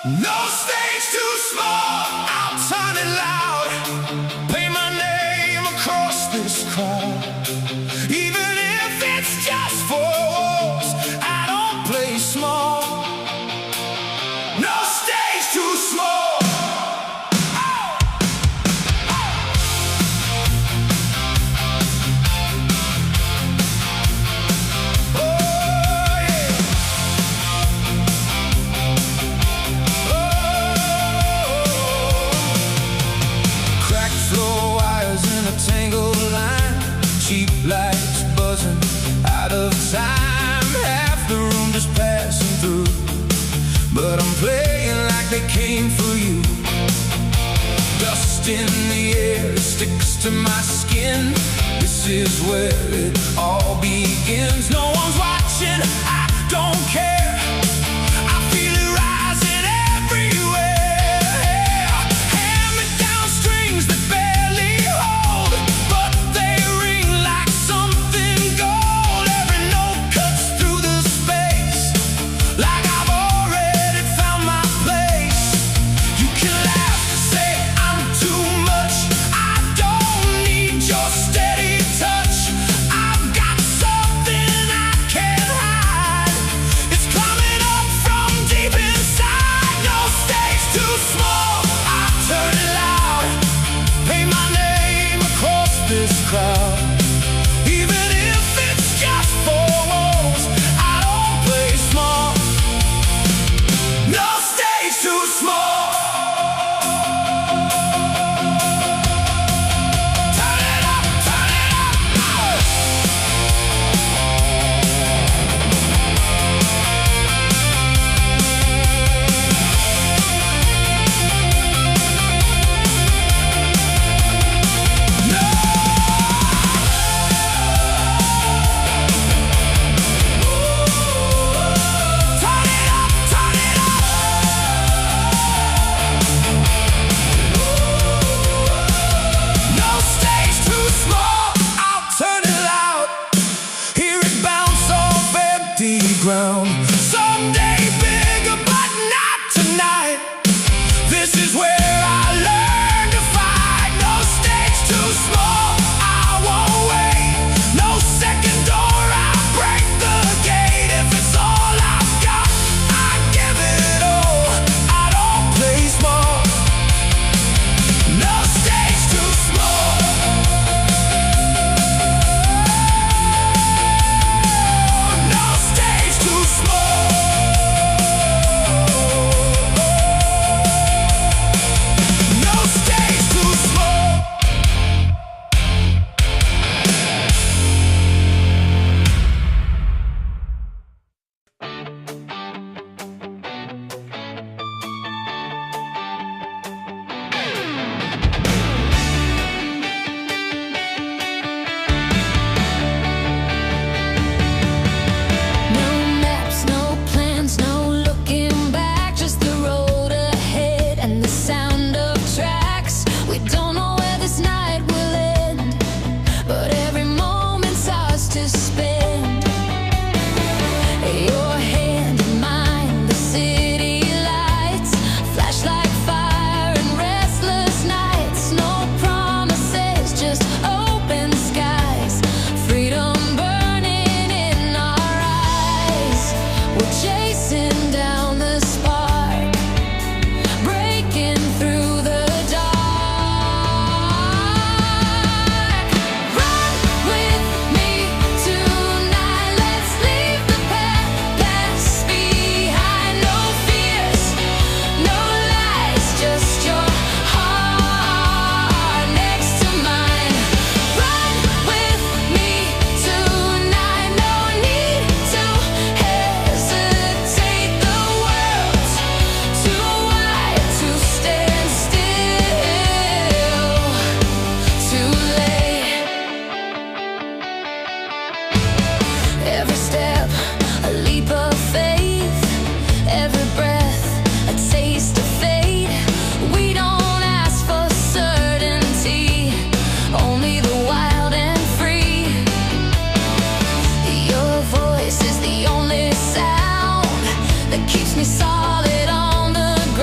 No stage too small, I'll turn it loud. Paint my name across this crowd. Even if it's just four walls, I don't play small. No stage too small. Tangled line, cheap lights buzzing out of time. Half the room just passing through, but I'm playing like they came for you. Dust in the air sticks to my skin. This is where it all begins. No one's watching, I don't care. I feel it rising everywhere. Hand-me-down strings that barely hold, but they ring like something gold. Every note cuts through the space, like I've already found my place. You can laugh, say I'm too much. I don't need your steady touch. I've got something I can't hide. It's coming up from deep inside. No stage too small, I turn it loud. Paint my name across this crowd. Even if it's just four walls, I don't play small. No stage too small. Turn it up, turn it up. Turn it up, turn it up. No stage too small, I'll turn it loud. Hear it bounce off empty ground. Someday bigger, but not tonight. This is where I learn to fight. No stage too small, I won't wait. No second door, I'll break the gate. If it's all I've got, I give it all. I don't play small. No stage too small. No stage too small. No stage too small. No maps, no plans, no looking back. Just the road ahead and the sound of tracks. We don't know where this night will end, but every moment's ours to spend. Your hand in mine, the city lights flash like fire and restless nights. No promises, just open skies. Freedom burning in our eyes. We're chasing down the spark, breaking through the dark. Run with me tonight. Let's leave the past behind. No fears, no lies, just your heart next to mine. Run with me tonight. No need to hesitate. The world's too wide to stand still. Too late. Every step, a leap of faith. Every breath, a taste of fate. We don't ask for certainty, only the wild and free. Your voice is the only sound that keeps me solid on the ground.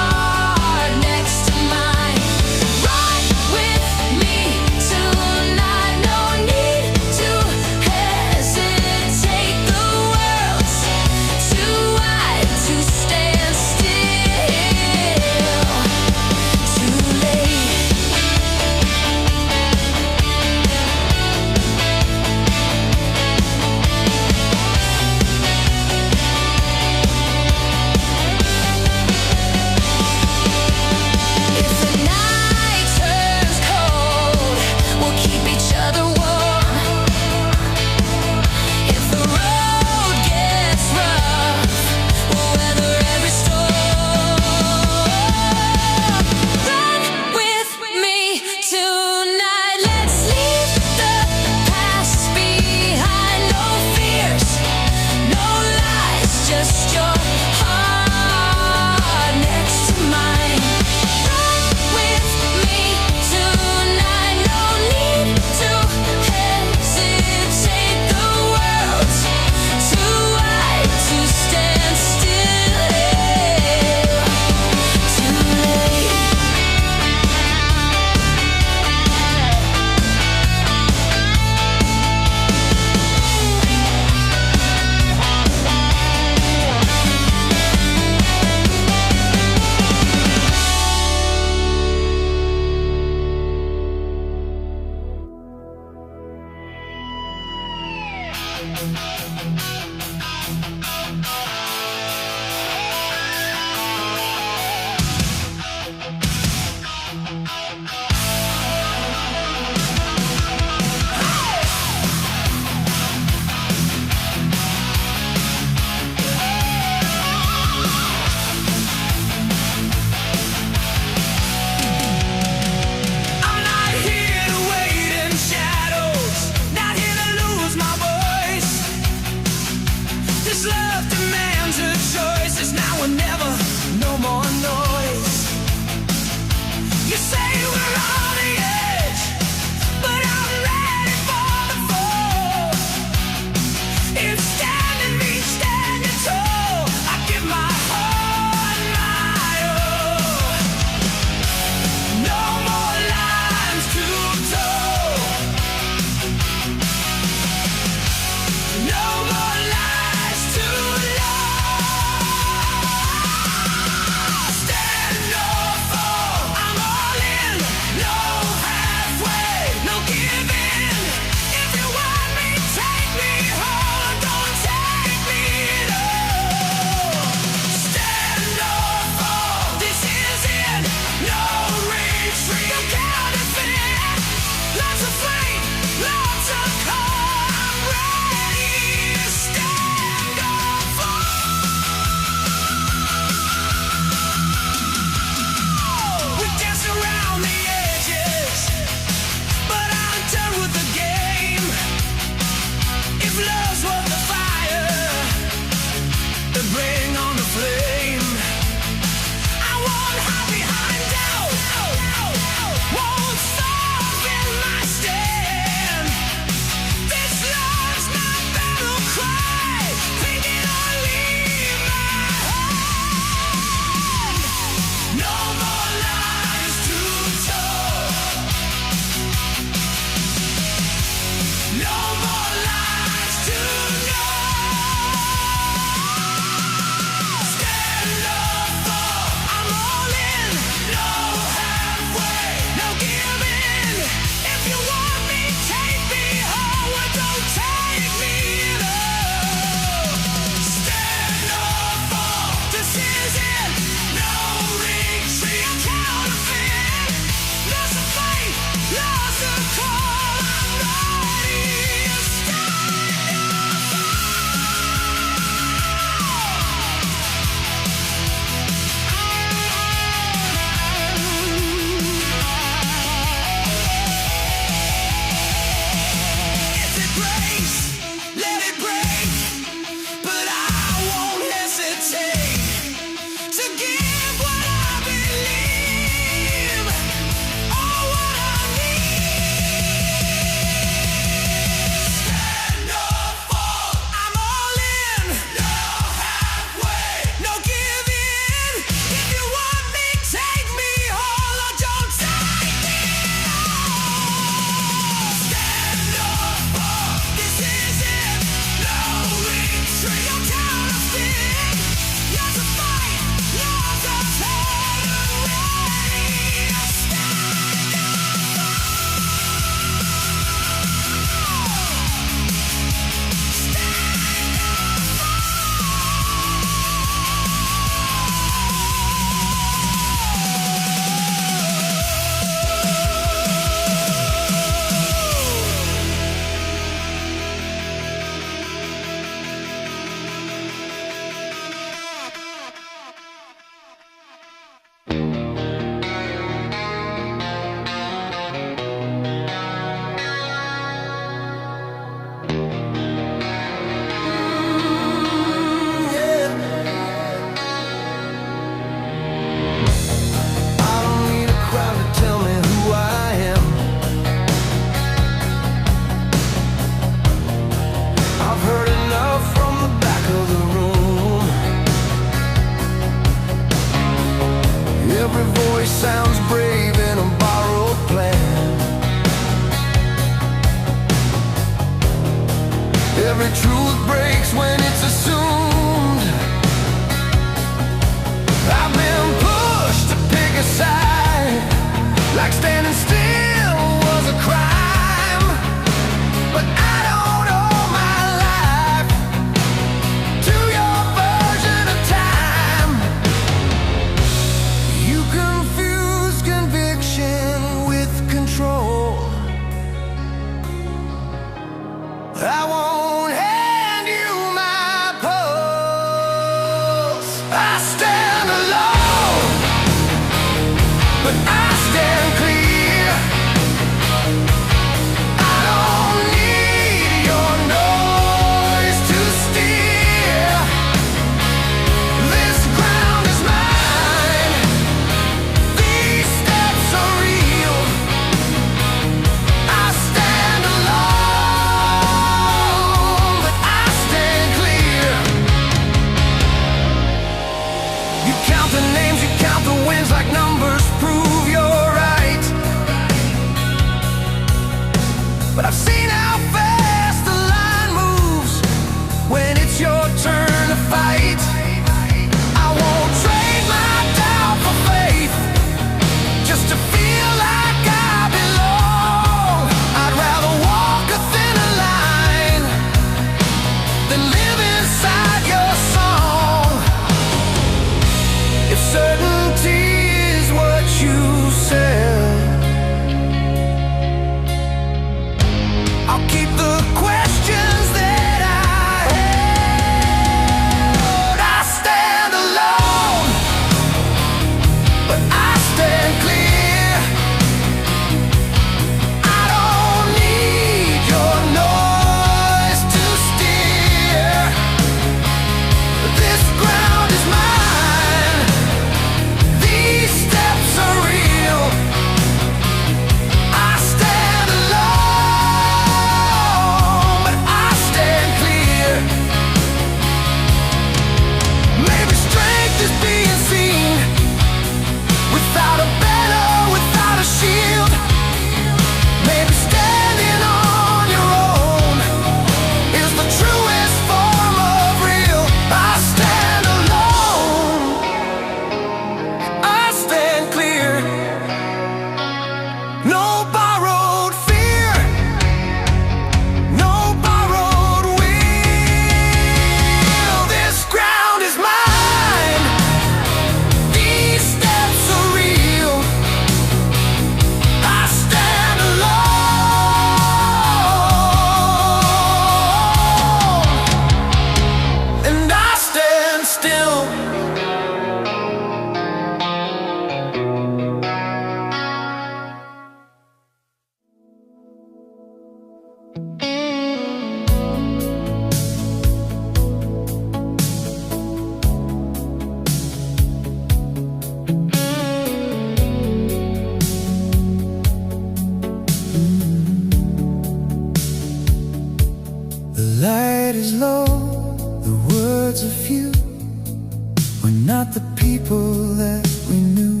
we're not the people that we knew.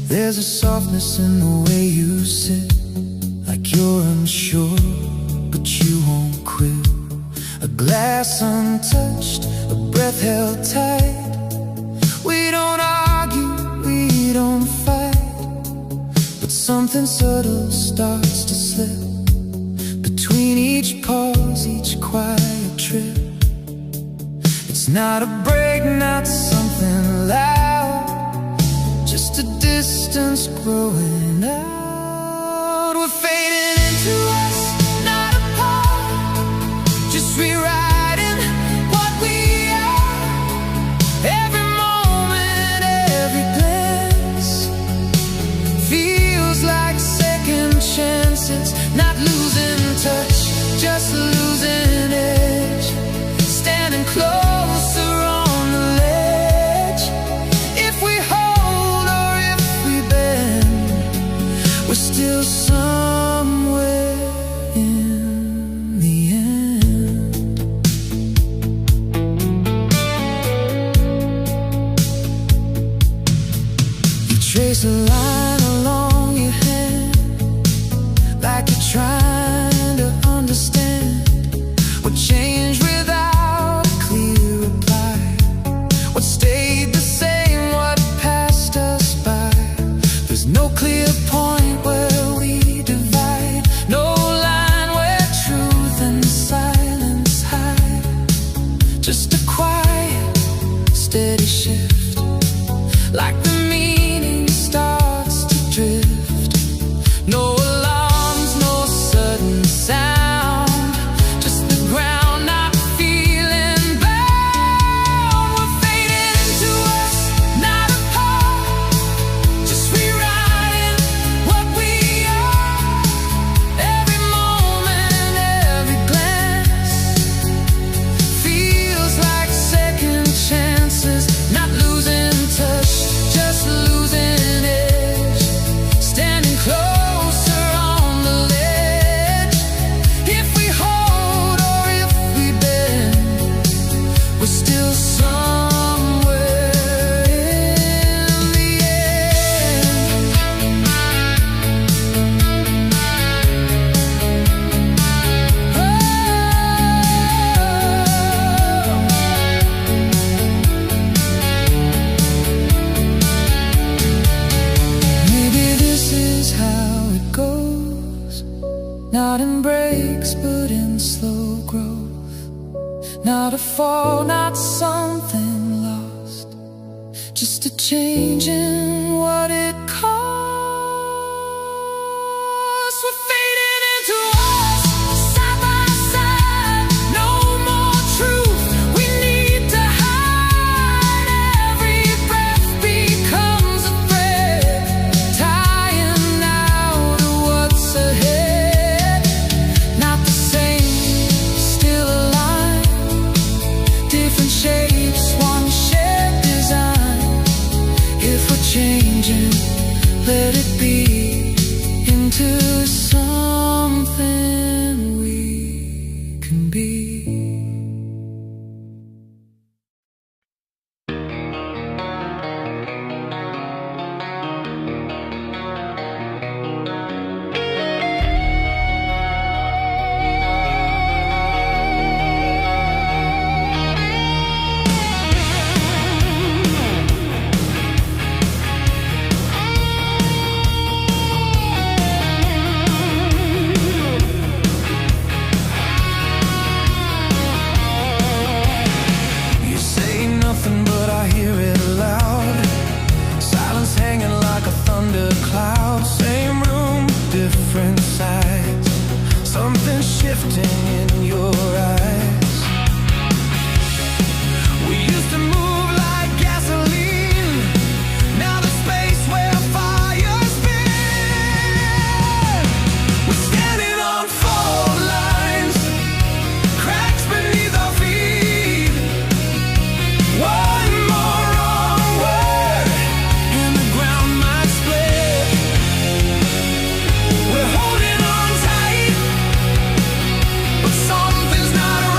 There's a softness in the way you sit, like you're unsure, but you won't quit. A glass untouched, a breath held tight. We don't argue, we don't fight, but something subtle starts to slip between each pause, each quiet trip. It's not a break, not something loud, just a distance growing out. We're fading into us, not apart, just rewriting what we are. Every moment, every glance feels like second chances. Not losing touch, just losing edge. Standing closer on the ledge. If we hold or if we bend, we're still somewhere in the end. You trace a line along your hand, like you're trying to understand what changed without a clear reply. What stayed the same, what passed us by. There's no clear point where we divide, no line where truth and silence hide. Just a quiet, steady shift, like the meaning starts to drift. No alarms, no sudden sound, just the ground not feeling bound. We're fading into us, not apart, just rewriting what we are. Every moment, every glance feels like second chances. Not losing touch, just losing edge. Standing closer on the ledge. If we hold or if we bend, we're still somewhere in the end. Maybe this is how it goes, not in breaks but in slow growth. Not a fall, not something lost, just a change in what it costs. We're fading into us, side by side. No more truth we need to hide. Every breath becomes a thread, tying now to what's ahead. Not the same, still aligned. Different shapes, one shared design. If we're changing, let it be into something we can be. You say nothing, but I hear it loud. Silence hanging like a thundercloud. Same room, different sides. Something shifting in your eyes. We used to move like gasoline. Now the space where fires burn. We're standing on fault lines, cracks beneath our feet. One more wrong word and the ground might split. We're holding on tight, but something's not right.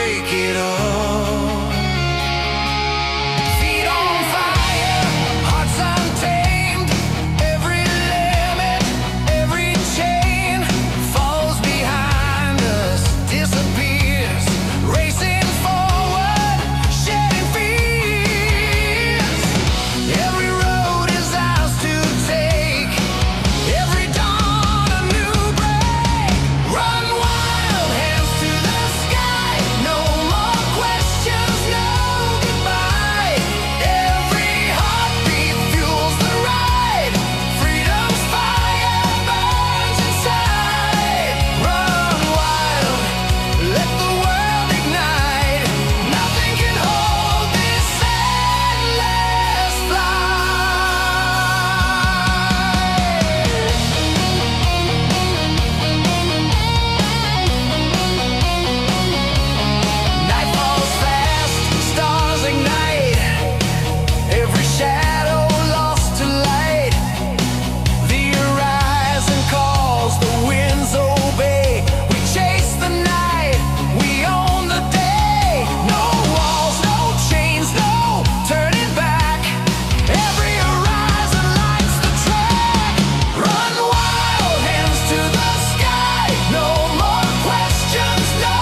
break it all. Feet on fire, hearts untamed. Every limit, every chain falls behind us, disappears, racing forward, shedding fears. Every road is ours to take, every dawn a new break. Run wild, hands to the sky, no more questions, no goodbye. Every heartbeat fuels the ride, freedom's fire burns inside. Run wild, let the world ignite. Nothing can hold this endless Night falls fast, stars ignite. Every shadow lost to light. The horizon calls, the winds obey. We chase the night, we own the day. No walls, no chains, no turning back. Every horizon lights the track. Run wild, hands to the sky. No more questions, no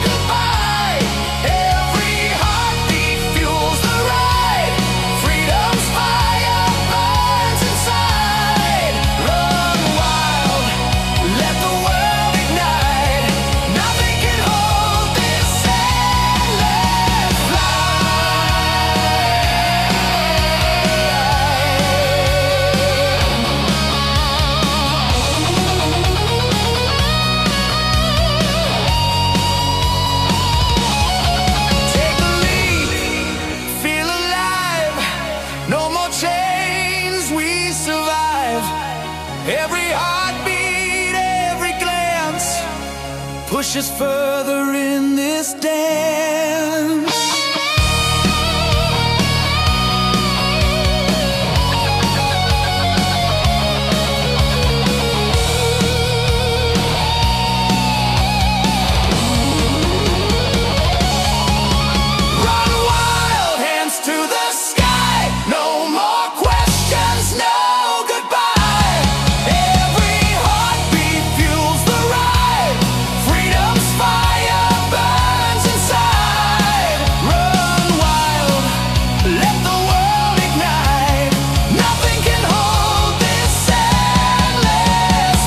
goodbye. Every heartbeat fuels the ride. Freedom's fire burns inside. Run wild, let the world ignite. Nothing can hold this endless Take the lead, feel alive. No more chains, we survive. Every heartbeat, every glance pushes further in this dance. Run wild, hands to the sky. No more questions, no goodbye. Every heartbeat fuels the ride. Freedom's fire burns inside. Run wild, let the world ignite. Nothing can hold this endless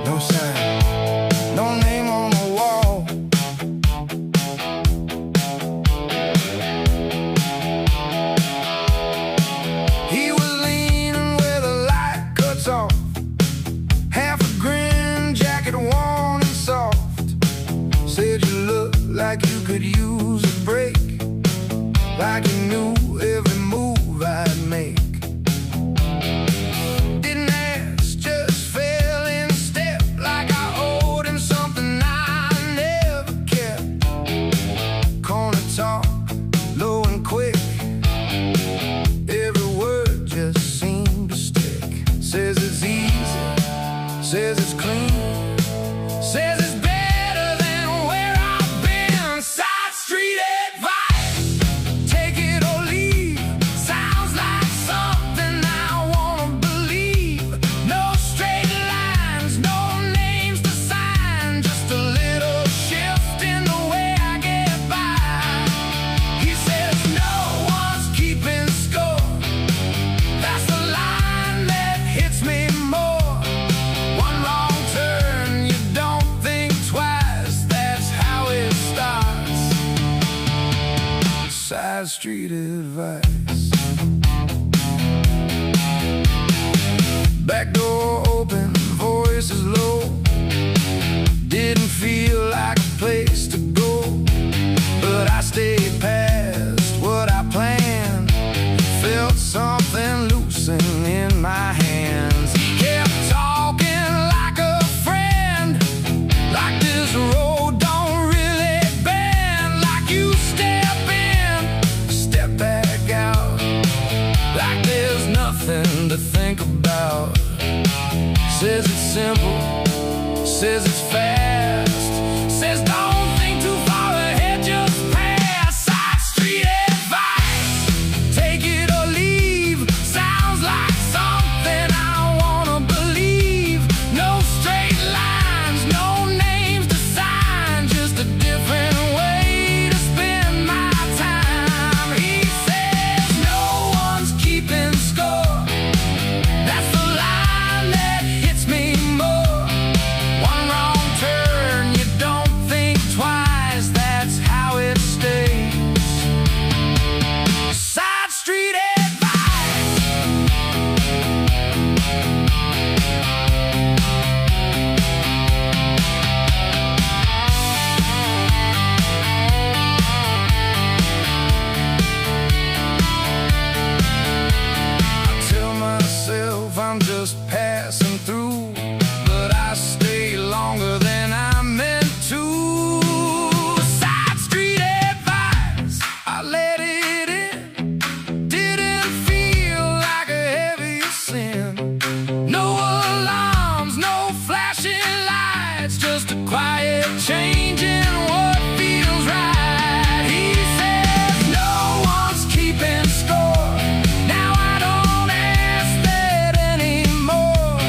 No sign, no name on the wall. He was leaning where the light cuts off. Half a grin, jacket worn and soft. Said you look like you could use a break, like you knew every move I'd make. Didn't ask, just fell in step, like I owed him something I never kept. Corner talk, low and quick. Every word just seemed to stick. Says it's easy, says it's clean, says it's better than where I've been. Side street advice, take it or leave. Sounds like something I wanna believe. No straight lines, no names to sign, just a little shift in the way I get by. He says no one's keeping score. That's the line that hits me more. One wrong turn, you don't think twice. That's how it starts. Side street advice. Back door open, voice is low. Says it's simple, says it's fast, says don't think too far ahead, just pass. Side street advice, take it or leave. Sounds like something I wanna believe. No straight lines, no names to sign, just a different way to spend my time. He says no one's keeping score. That's the line that hits me more. One wrong turn, you don't think twice, that's how it stays. Side street advice. I tell myself I'm just passing through, but I stay longer than I meant to. Side street advice, I let it in. Didn't feel like a heavy sin. No alarms, no flashing lights, just a quiet change in what feels right. He says no one's keeping score. Now I don't ask that anymore.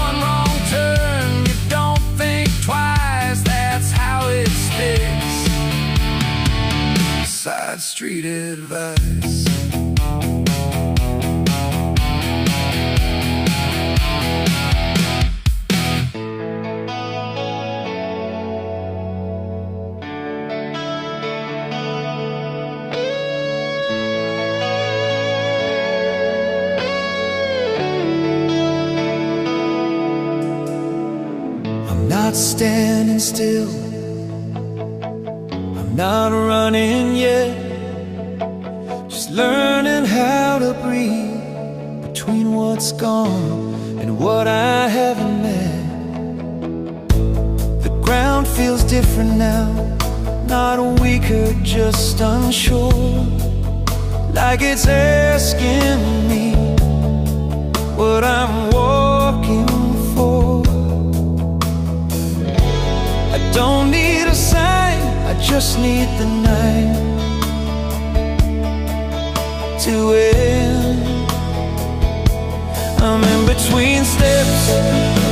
One wrong turn, you don't think twice, that's how it sticks. Side street advice. I'm not standing still, I'm not running yet, just learning how to breathe between what's gone and what I haven't met. The ground feels different now, not weaker, just unsure, like it's asking me what I'm walking for. I don't need a sign, I just need the night to end. I'm in between steps,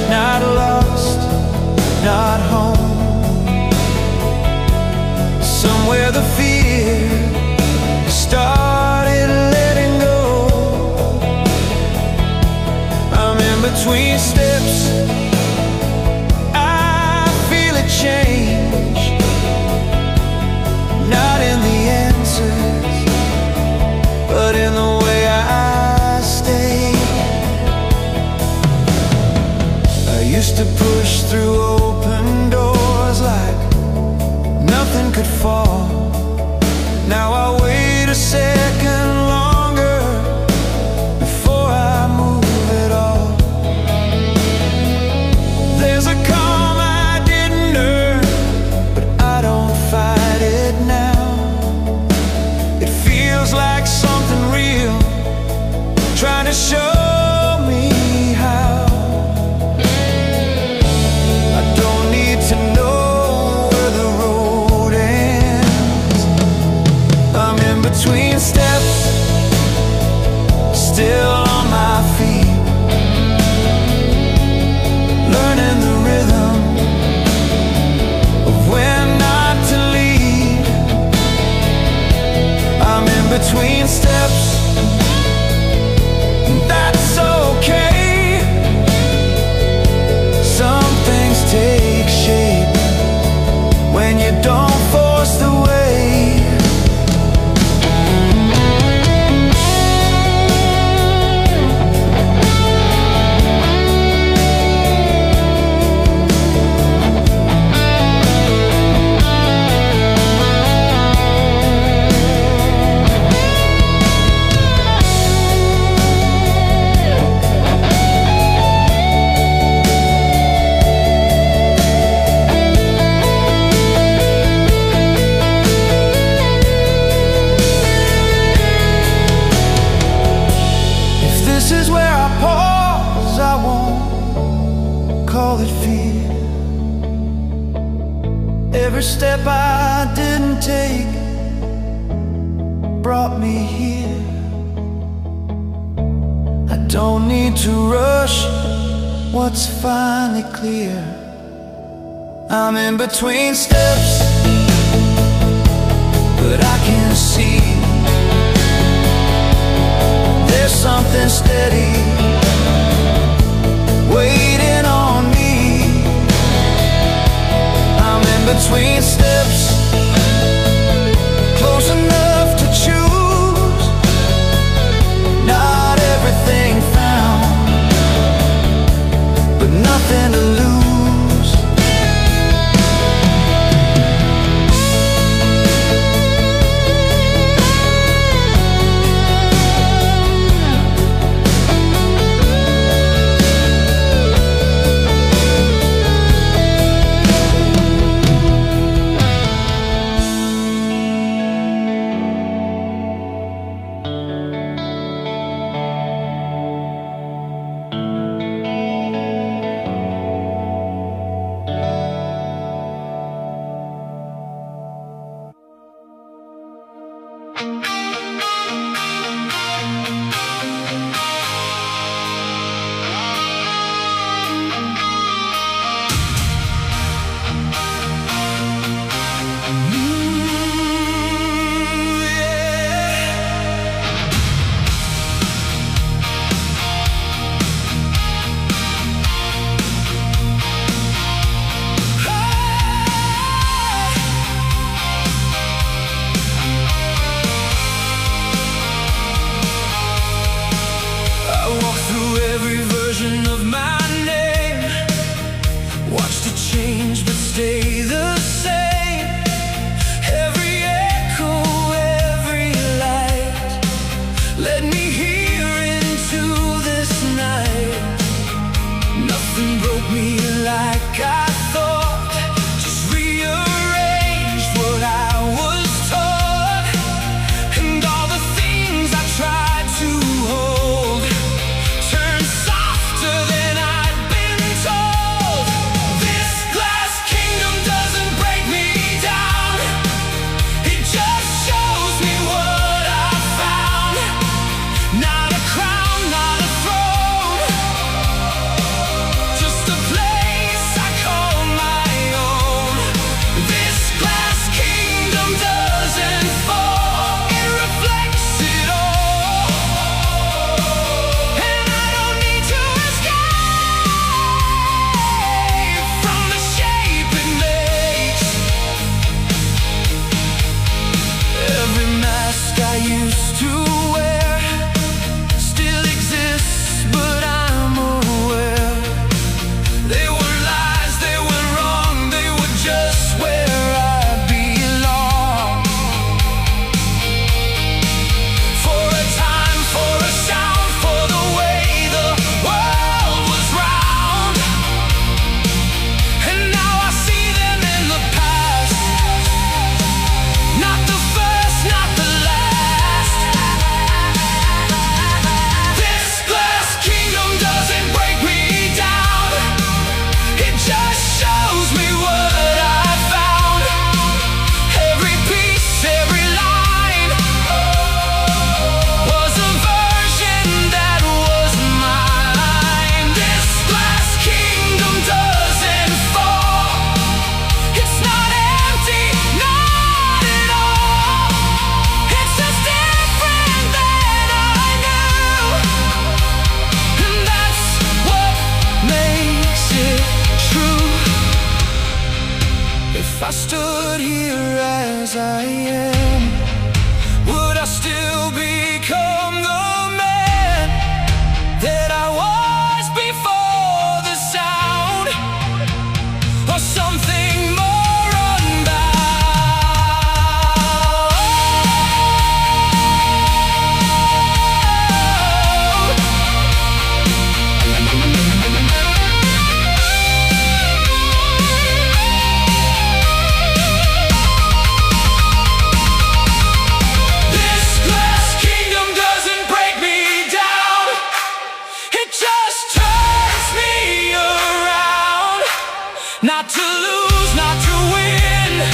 not lost, not home. Somewhere the fear started letting go. I'm in between steps, I feel a change, not in the answers, but in the way I stay. I used to push through open doors like nothing could fall. Now I wait a second longer before I move at all. There's a calm I didn't earn, but I don't fight it now. It feels like something real trying to show me how. I don't need to know where the road ends. I'm in between steps, Every step I didn't take brought me here. I don't need to rush what's finally clear. I'm in between steps, but I can see there's something steady waiting on me. I'm in between steps, close enough to choose. Not everything found, but nothing to lose. Not to lose, not to win.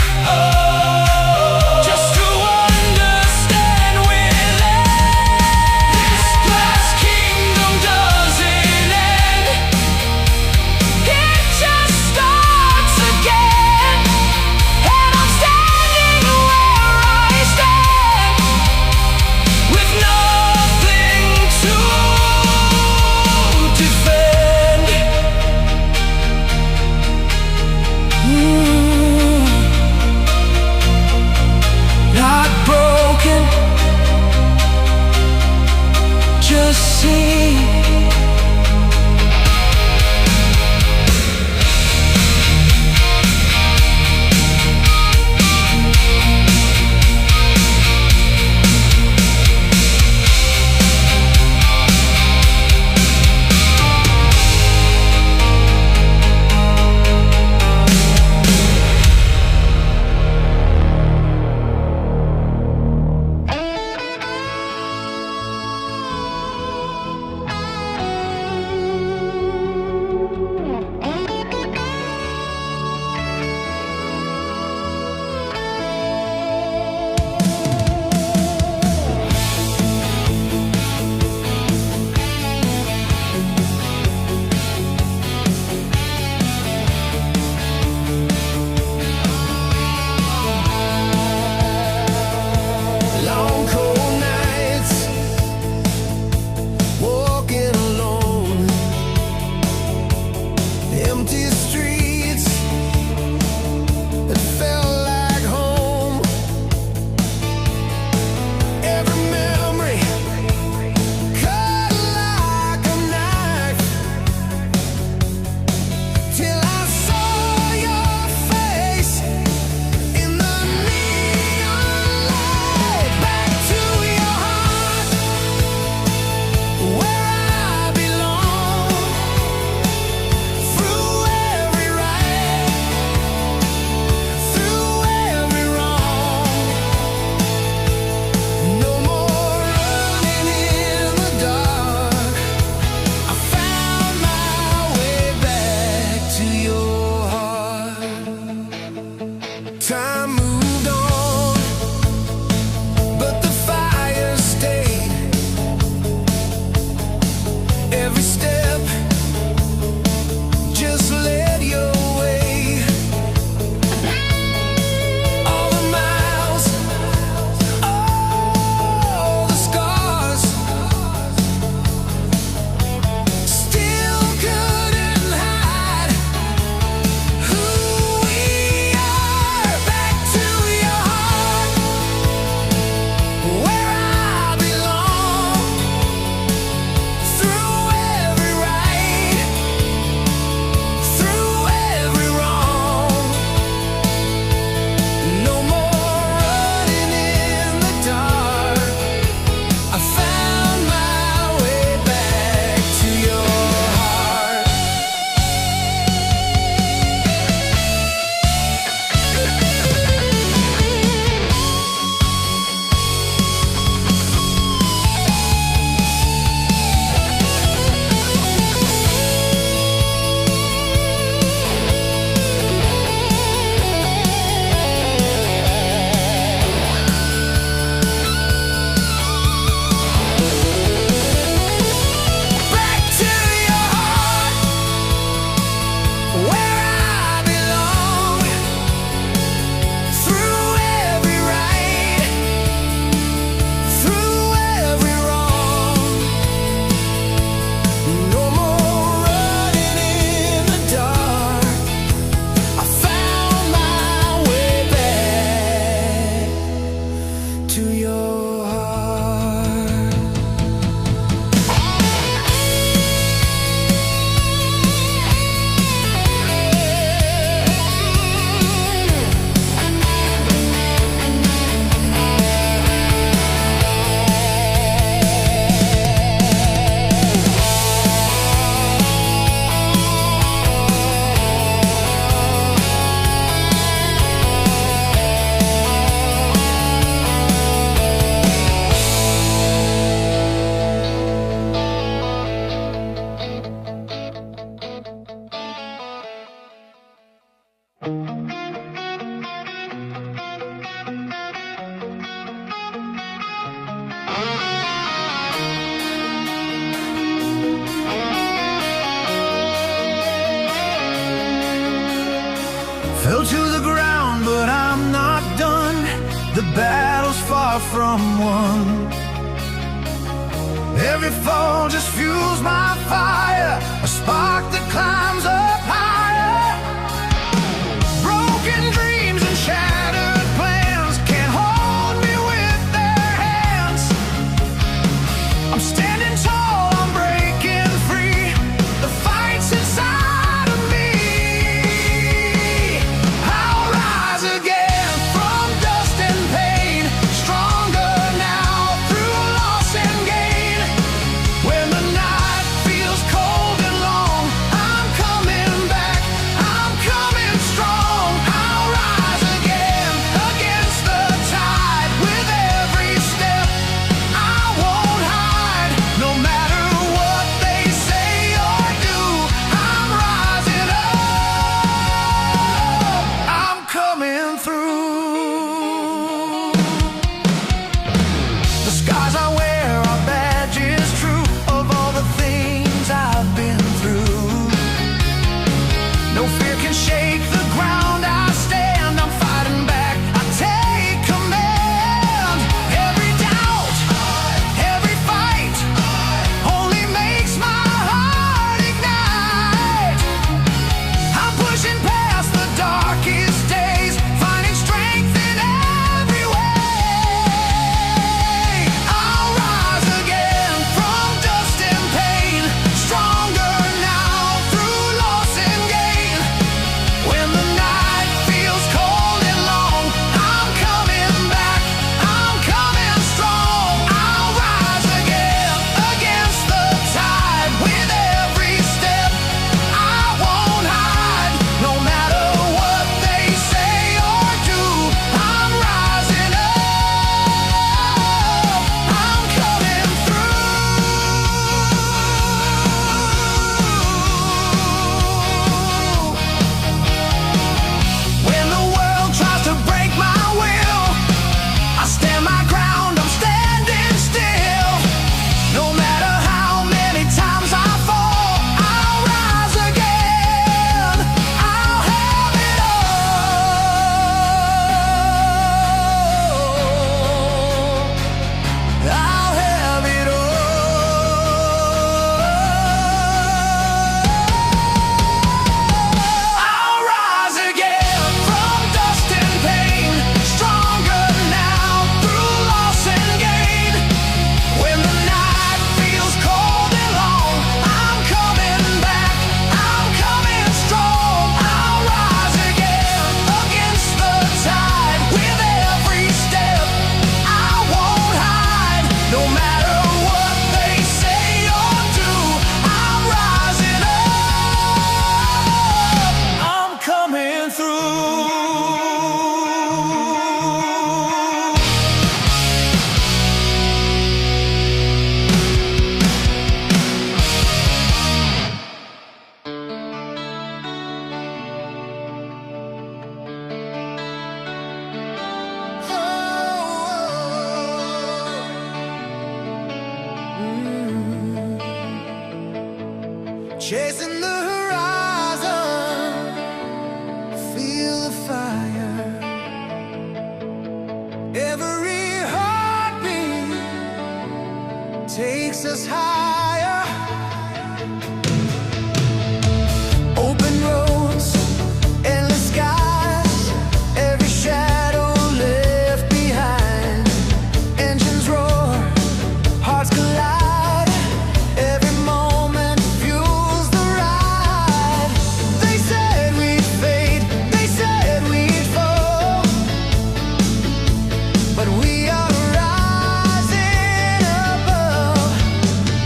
empty streets. It felt like home. Every memory cut like a knife, till I saw your face in the neon light. Back to your heart, where I belong. Through every right, through every wrong. No more running in the dark. I found my way back to your heart. Time moved on, but the fire stayed. Every step just led your way. All the miles, all the scars, still couldn't hide who we are. Back to your heart, where I belong. Through every right, through every wrong. No more running in the dark. I found my way back to your heart. Back to your heart, where I belong. Through every right, through every wrong. No more running in the dark. I found my way back to your heart. Fell to the ground, but I'm not done. The battle's far from won. Every fall just fuels my fire, a spark that climbs up higher. Broken dreams and shattered plans can't hold me with their hands. I'm standing tall, I'm breaking free. The fight's inside of me. I'll rise again from dust and pain, stronger now through loss and gain. When the night feels cold and long, I'm coming Chasing the horizon, feel the fire. Every heartbeat takes us higher. Open roads, endless skies, every shadow left behind. Engines roar, hearts collide, every moment fuels the ride. They said we'd fade, they said we'd fall, but we are rising above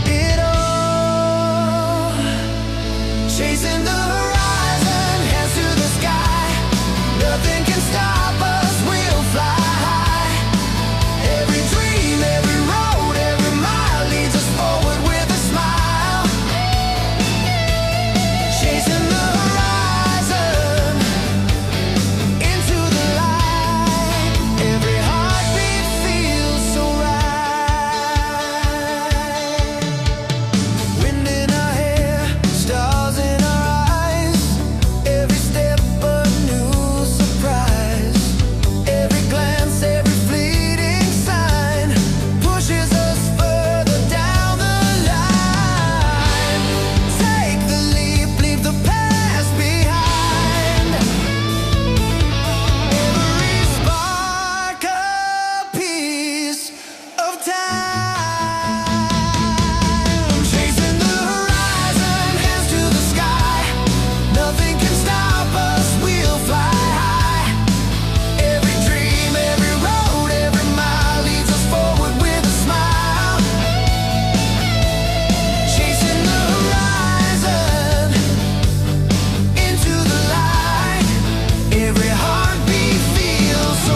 it all. Chasing the horizon, hands to the sky. Nothing can stop us, we'll fly high. Every dream, every road, every mile leads us forward with a smile. Chasing the horizon, into the light. Every heartbeat feels so right. Wind in our hair, stars in our eyes. Every step a new surprise. Every glance, every fleeting sign pushes us further down the line. Take the leap, leave the past behind. Every spark a piece of time. Chasing the horizon, hands to the sky. Nothing can stop us, we'll fly high. Every dream, every road, every mile leads us forward with a smile. Chasing the horizon, into the light. Every heartbeat feels so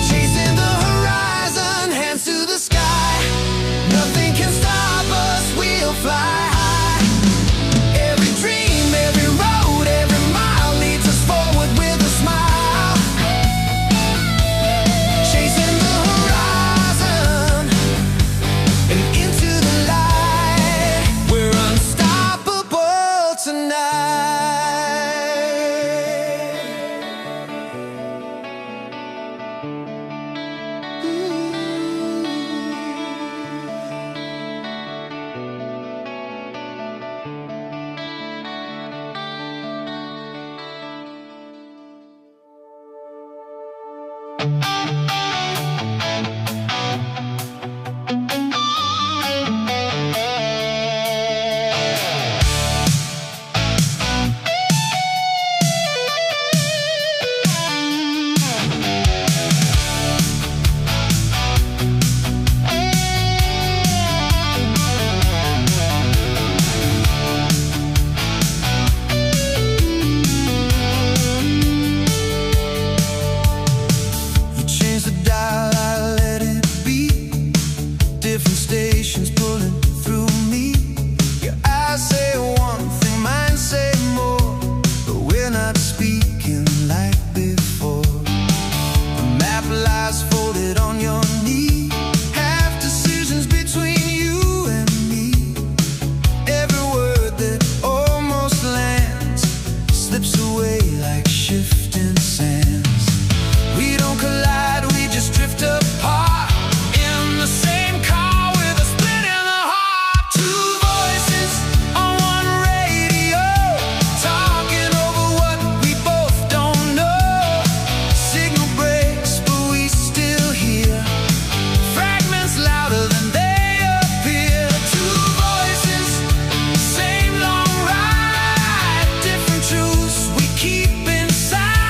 Chasing the horizon, hands to the sky. Nothing can stop us, we'll fly high. Every dream, every road, every mile leads us forward with a smile. Chasing the horizon, and into the light. We're unstoppable tonight. You change the dial, I let it beat. Different stations pulling through me. Your eyes say one thing, mine say more, but we're not speaking like before. The map lies folded on your knee. Half decisions between you and me. Every word that almost lands slips away like shifting sands. We don't collide, we just drift apart in the same car with a split in the heart. Two voices on one radio, talking over what we both don't know. Signal breaks, but we still hear fragments louder than they appear. Two voices, same long ride, different truths we keep inside.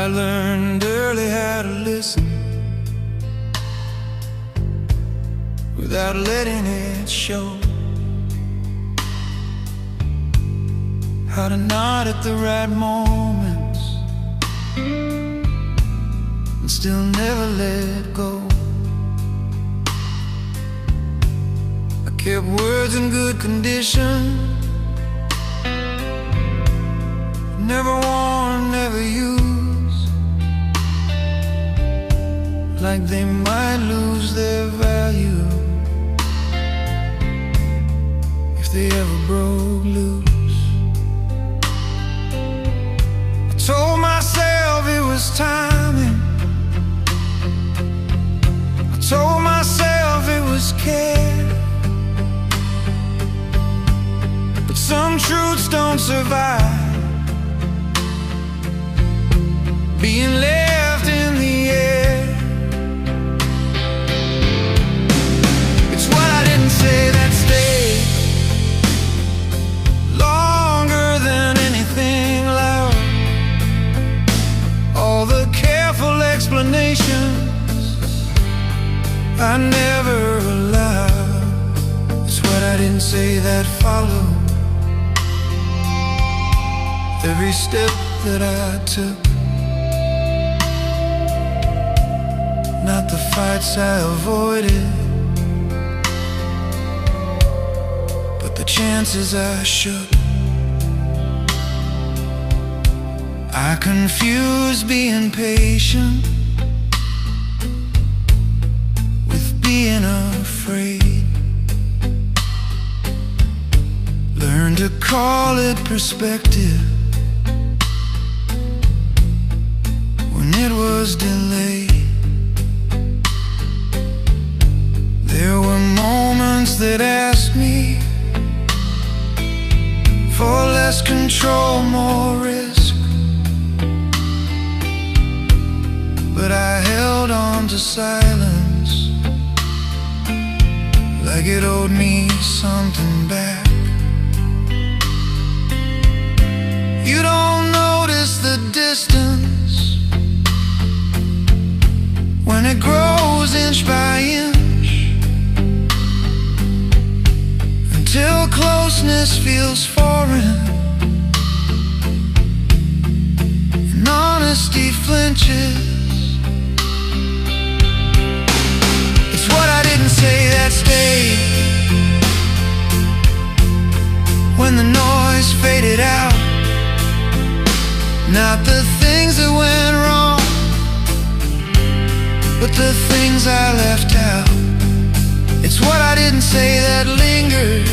I learned early how to listen without letting it show, how to nod at the right moments and still never let go. I kept words in good condition, never worn, never used, like they might lose their value if they ever broke loose. I told myself it was timing, I told myself it was care, but some truths don't survive being left in the air. It's what I didn't say that stayed longer than anything loud. All the careful explanations I never allowed. It's what I didn't say that followed every step that I took. Not the fights I avoided, but the chances I shook. I confused being patient with being afraid. Learned to call it perspective when it was delayed. There were moments that asked me for less control, more risk, but I held on to silence like it owed me something back. You don't notice the distance when it grows inch by inch, till closeness feels foreign and honesty flinches. It's what I didn't say that stayed when the noise faded out. Not the things that went wrong, but the things I left out. It's what I didn't say that lingered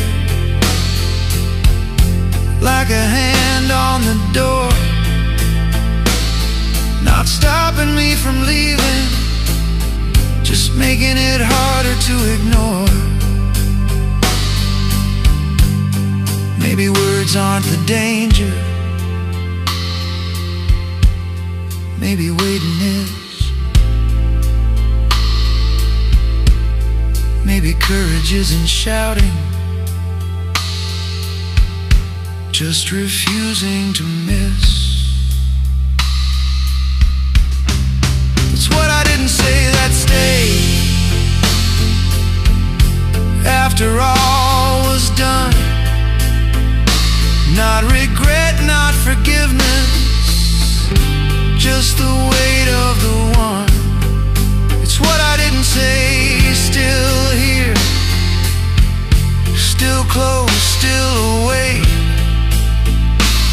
like a hand on the door, not stopping me from leaving, just making it harder to ignore. Maybe words aren't the danger, maybe waiting is. Maybe courage isn't shouting, just refusing to miss. It's what I didn't say that stayed after all was done. Not regret, not forgiveness, just the weight of the one. It's what I didn't say, still here, still close, still awake,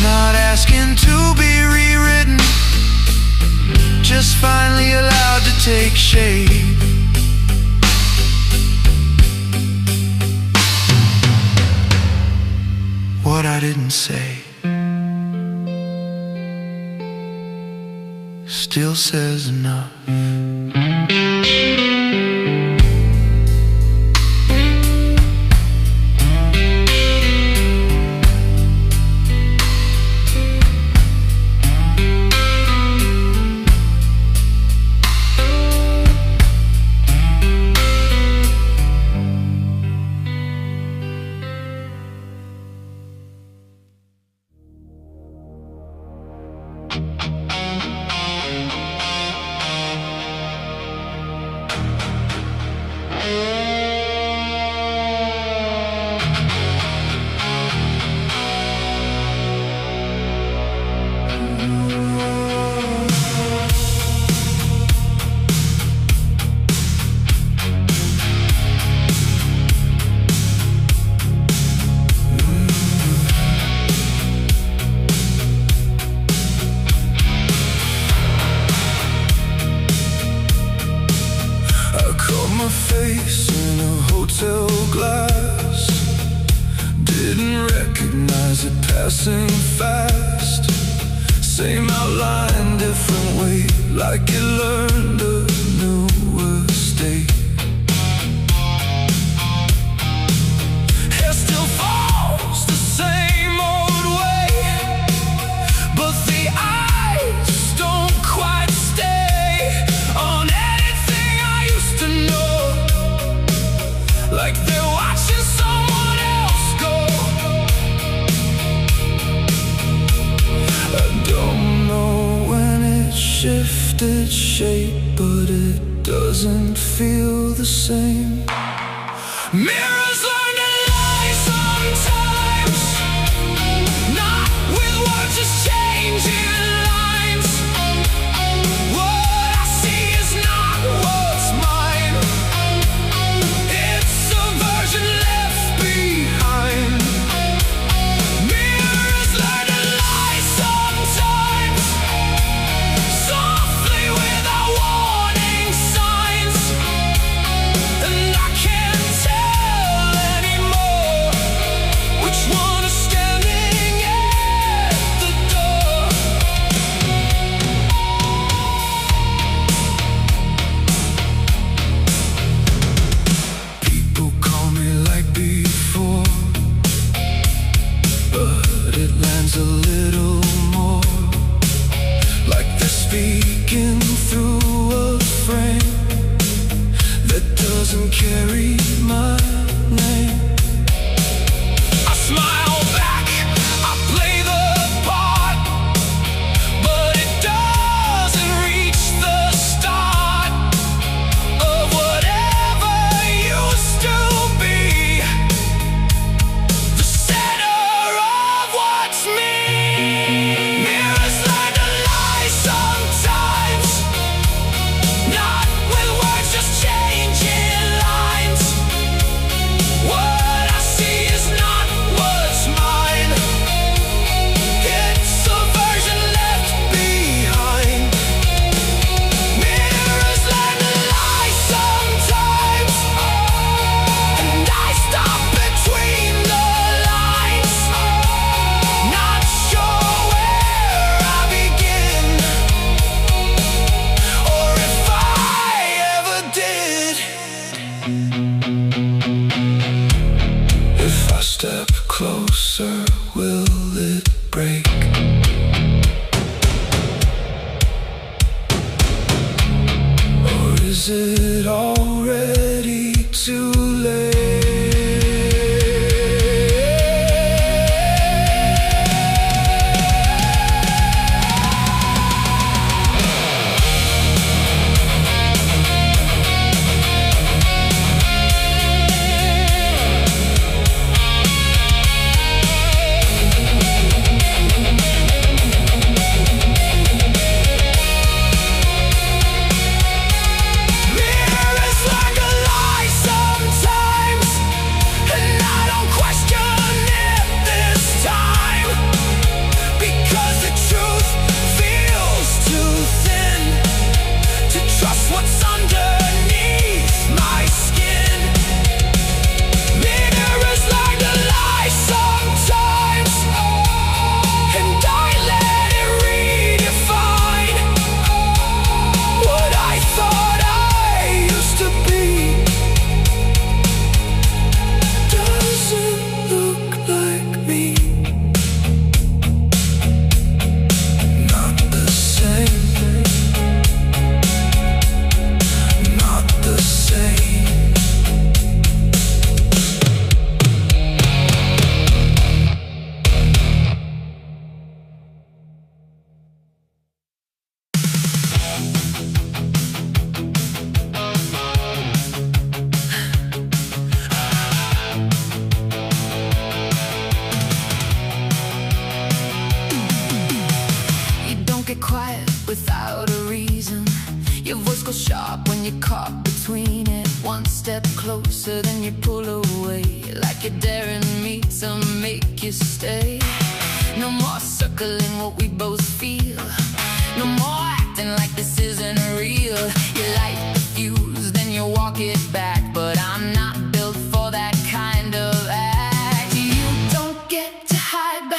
not asking to be rewritten, just finally allowed to take shape. What I didn't say still says enough. is it passing fast? Same outline, different way, like it learned a new state. Hair still falls the same old way, but the eyes don't quite stay on anything I used to know, like they're watching someone else go. I don't know when it shifted shape, but it doesn't feel the same. Mirrors learn to lie sometimes, not with words, just changing lines. What I see is not what's mine. It's a version left behind. Mirrors learn to lie sometimes, softly without warning signs. And I can't tell anymore which one is standing at the door. People call me like before, but it lands a little more like they're speaking through a frame that doesn't carry my name. I smile back, I play the part, but it doesn't reach the start of whatever used to be the center of what's me. Mirrors learn to lie sometimes, not with words, just changing lines. What I see is not what's mine. It's a version left behind. Mirrors learn to lie sometimes, and I stop between the lines, not sure where I begin, or if I ever did. If I step closer, will it break? Or is it already too late? Mirrors learn to lie sometimes, and I don't question it this time, because the truth feels too thin to trust what's underneath my skin. Mirrors learn to lie sometimes, and I let it redefine what I thought I used to be. Doesn't look like me, not the same, not the same. You don't get quiet without a reason. Your voice goes sharp when you're caught between it. One step closer, then you pull away, like you're daring me to make you stay. No more circling what we both feel, no more acting like this isn't real. You light the fuse, then you walk it back, but I'm not built for that kind of act. You don't get to hide behind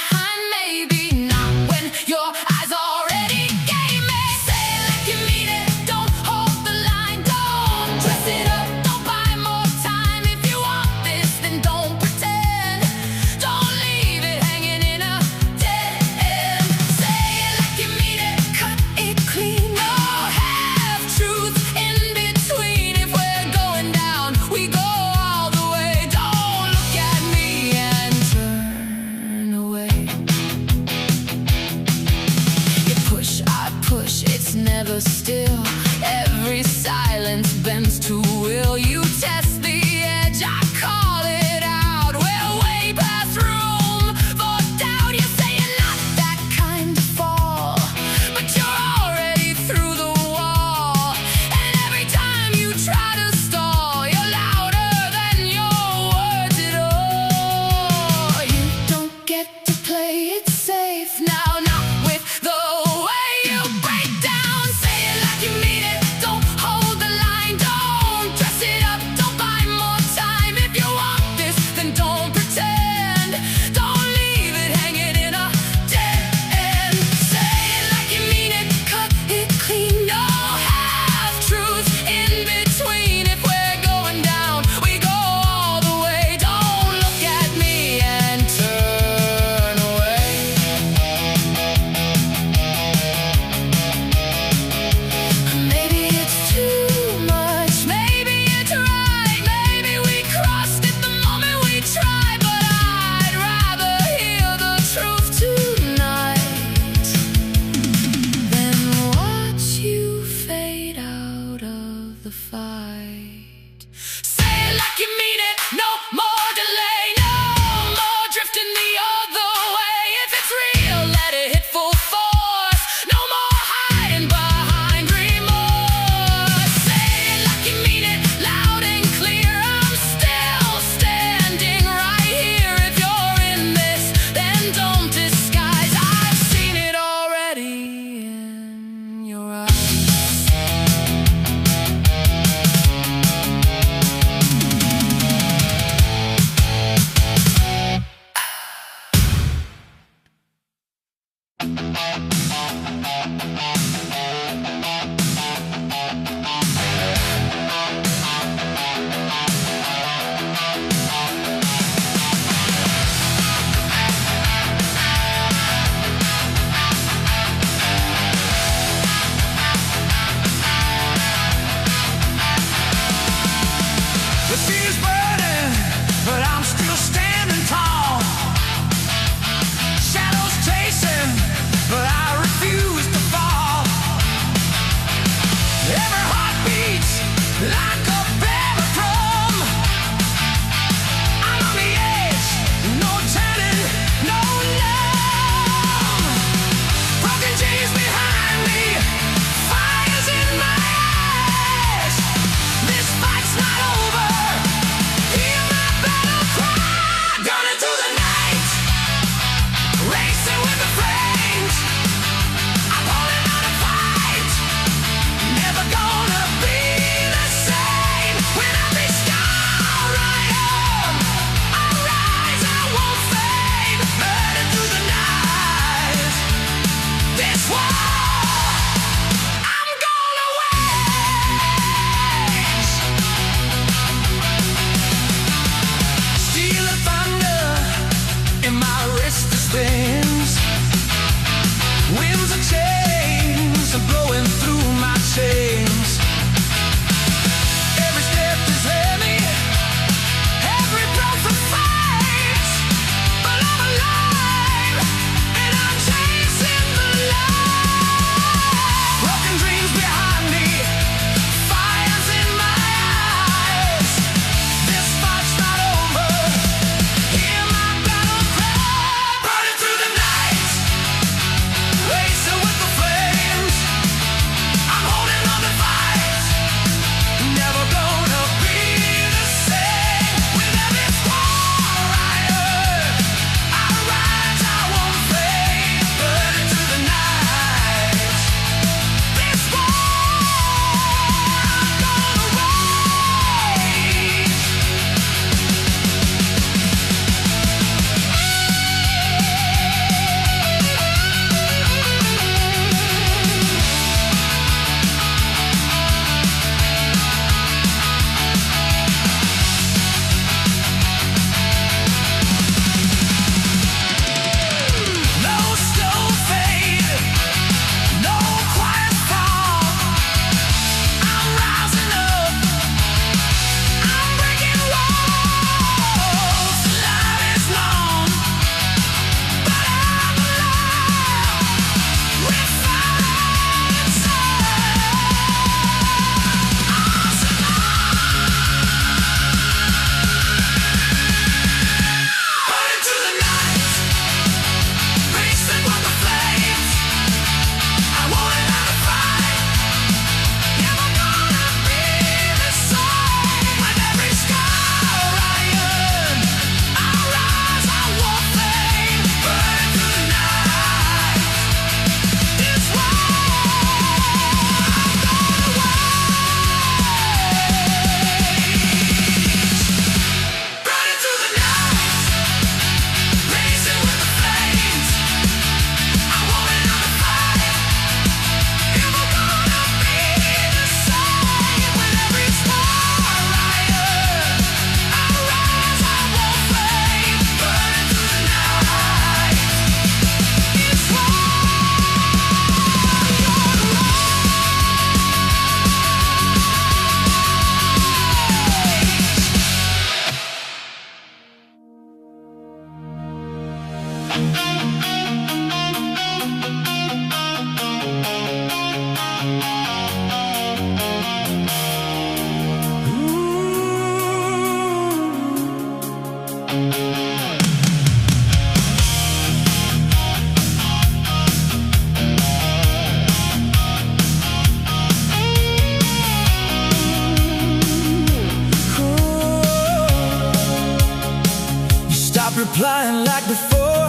replying like before.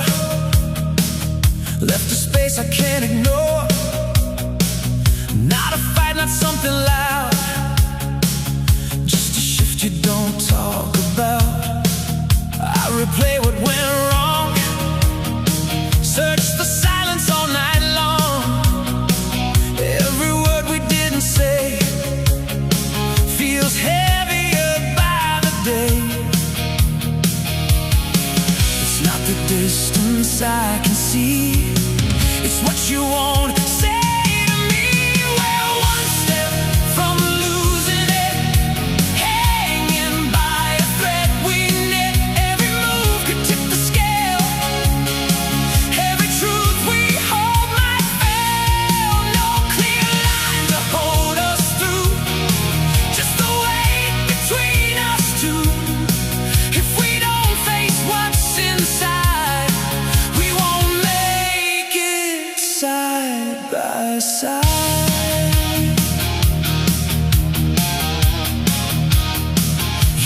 Left a space I can't ignore. Not a fight, not something loud, just a shift you don't talk about. I replay what went wrong, search the silence all night distance I can see. It's what you won't say to me. We're one step from losing it, hanging by a thread we knit. Every move could tip the scale, every truth we hold might fail. No clear line to hold us through, just the weight between us two. If we don't face what's inside, we won't make it side by side.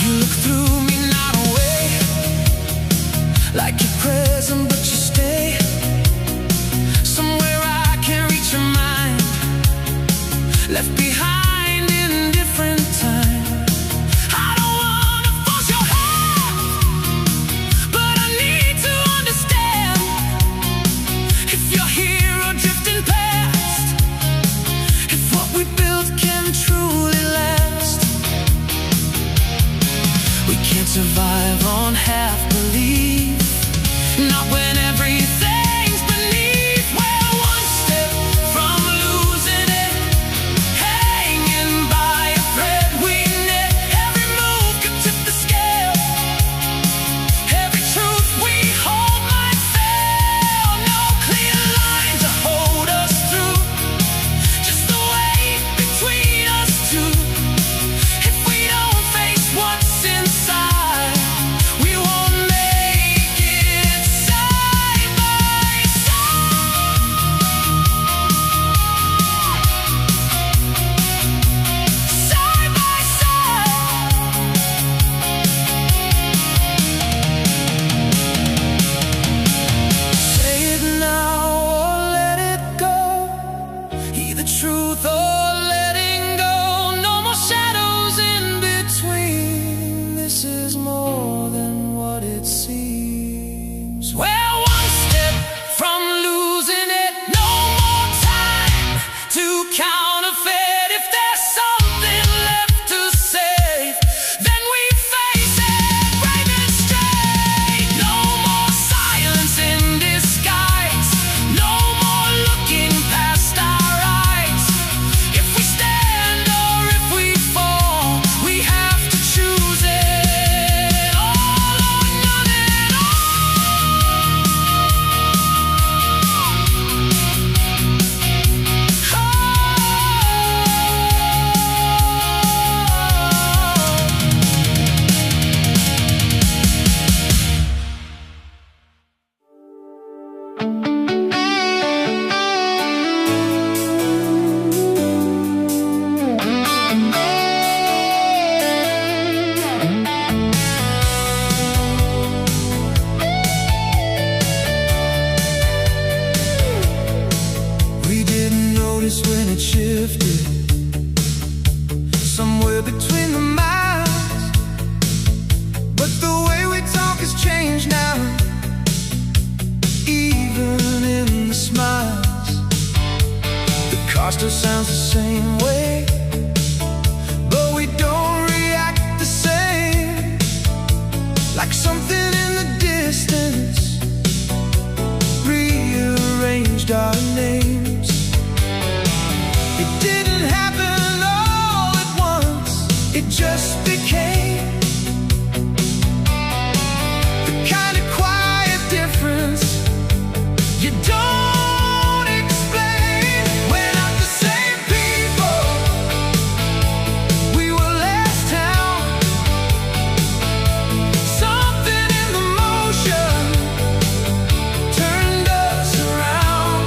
You look through me, not away, like you're present but you stay somewhere I can't reach your mind, left behind in different time. I don't wanna force your hand, but I need to understand if you're here or drifting past, if what we built can truly last. We can't survive on half belief, not when everything's beneath. We're one step from losing it, hanging by a thread we knit. Every move could tip the scale, every truth we hold might fail. No clear line to hold us through, just the weight between us two. If we don't face what's inside, we won't make it side by side. Side by side. Say it now or let it go, either truth or letting go. No more shadows in between. This is more than what it seems. We're one step from losing it. No more time to counterfeit. If there's something left to save, then we face it brave and straight. No more silence in disguise, no more looking past our eyes. If we stand or if we fall, we have to choose it. All or none at We didn't notice when it shifted, somewhere between the miles. But the way we talk has changed now, even in the smiles. The car still sounds the same way, but we don't react the same. Like something in the distance rearranged our names. It didn't happen all at once, it just became the kind of quiet difference you don't explain. We're not the same people we were last town. Something in the motion turned us around.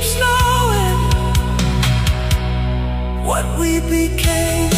keeps knowing what we became.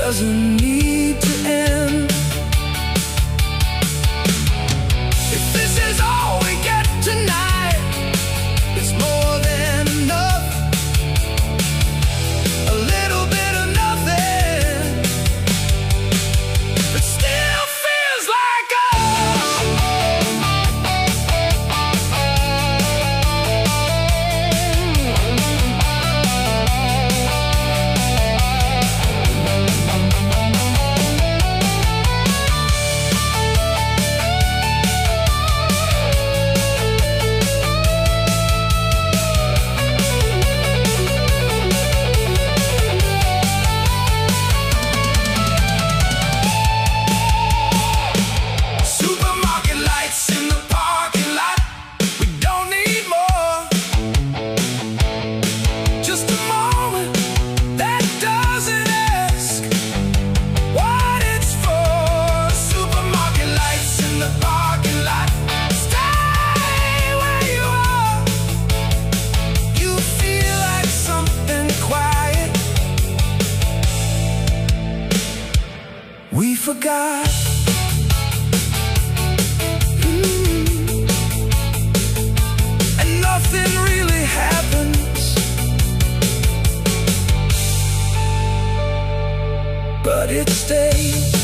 Doesn't need to end. If this is all we get tonight, it's more than enough. A little bit of nothing, but still feels like forgot. And nothing really happens, but it stays.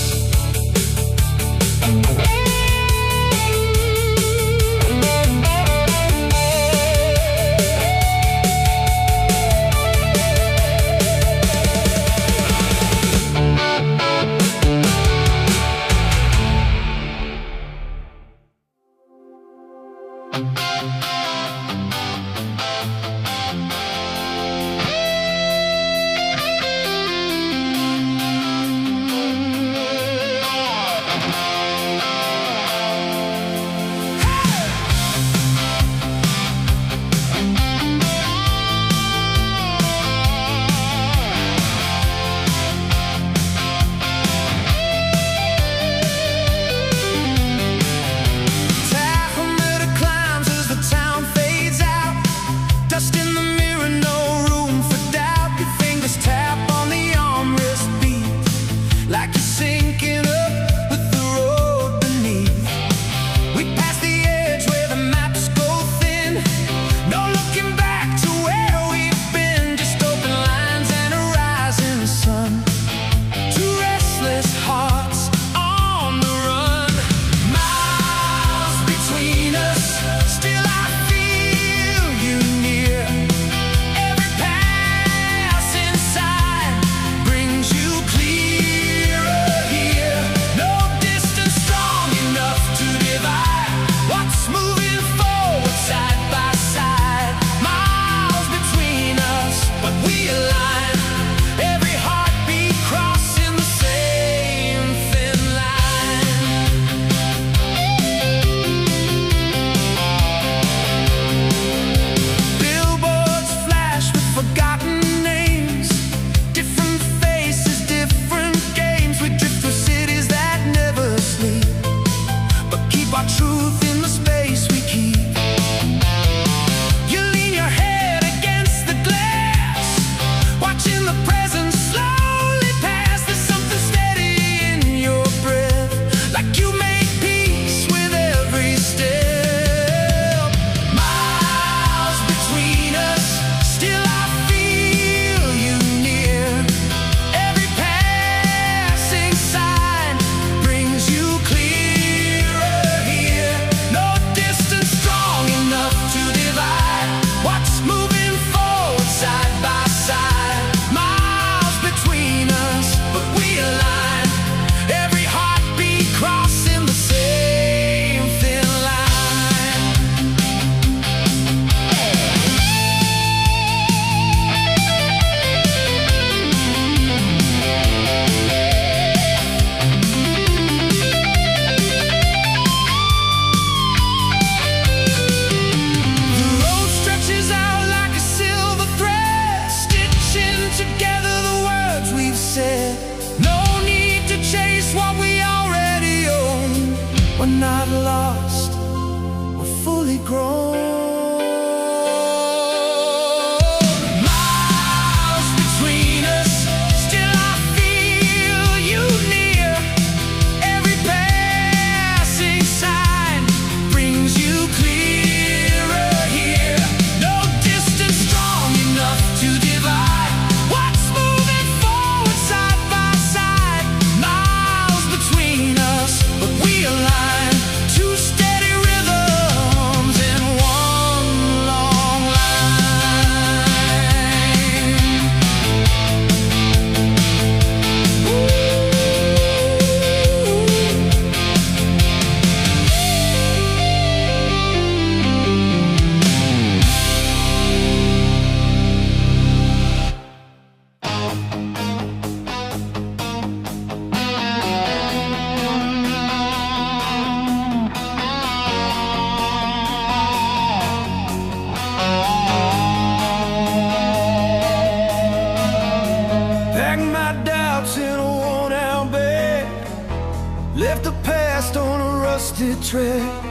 rusted track,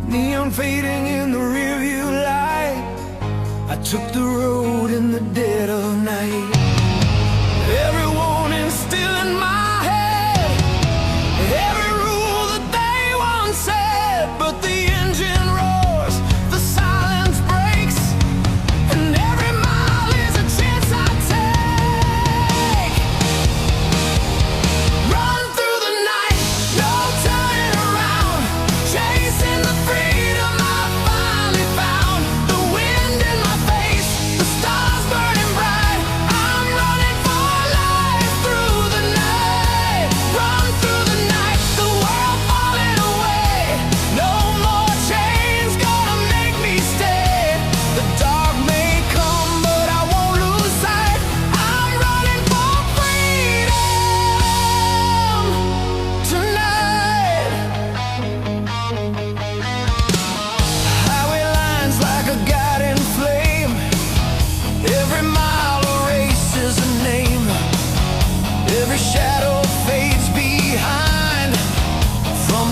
neon fading in the rearview light. I took the road in the dead of night. Every warning's still in my head, every rule that they once said. But the engine roars, the silence breaks, and every mile is a chance I take. Run through the night, no turning around, chasing the freedom I finally found. The wind in my face, the stars burning bright. I'm running for life.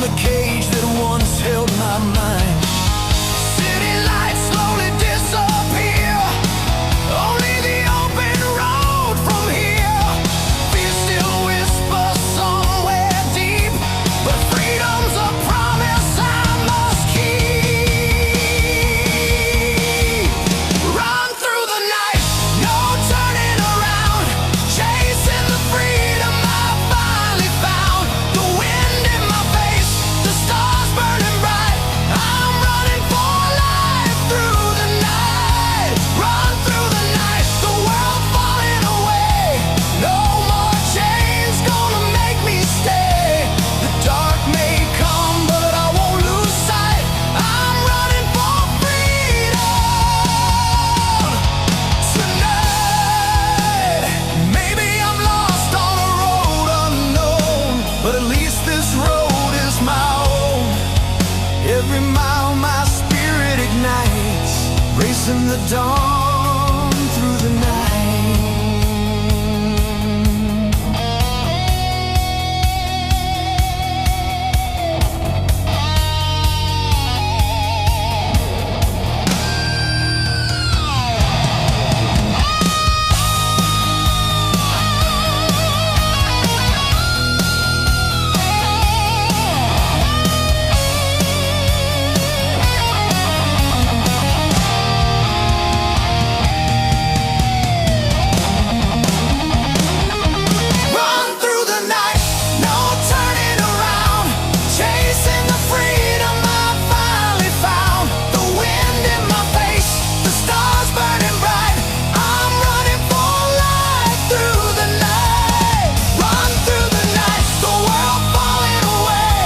from the cage that once held my mind. City lights slowly disappear. Only the open road from here. Fear still whispers somewhere deep, but freedom's a promise I must keep. Run through the night, no turning around, chasing the freedom I finally found. The wind in my face, the stars burning bright. I'm running for life through the night. Run through the night, the world falling away. No more chains gonna make me stay. The dark may come, but I won't lose sight. I'm running for freedom tonight. Maybe I'm lost on a road unknown, but at least this road is my own. Every mile my spirit ignites, racing the dawn through the night. Run through the night, no turning around, chasing the freedom I finally found. The wind in my face, the stars burning bright. I'm running for life through the night. Run through the night, the world falling away.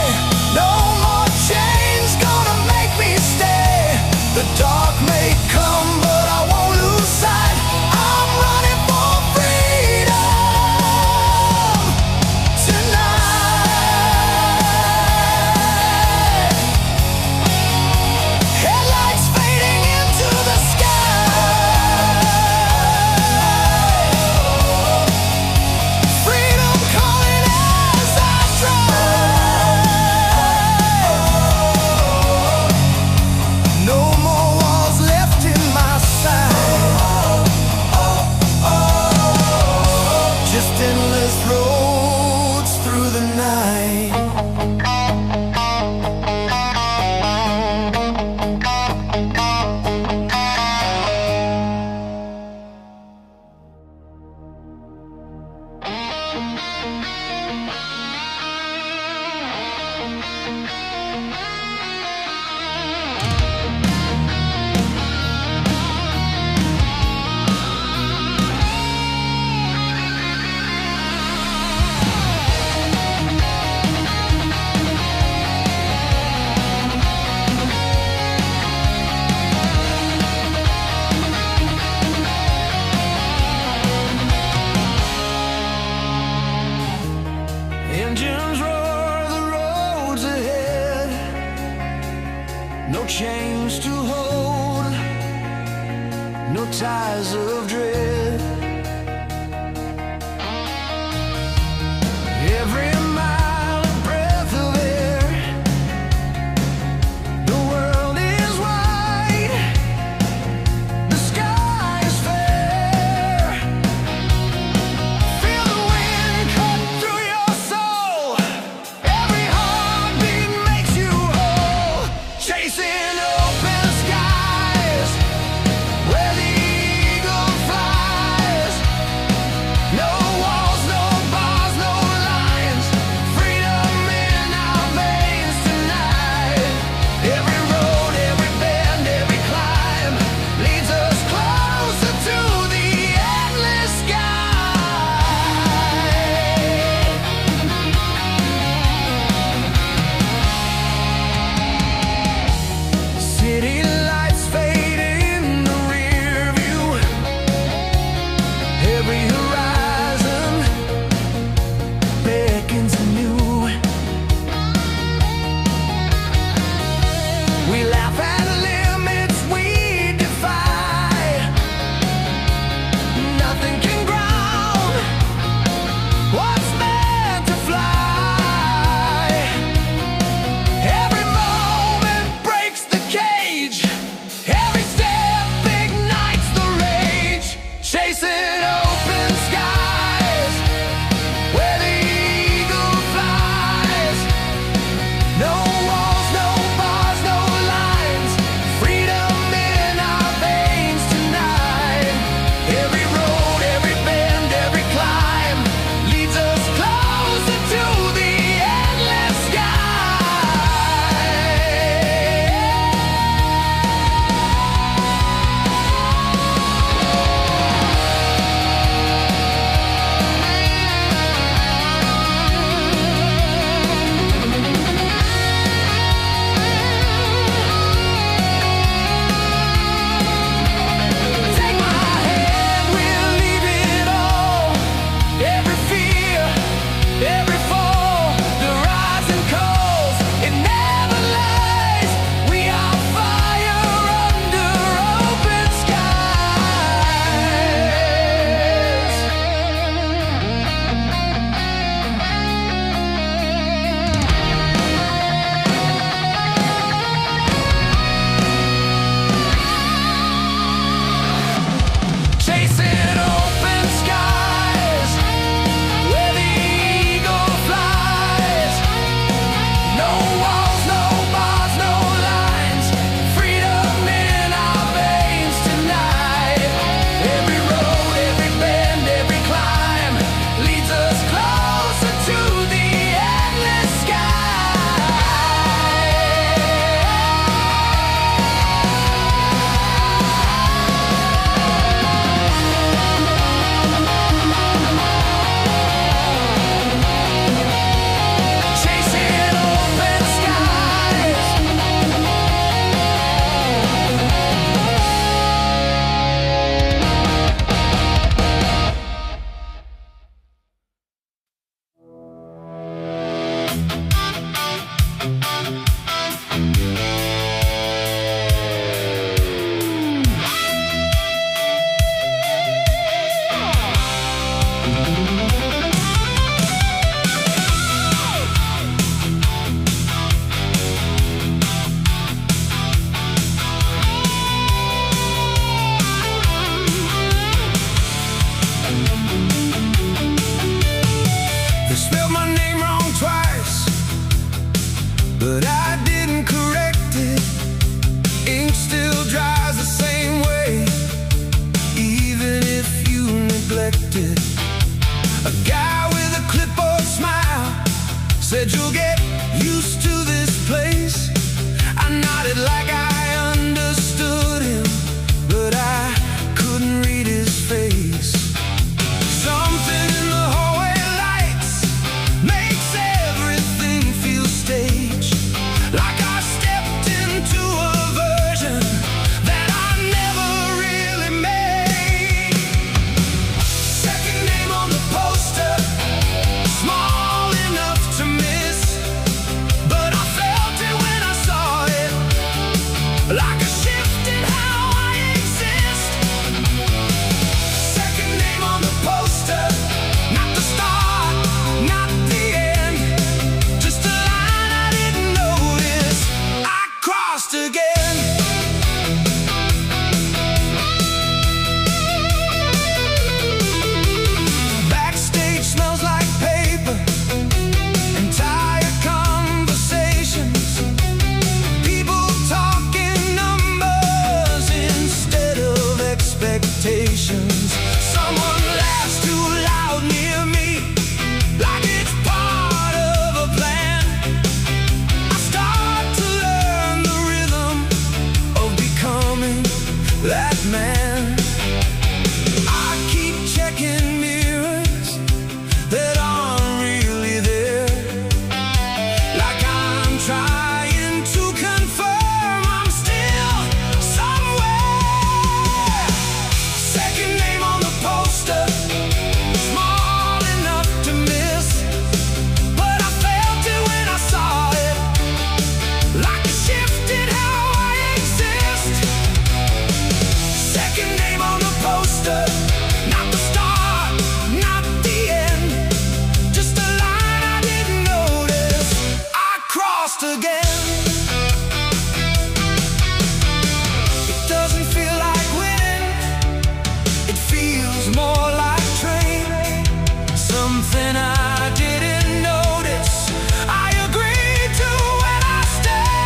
No more chains gonna make me stay. The dark may come, but I won't lose sight. I'm running for freedom tonight. Headlights fading into the sky. Freedom calling as I drive. No more walls left in my sight. Just endless roads through the night. Engines roar the roads ahead. No chains to hold, no ties of dread. Every mile a breath of air. The world is wide, the sky is fair. Feel the wind cut through your soul. Every heartbeat makes you whole. Chasing open skies, where the eagle flies. No walls, no bars, no lines. but I didn't correct it. Ink still dries the same way, even if you neglect it. A guy with a clipboard smile said you'll get used to this place. I nodded like I understood him, but I couldn't read his face. Something in the hallway lights makes everything feel staged, like I stepped into a version that I never really made. Second name on the poster, small enough to miss, but I felt it when I saw it, like a shift in how I exist. Second name on the poster, not the start, not the end, just a line I didn't notice. I crossed again. Backstage smells like paper and tired conversations, people talking numbers instead of expectations. Someone laughs too loud near me, like it's part of a plan. I start to learn the rhythm of becoming that man. I keep checking mirrors that aren't really there, like I'm trying to confirm I'm still somewhere. Second name on the poster, small enough to miss, but I felt it when I saw it, like a shift in how I exist. Second name on the poster, not the start, not the end, just a line I didn't notice. I crossed again. It doesn't feel like winning, it feels more like training. Something I didn't notice, I agreed to when I stayed.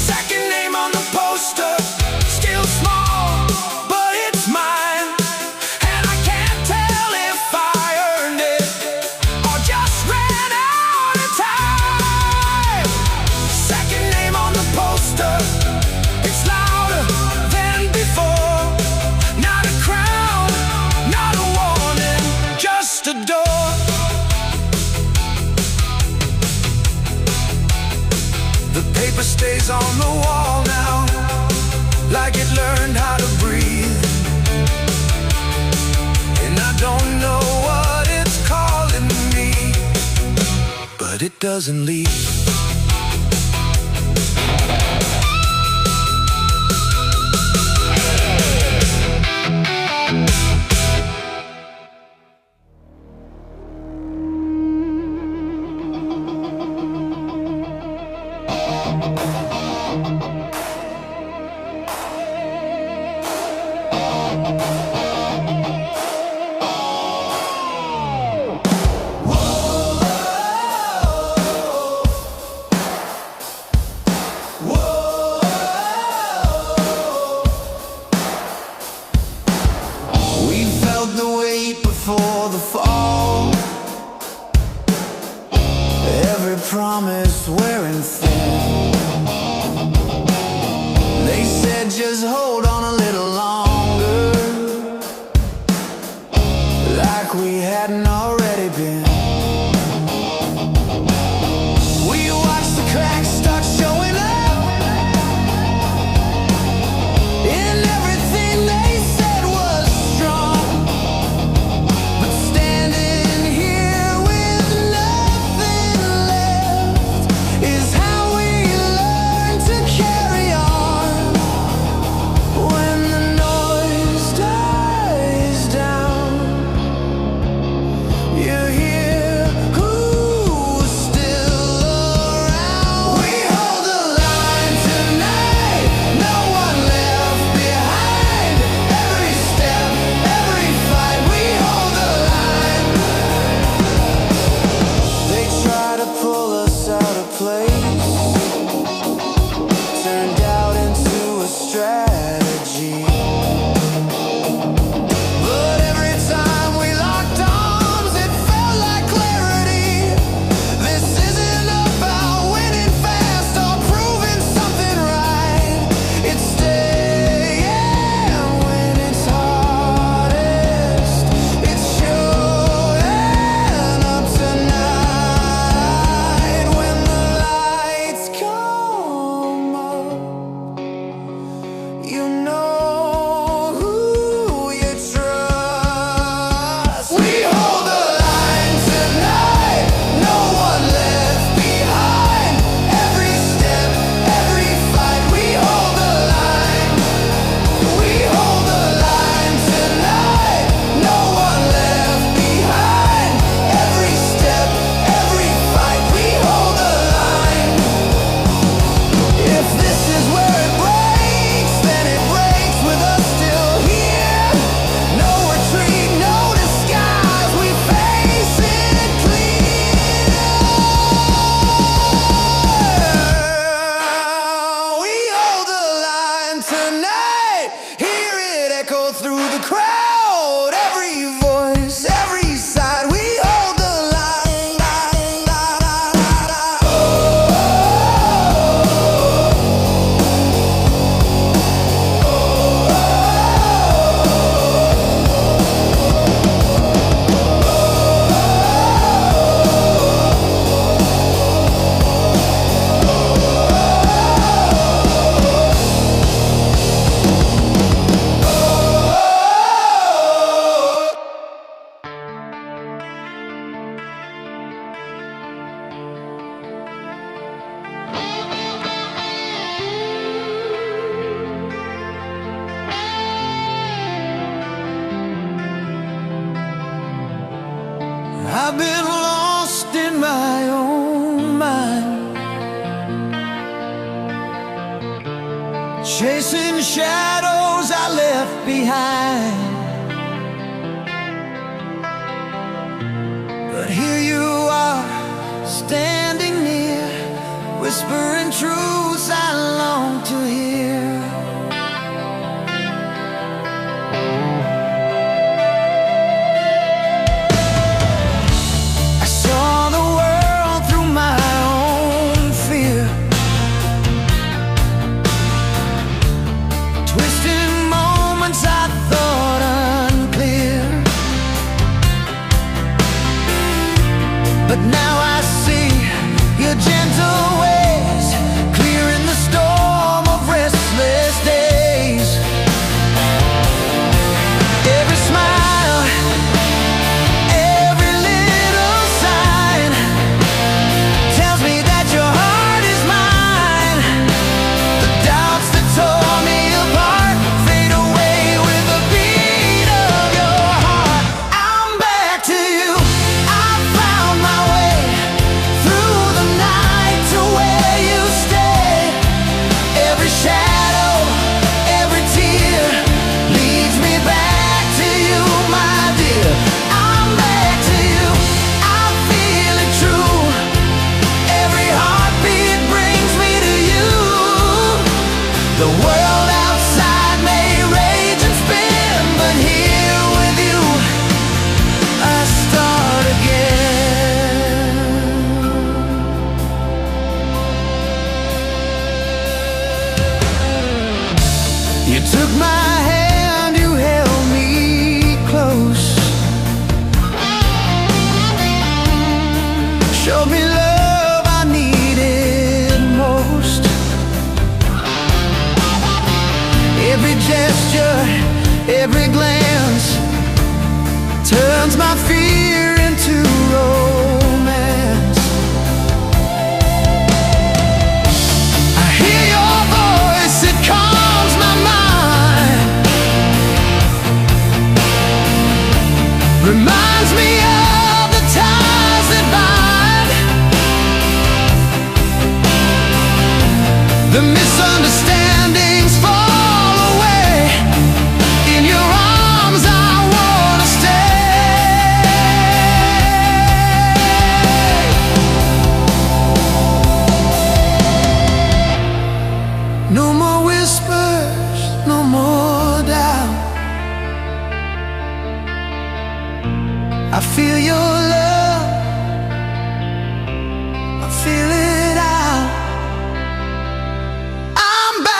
Second name on the poster, still small, but it's mine, and I can't tell if I earned it or just ran out of time. Second name on the poster, it's louder than before. Not a crown, not a warning, just a door. The paper stays on the wall now, like it learned how to breathe. And I don't know what it's calling me, but it doesn't leave. We felt the weight before the fall, every promise wearing thin. They said just hold on a little longer, like we hadn't already been. We watched the cracks start showing up in everything they said was strong, but standing here with chasing shadows I left behind. But here you are, standing near, whispering truths I long to hear. I saw the world through my own fear, twisting moments I thought unclear. But now I see your gentle ways, clearing the storm of restless days. Every smile, every little sign tells me that your heart is mine. The doubts that tore me apart fade away with the beat of your heart. I'm back to you. I found my way through the night to where you stay. Every shadow, every tear leads me back to you, my dear. I'm back to you. I feel it true. Every heartbeat brings me to you. The world outside may rage and spin, but here with you I start again. You took my hand, you held me close, showed me love I needed most. Every gesture, every glance turns my fear into romance. I hear your voice, it calms my mind, reminds me of the ties that bind. The misunderstandings fall away. In your arms I wanna stay. No more whispers, no more doubt. I feel your love, I feel it out. I'm back.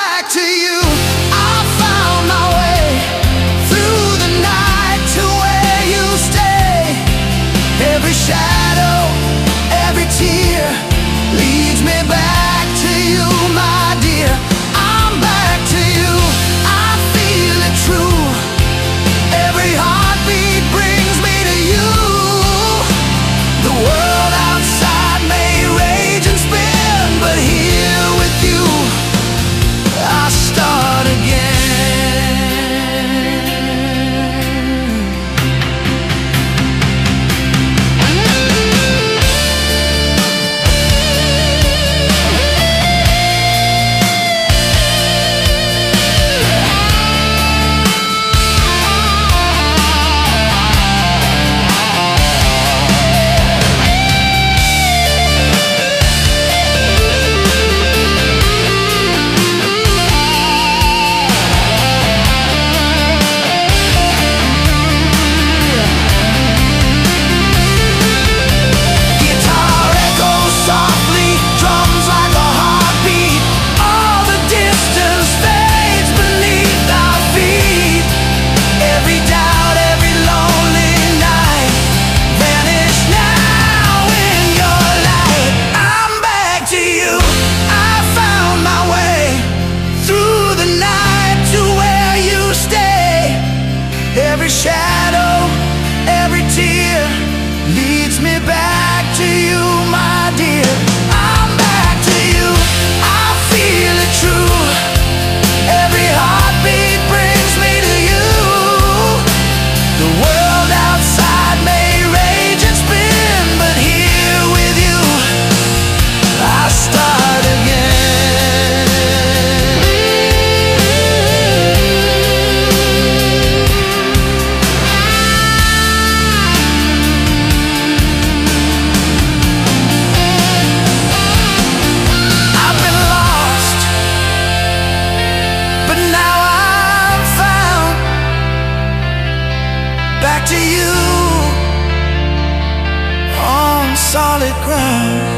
solid ground.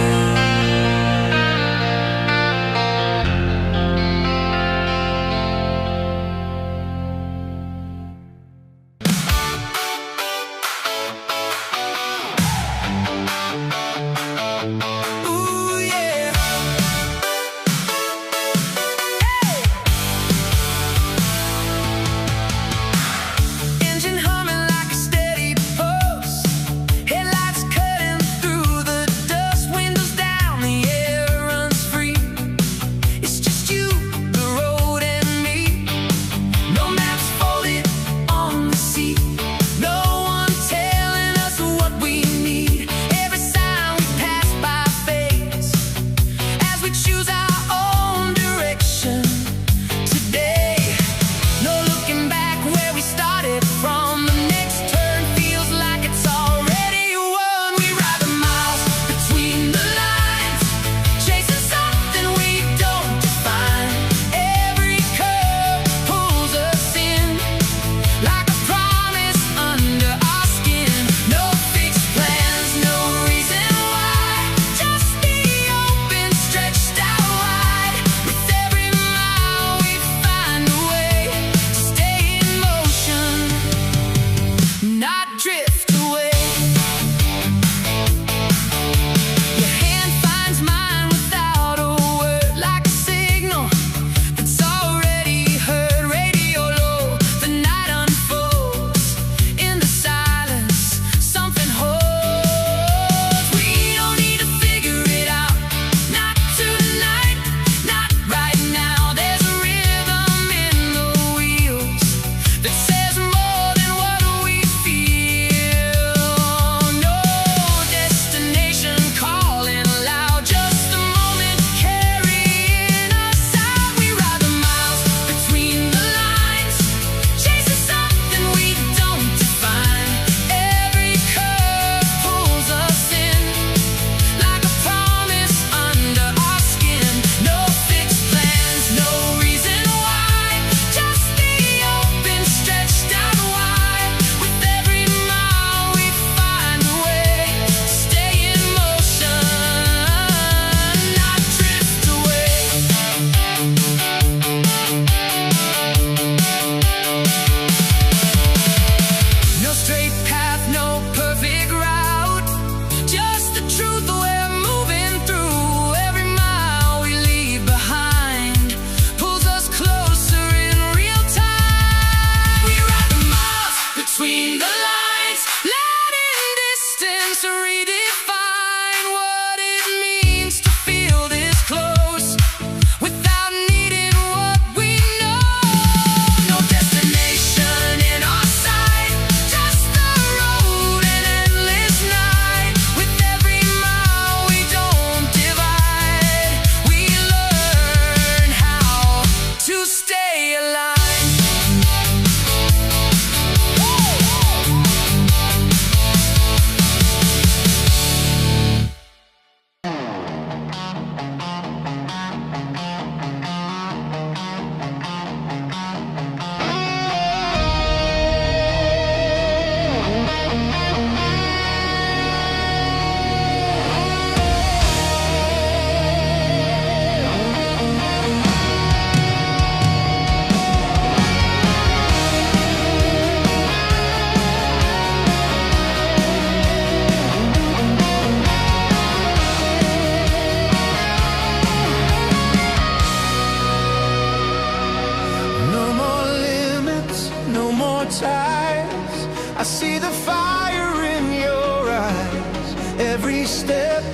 I see the fire in your eyes. Every step,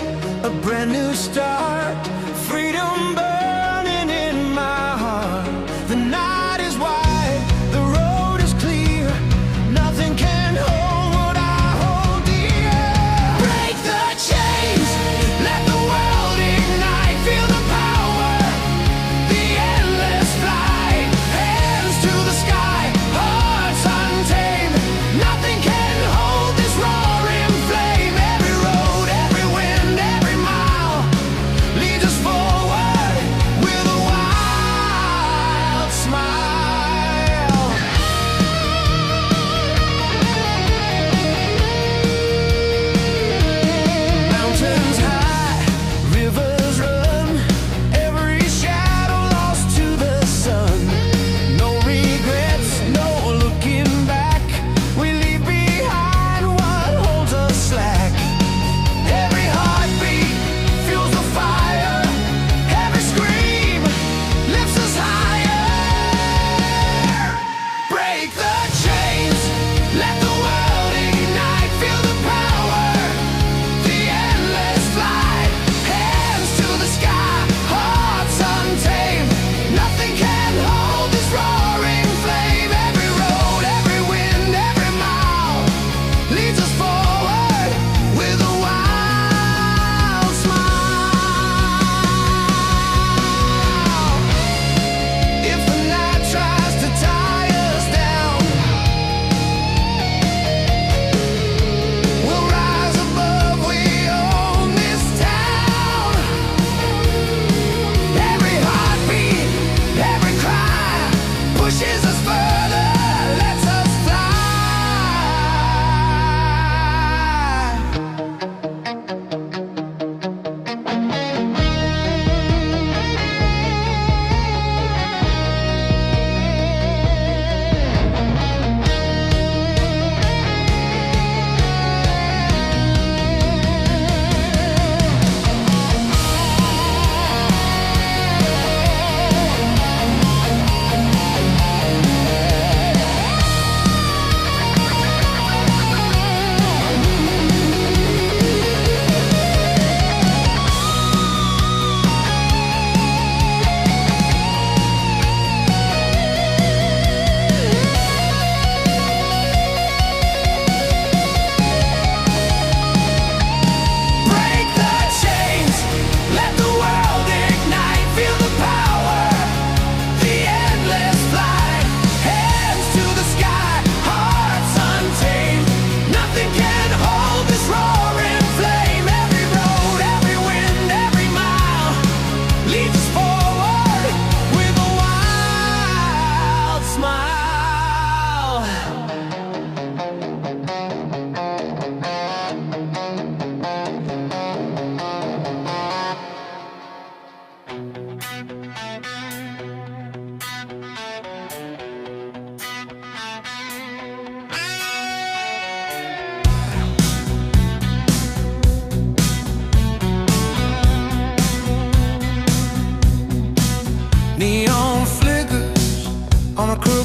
a brand new start. Freedom burning in my heart. The night is wide, the road is clear. Nothing can hold what I hold dear. Break the chains, let the world ignite. Feel the power, the endless flight. Hands to the sky, hearts untamed. Nothing can hold this roaring flame. Every road, every wind, every mile.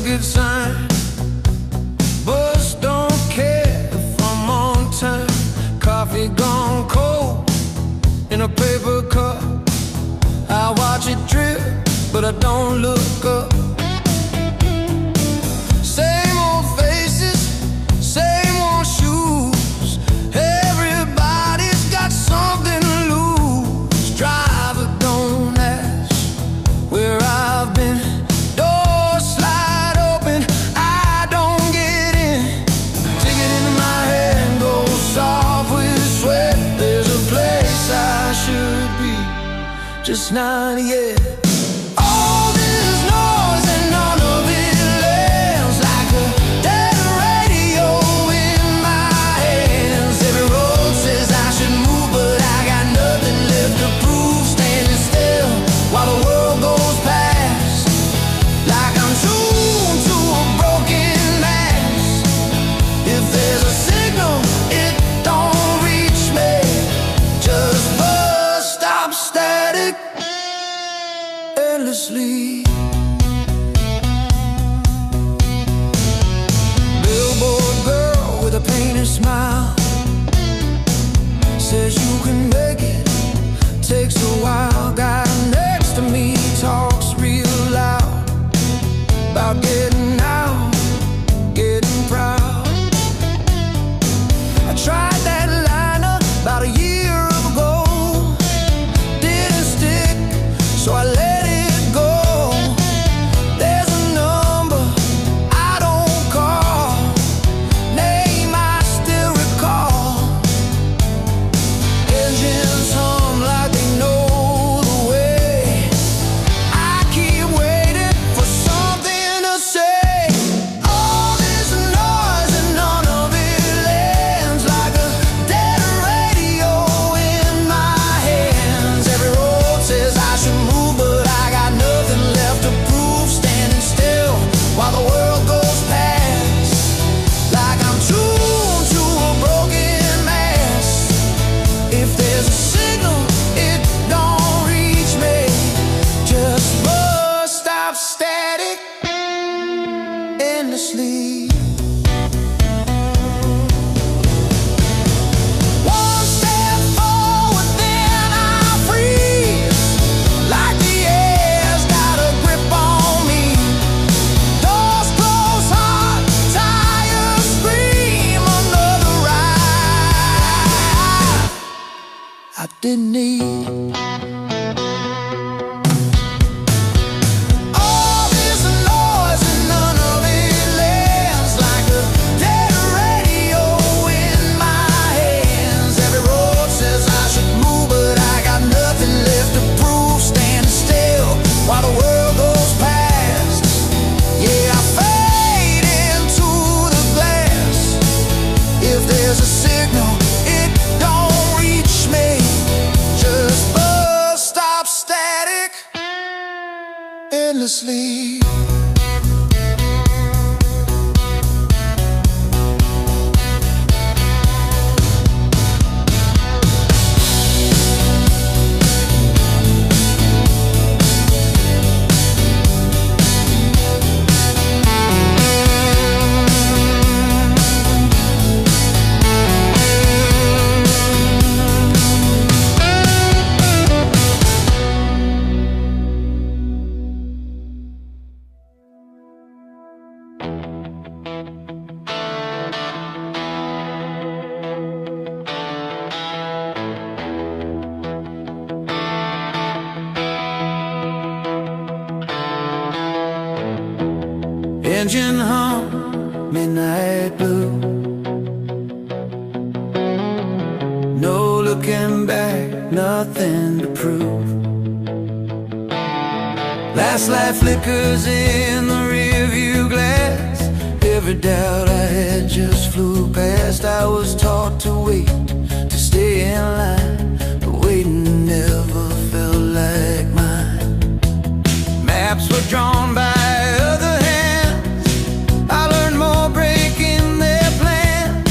good sign. Bus don't care if I'm on time. Coffee gone cold in a paper cup. I watch it drip, but I don't look up. Same old faces, same old shoes. Everybody's got something to lose. Driver, don't ask where I've been. Doors slide open, I don't get in. Ticket in my hand goes soft with sweat. There's a place I should be, just not yet. All this noise and none of it lands. Like a dead radio in my hands. Every road says I should move, but I got nothing left to prove. Standing still while the world goes past. Like I'm tuned to a broken mast. If there's a signal, it don't reach me. Just bus stop static endlessly. Billboard girl with a painted smile says you can make it, takes a while. Guy next to me talks real loud about getting out, getting proud. I tried that liner about a year ago. Didn't stick, so I let it go. There's a number I don't call, name I still recall. Engines hum like they know the way. I keep waiting for something to say. All this noise and none of it lands. Like a dead radio in my hands. Every road says I should move, but I got nothing left to prove. Standing still while the world goes past. Like I'm tuned to a broken mast. If there's a signal, it don't reach me. Just bus stop static endlessly. One step forward, then I freeze. Like the air's got a grip on me. Doors close hard, tires scream. Another ride I didn't need. All this noise and none of it lands. Like a dead radio in my hands. Every road says I should move, but I got nothing left to prove. Standing still while the world goes past. Yeah, I fade into the glass. If there's a signal, it don't reach me. Just bus stop static endlessly. Engine hum, midnight blue. No looking back, nothing to prove. Last light flickers in the rearview glass. Every doubt I had just flew past. I was taught to wait, to stay in line, but waiting never felt like mine. Maps were drawn by other hands. I learned more breaking their plan.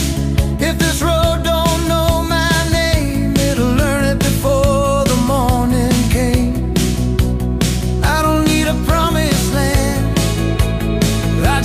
If this road don't know my name, it'll learn it before the morning came. I don't need a promised land, I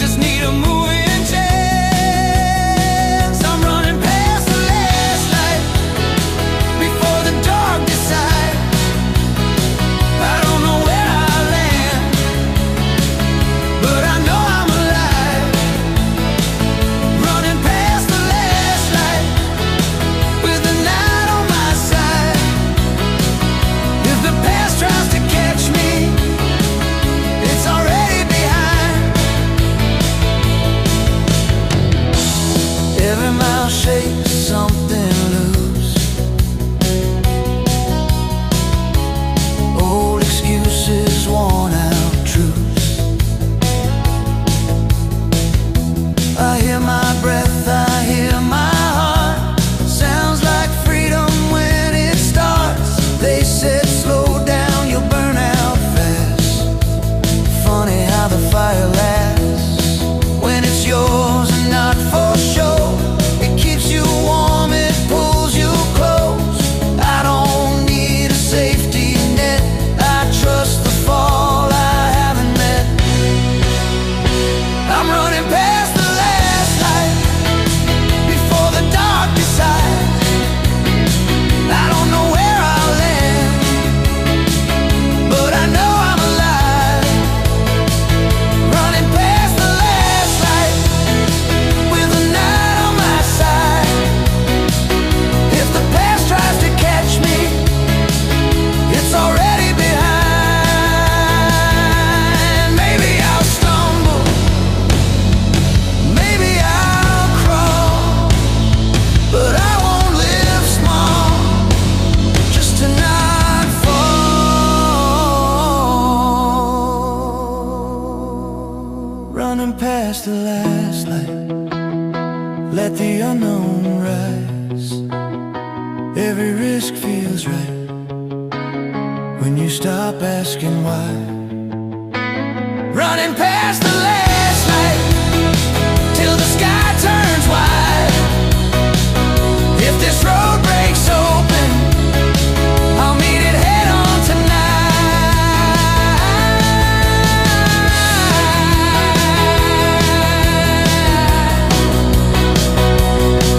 past the last light. Let the unknown rise. Every risk feels right when you stop asking why. Running past the last light till the sky turns wide. If this road breaks open, I'll meet it head on tonight.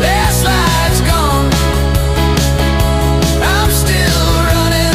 Last light's gone, I'm still running.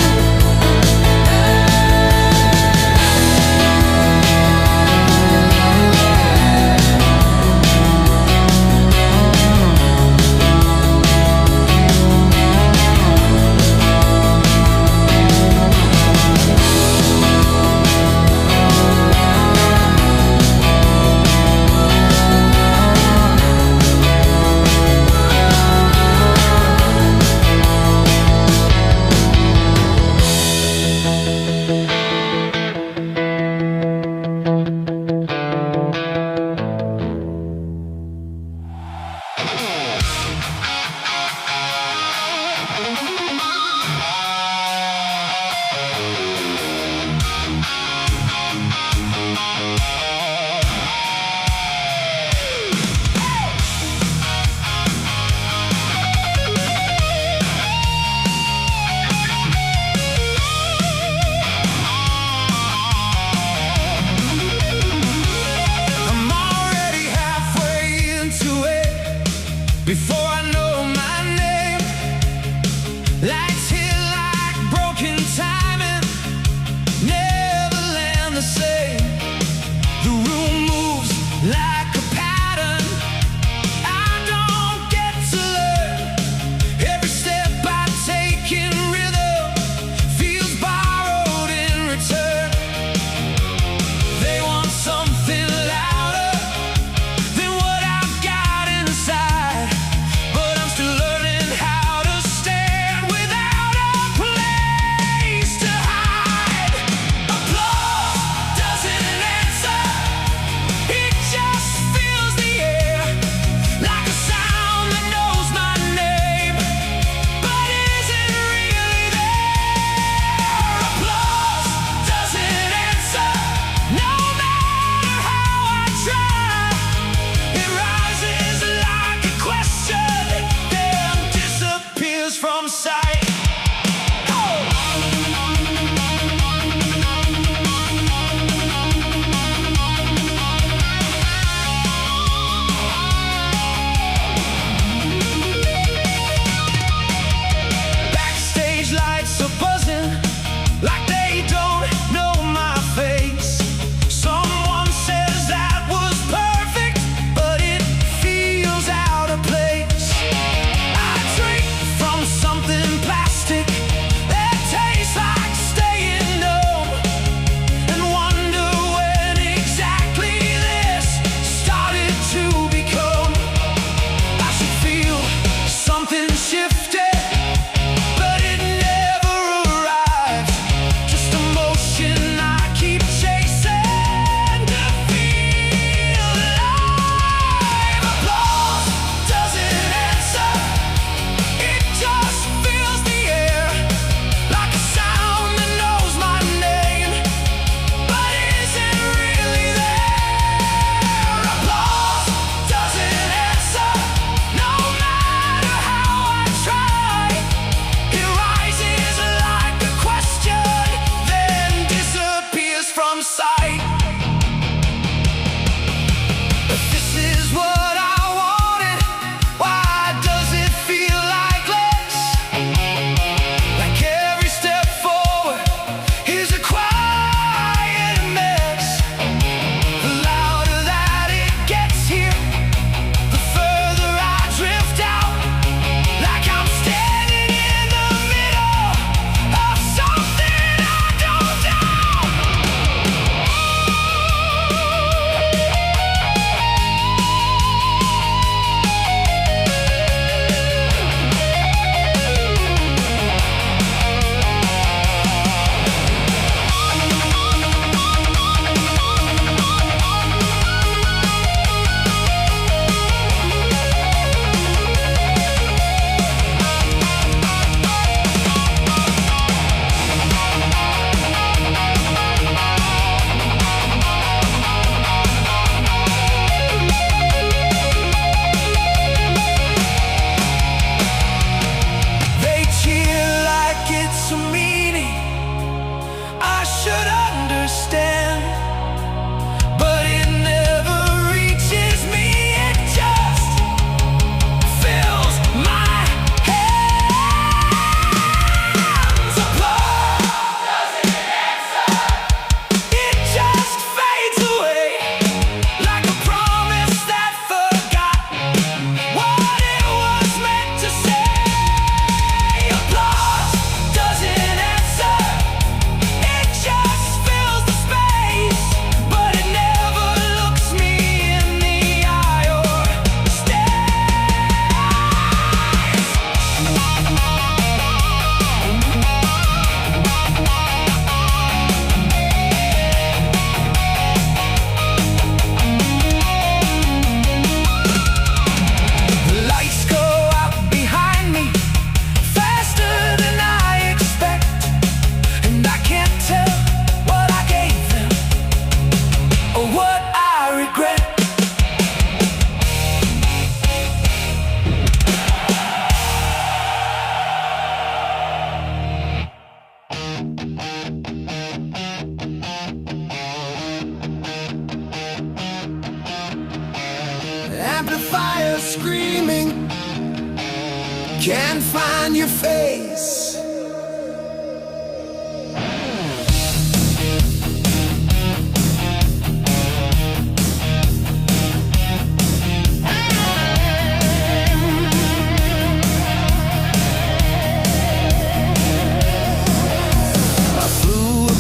Can't find your face.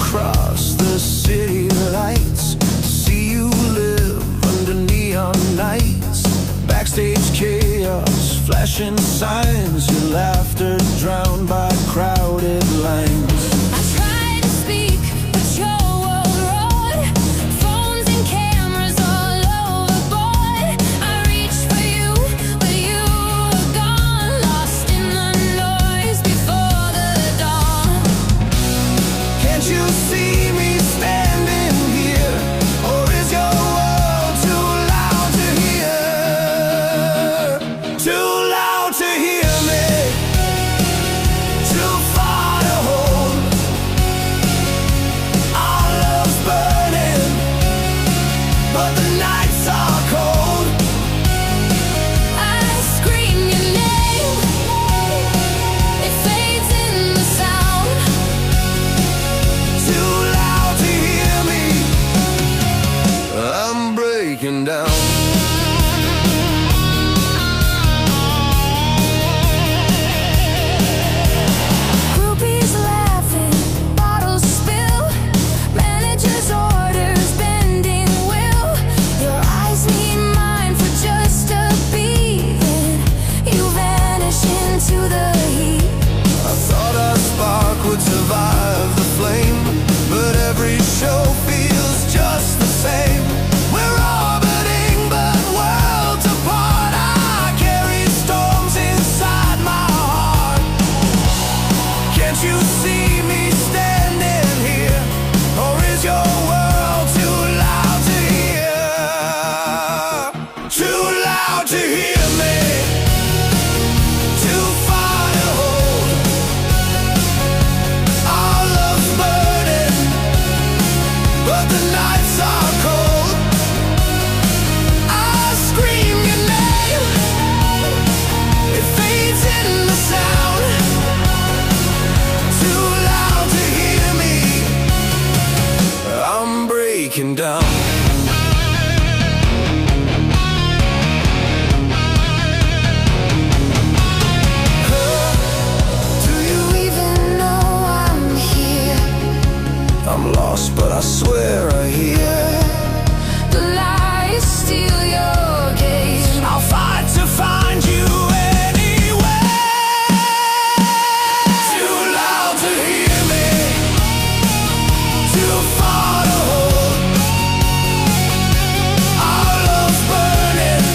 Across the city lights to see you live under neon nights. Backstage chaos, flashing signs, your laughter drowned by crowded lines. I tried to speak, but your world roared. Phones and cameras all overboard. I reached for you, but you were gone, lost in the noise before the dawn. Can't you see me standing here? Or is your world too loud to hear? Too loud to hear me, too far to hold. Our love's burning, but the nights are cold. I scream your name, it fades in the sound. Too loud to hear me, I'm breaking down. Groupies laughing, bottles spill, manager's orders bending will. Your eyes need mine for just a beat, then you vanish into the heat. I thought our spark would survive the flame, but every show feels just the same. We're orbiting but worlds apart. I carry storms inside my heart. Can't you see me standing here? Or is your world too loud to hear? Too loud to hear me, too far to hold. Our love's burning, but the nights are cold. I scream your name, it fades in the sound. Too loud to hear me, I'm breaking down. Do you even know I'm here? I'm lost, but I swear I hear. The lies steal your gaze. I'll fight to find you anywhere. Too loud to hear me, too far to hold. Our love's burning,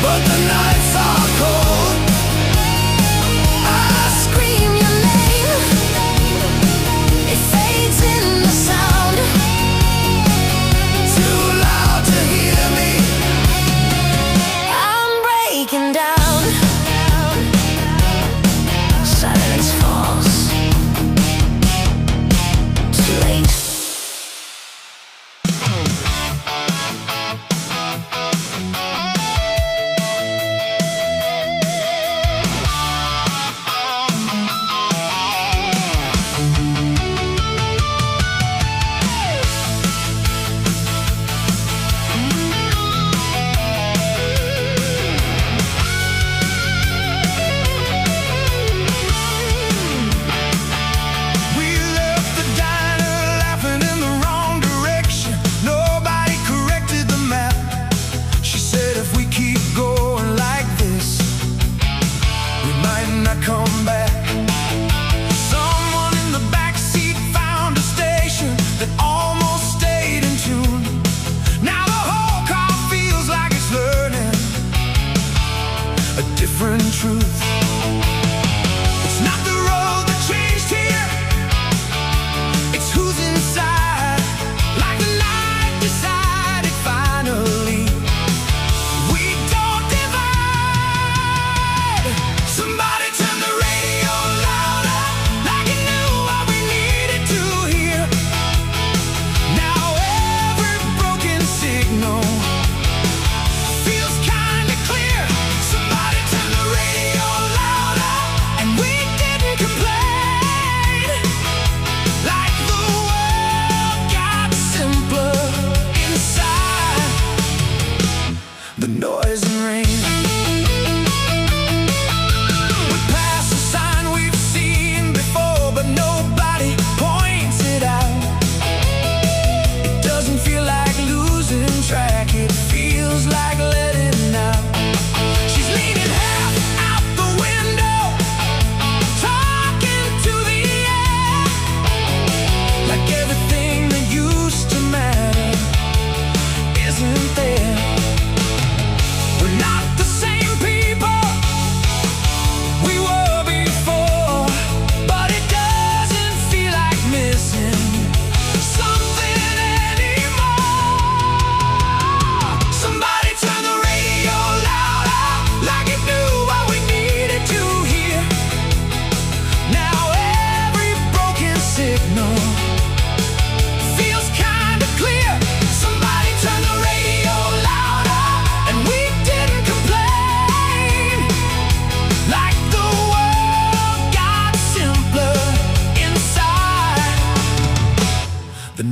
but the nights are cold. I scream your name, it fades in the sound.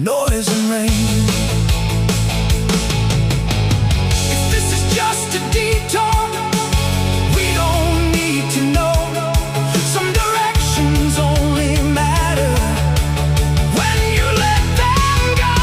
noise and rain. If this is just a detour, we don't need to know. Some directions only matter when you let them go.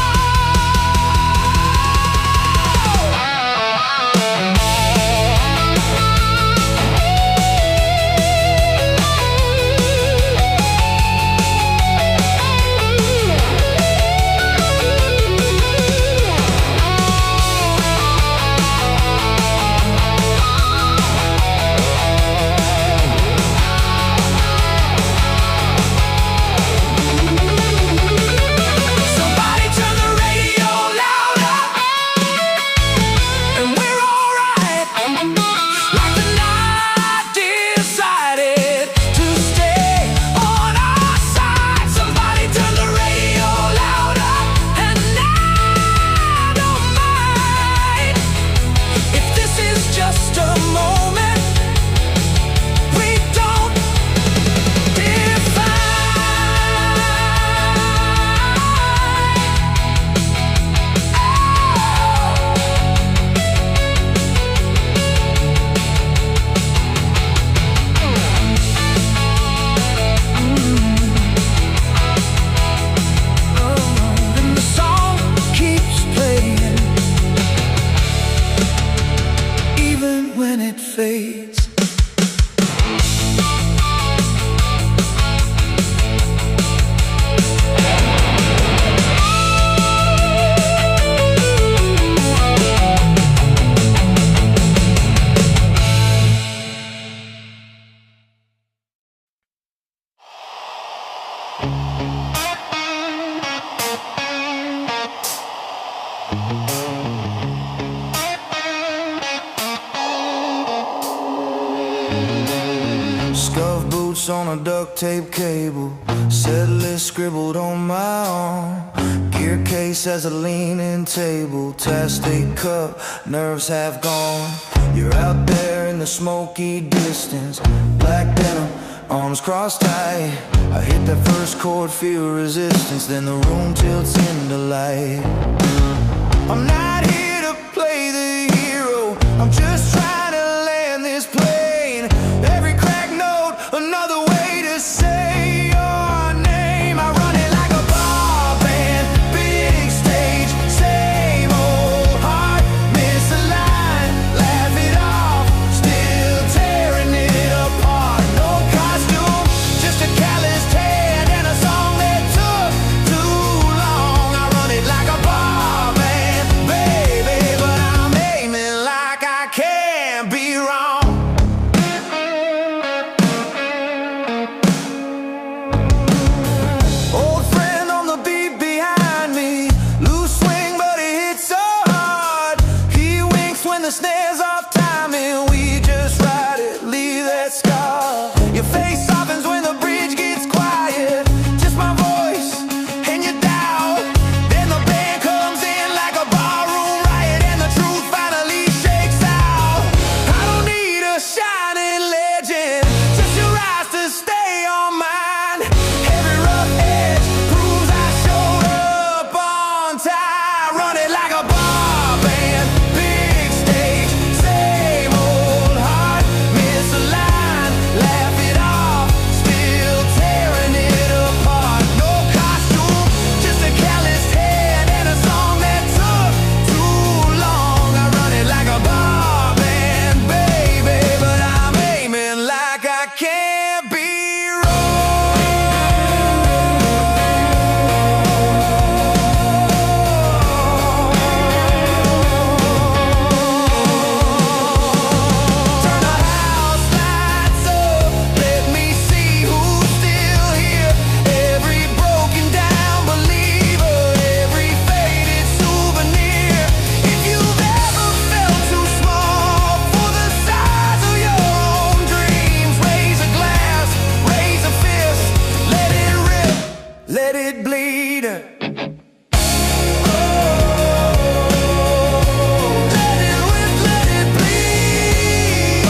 Somebody turn the radio louder, and we're alright. Like the night decided to stay on our side. Somebody turn the radio louder, and I don't mind if this is just a moment we don't define. And the song keeps playing, even when it fades. Scuff boots on a duct tape cable, set list scribbled on my arm. Gear case as a leaning table, tastate cup, nerves half gone. You're out there in the smoky distance, black denim, arms crossed tight. I hit that first chord, feel resistance, then the room tilts into light. I'm not here to play the hero, I'm just trying to land this plane. Every crack note, another way to say your name. I run it like a bar band, big stage, same old heart, miss a line, laugh it off, still tearing it apart. No costume, just a calloused hand and a song that took too long. I run it like a bar band, baby, but I'm aiming like I can't be wrong. Old friend on the beat behind me, loose swing but it hits so hard. He winks when the snare's off timing, we just ride it, leave that scar. Your face softens when the bridge gets quiet, just my voice and your doubt. Then the band comes in like a barroom riot, and the truth finally shakes out. I don't need a shining legend, just your eyes to stay on mine. Every rough edge proves I showed up on time. Run it like a bar band, big stage, same old heart, miss a line, laugh it off, still tearing it apart. No costume, just a calloused hand and a song that took too long. I run it like a bar band, baby, but I'm aiming like I can't be Turn the house lights up, let me see who's still here. Every broken down believer, every faded souvenir. If you've ever felt too small for the size of your own dreams, raise a glass, raise a fist, let it rip, let it bleed. Let it rip, let it bleed.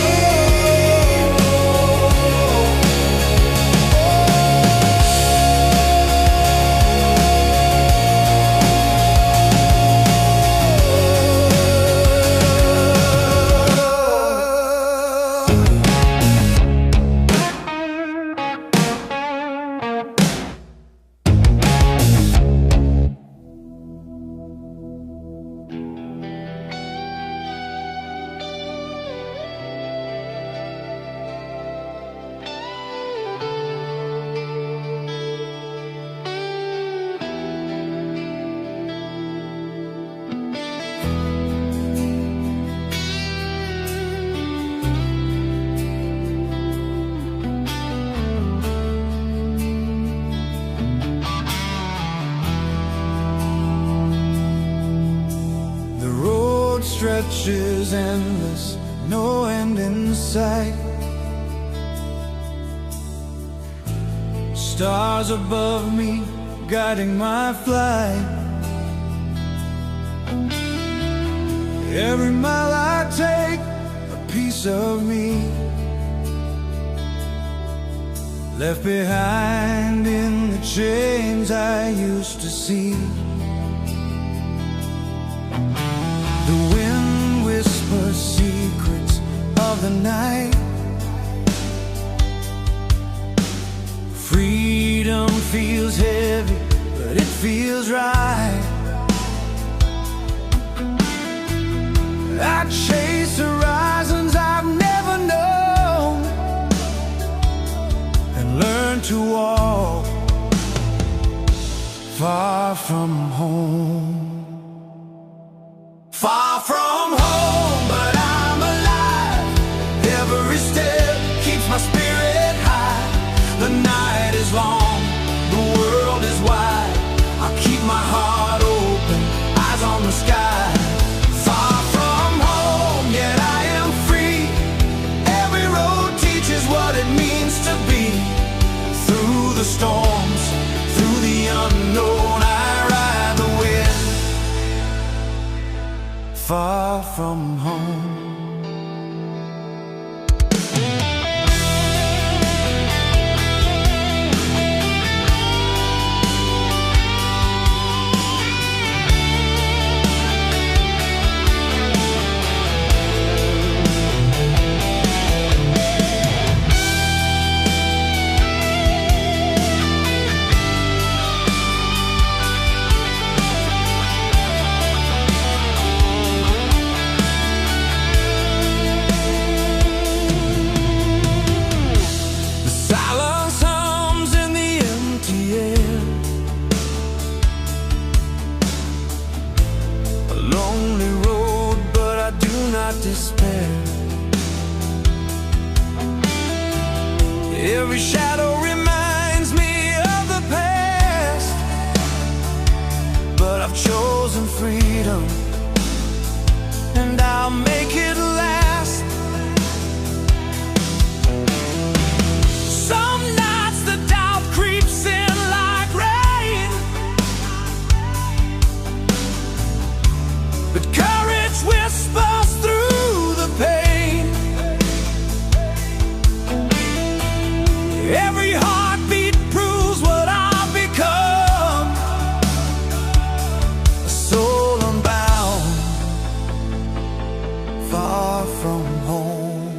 stretches endless, no end in sight. Stars above me, guiding my flight. Every mile I take, a piece of me left behind in the chains I used to see. The wind whispers secrets of the night. Freedom feels heavy, but it feels right. I chase horizons I've never known and learn to walk far from home. Far from home, but I'm alive. Every step keeps my spirit high. The night is long, the world is wide. I keep my heart open, eyes on the sky. Far from home, yet I am free. Every road teaches what it means to be. Through the storms, through the unknown, I ride the wind. Far from home. Despair. Every shadow reminds me of the past, but I've chosen freedom, and I'll make it last. Some nights the doubt creeps in like rain, but courage whispers through pain. Every heartbeat proves what I've become, a soul unbound, far from home.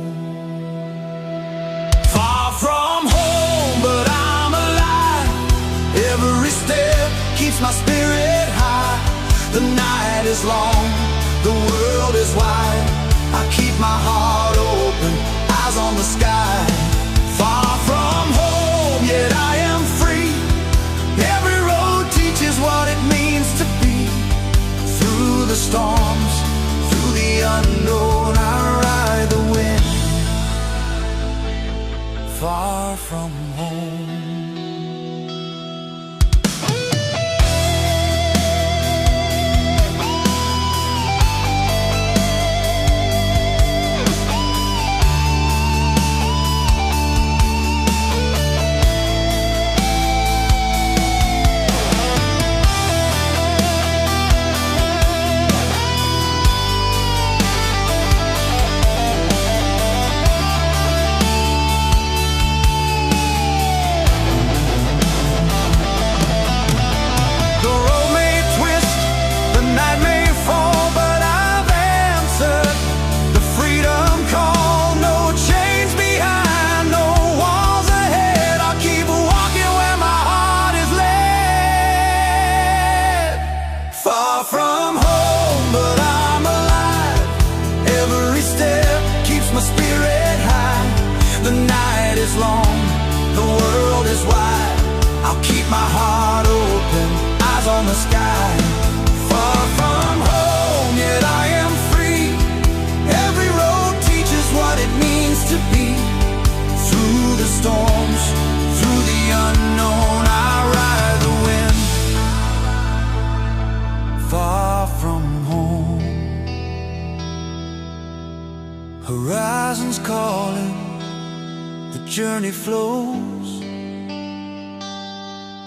Far from home, but I'm alive. Every step keeps my spirit high. The night is long, the world is wide. I keep my heart open, eyes on the sky. Far from home, yet I am free. Every road teaches what it means to be. Through the storms, through the unknown, I ride the wind. Far from home. flows,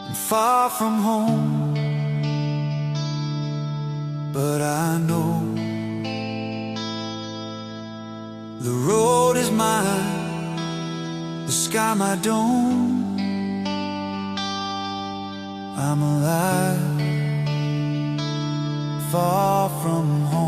and far from home. But I know the road is mine, the sky my dome. I'm alive, far from home.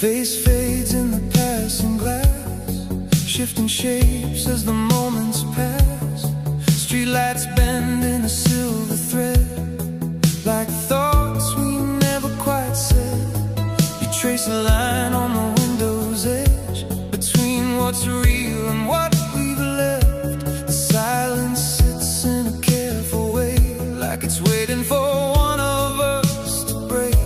Face fades in the passing glass, shifting shapes as the moments pass. Streetlights bend in a silver thread, like thoughts we never quite said. You trace a line on the window's edge, between what's real and what we've left. The silence sits in a careful way, like it's waiting for one of us to break.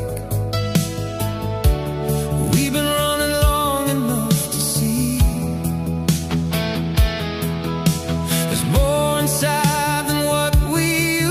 Inside than what we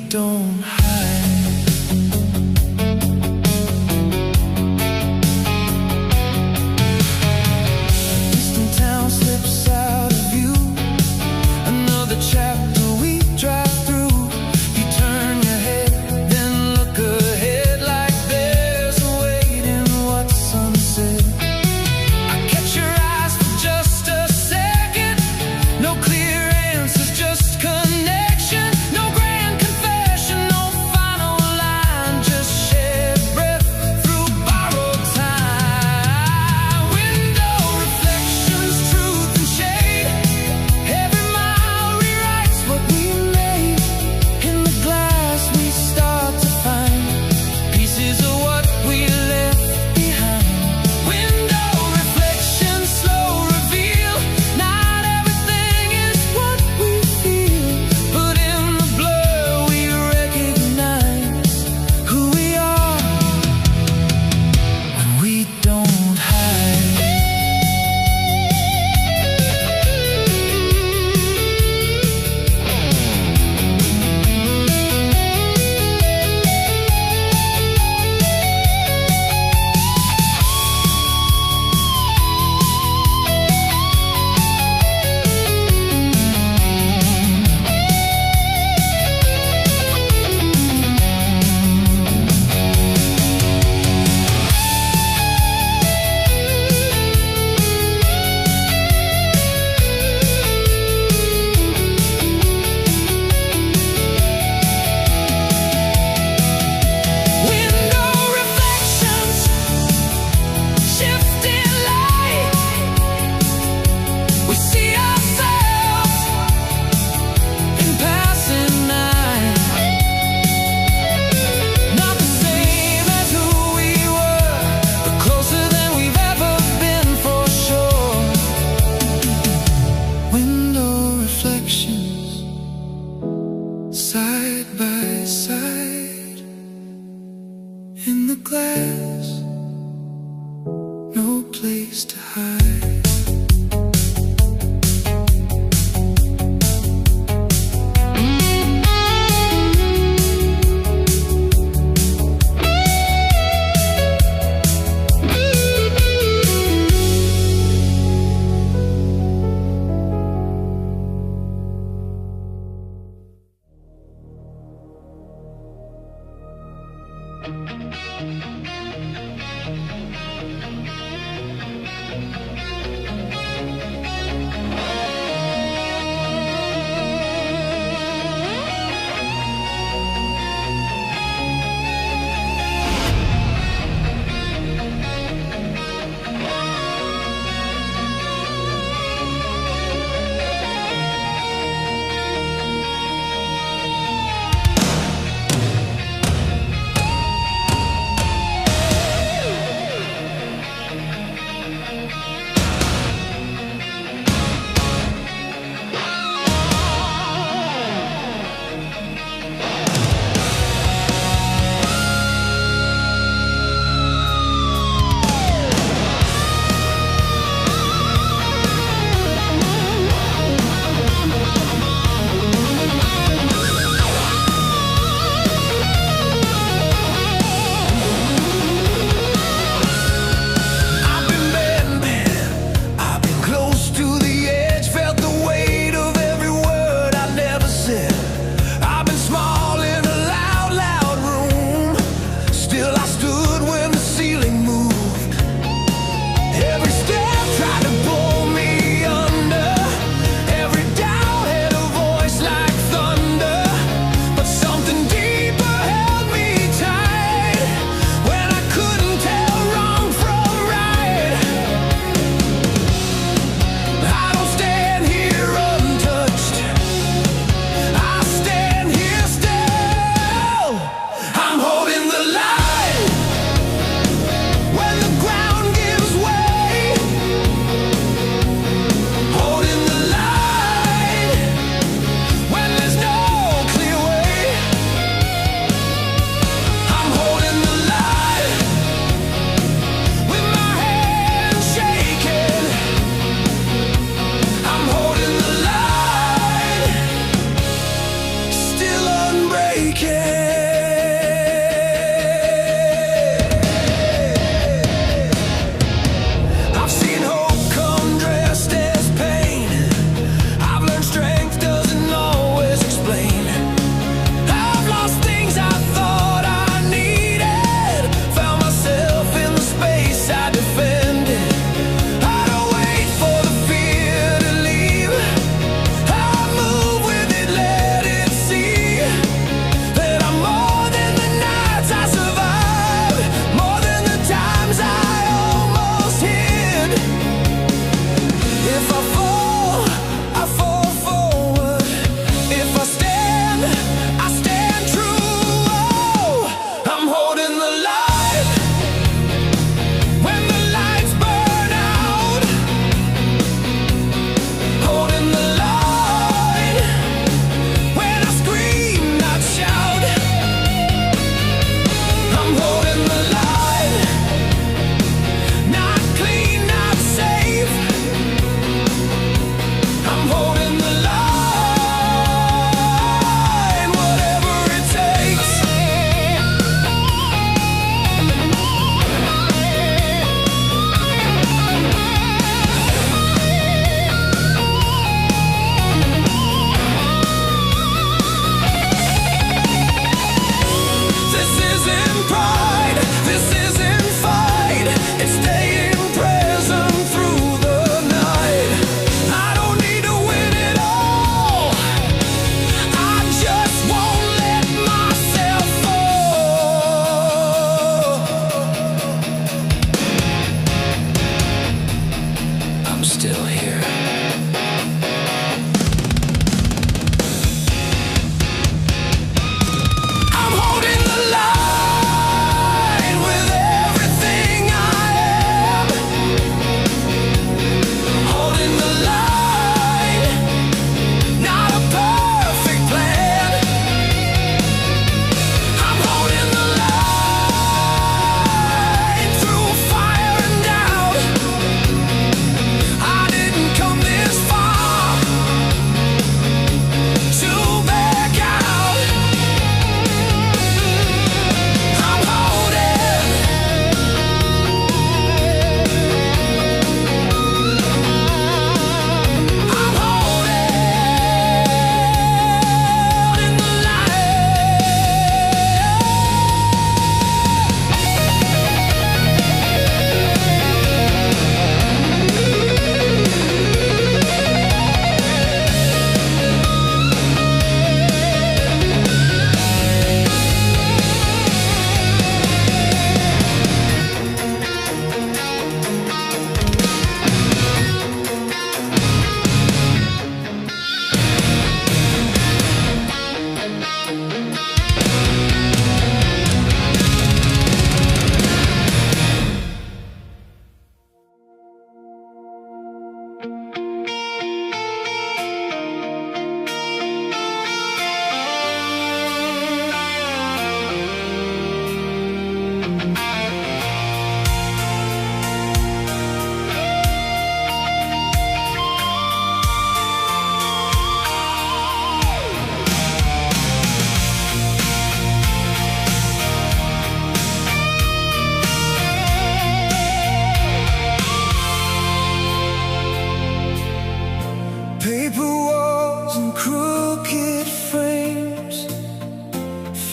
don't hide. Distant town slips out of view. Another chapter we drive through. You turn your head, then look ahead like there's a waiting what's sunset. I catch your eyes for just a second. No clear answers, just connection. No grand confession, no final line. Just shared breath through borrowed time. Window reflections, truth and shade. Every mile rewrites what we made. In the glass we start to find pieces of what we left behind. Window reflections, slow reveal. Not everything is what we feel, but in the blur we recognize who we are when we don't hide. Window reflections, shifting light. We see ourselves in passing night. Not the same as who we were, but closer than we've ever been for sure. Window reflections, side by side. In the glass, no place to hide.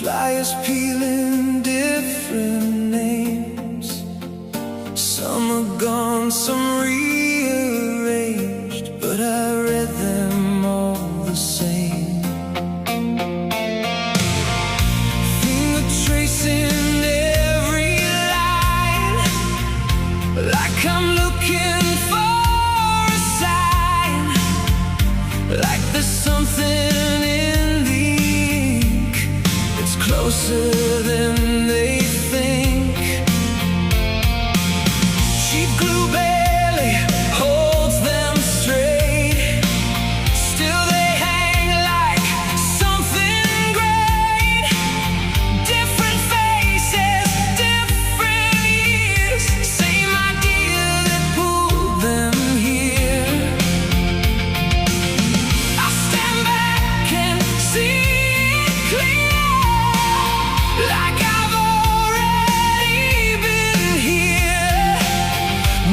Flyers peeling different names. Some are gone, some rearranged, but I read them all the same. Finger tracing every line, like I'm looking for a sign, like there's something in the ink that's closer than they think. Cheap glue barely holds them straight, still they hang like something great. Different faces, different years, same idea that pulled them here. I stand back and see it clear, like I've already been here.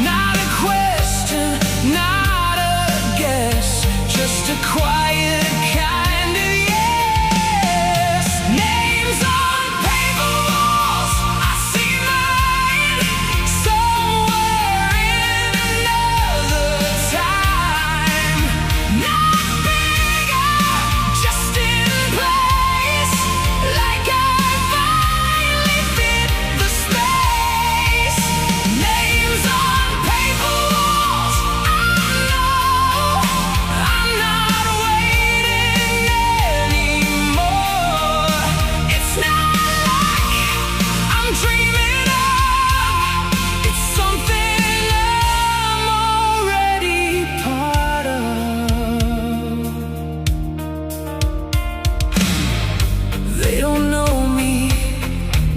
Not a question, not a guess, just a quiet kind of yes. Names on paper walls, I see mine somewhere in another time. Not bigger, just in place, like I finally fit the space. Names on paper walls, I know I'm not waiting anymore. It's not like I'm dreaming of, it's something I'm already part of. They don't know me,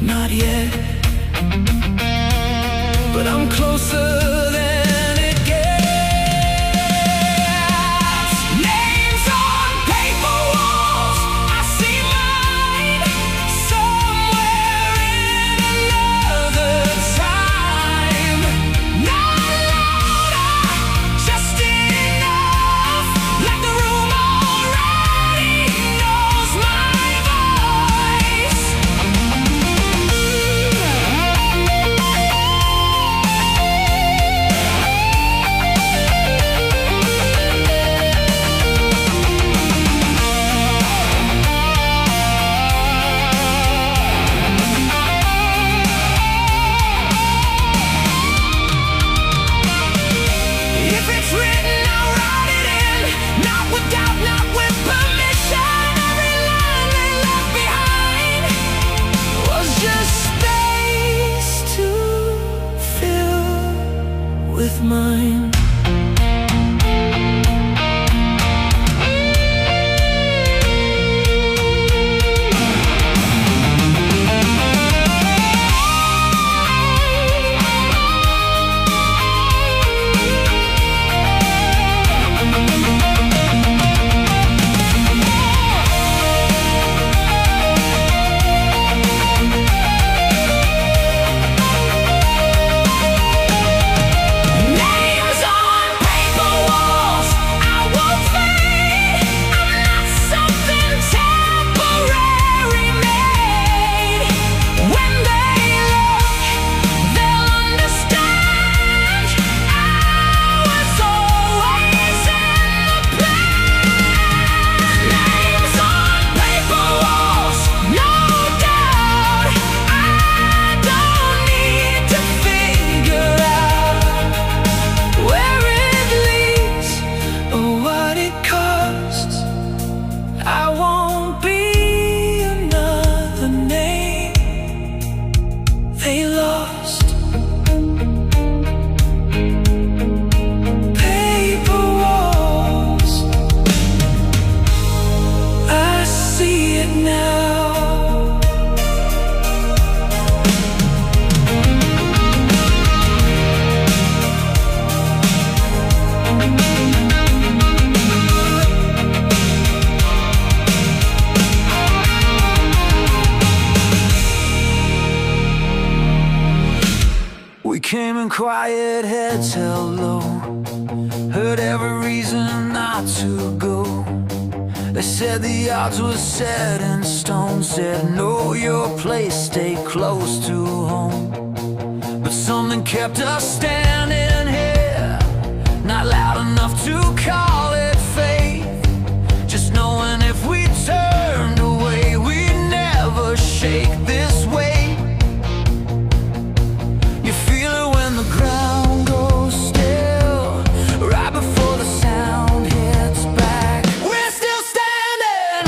not yet, but I'm closer than it gets. Names on paper walls, I see mine somewhere in another time. Not louder, just enough, like the room already knows my voice. If it's written, I'll write it in, not with doubt, not with permission. Every line they left behind was just space to fill with mine. Names on paper walls, I won't fade. I'm not something temporary made. When they look, they'll understand. I was always in the plan. Names on paper walls, no doubt. I don't need to figure out where it leads or what it costs. I won't be another name they lost. Paper walls, I see it now. We came in quiet, heads held low, heard every reason not to go. They said the odds were set in stone. Said know your place, stay close to home. But something kept us standing here, not loud enough to call it faith. Just knowing if we turned away, we'd never shake this weight. You feel it when the ground goes still, right before the sound hits back. We're still standing,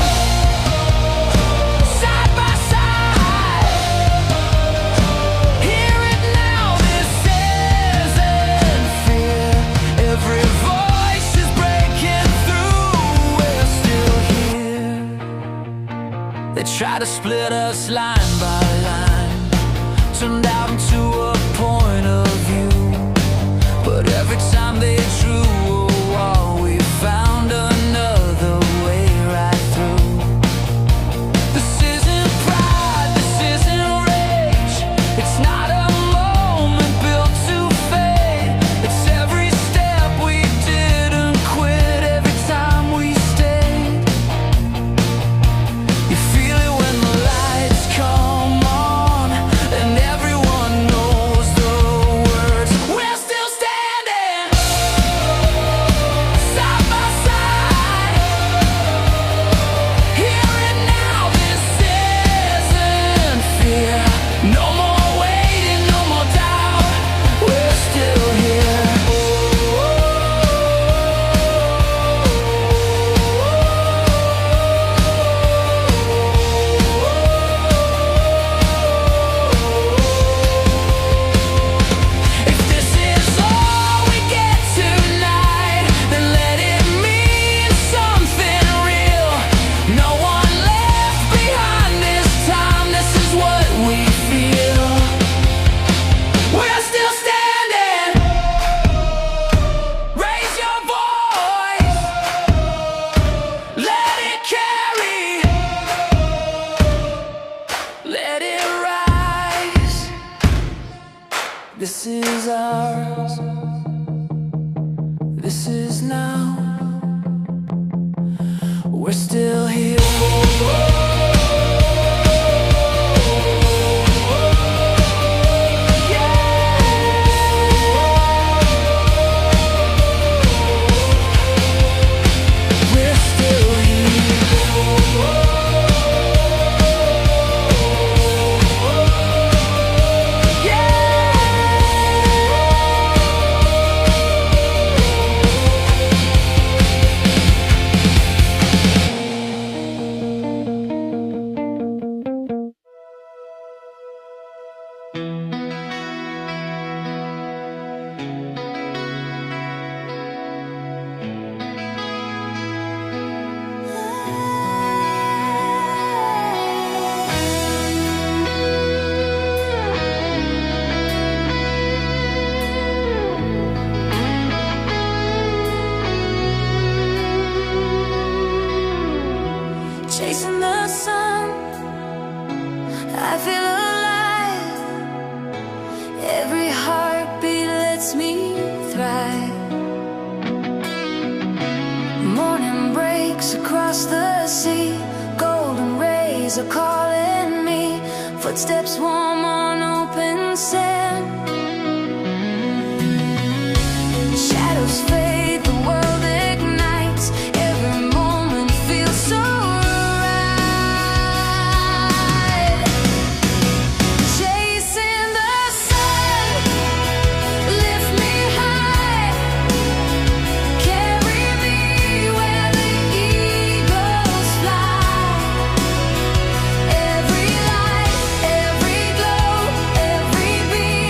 side by side. Hear it now, this isn't fear. Every voice is breaking through. We're still here. They try to split us line by line, turned out into a point of view. But every time they drew a wall, we found another way right through. This isn't pride, this isn't rage. It's not a moment built to fade. It's every step we didn't quit, every time we stayed. You feel it when the lights come on and everyone knows the words. We're still standing, side by side. Hear it now, this isn't fear. No more waiting, no more doubt. We're still here. If this is all we get tonight, then let it mean something real. No one left behind this time. This is what we feel. We're still standing. Raise your voice. Let it carry. Let it rise. This is ours. This is now. We're still here. We're still chasing the sun. I feel alive. Every heartbeat lets me thrive. Morning breaks across the sea. Golden rays are calling me. Footsteps warm on open sand. Shadows fade, the world ignites. Every moment feels so right. Chasing the sun, lift me high. Carry me where the eagles fly. Every light, every glow, every beat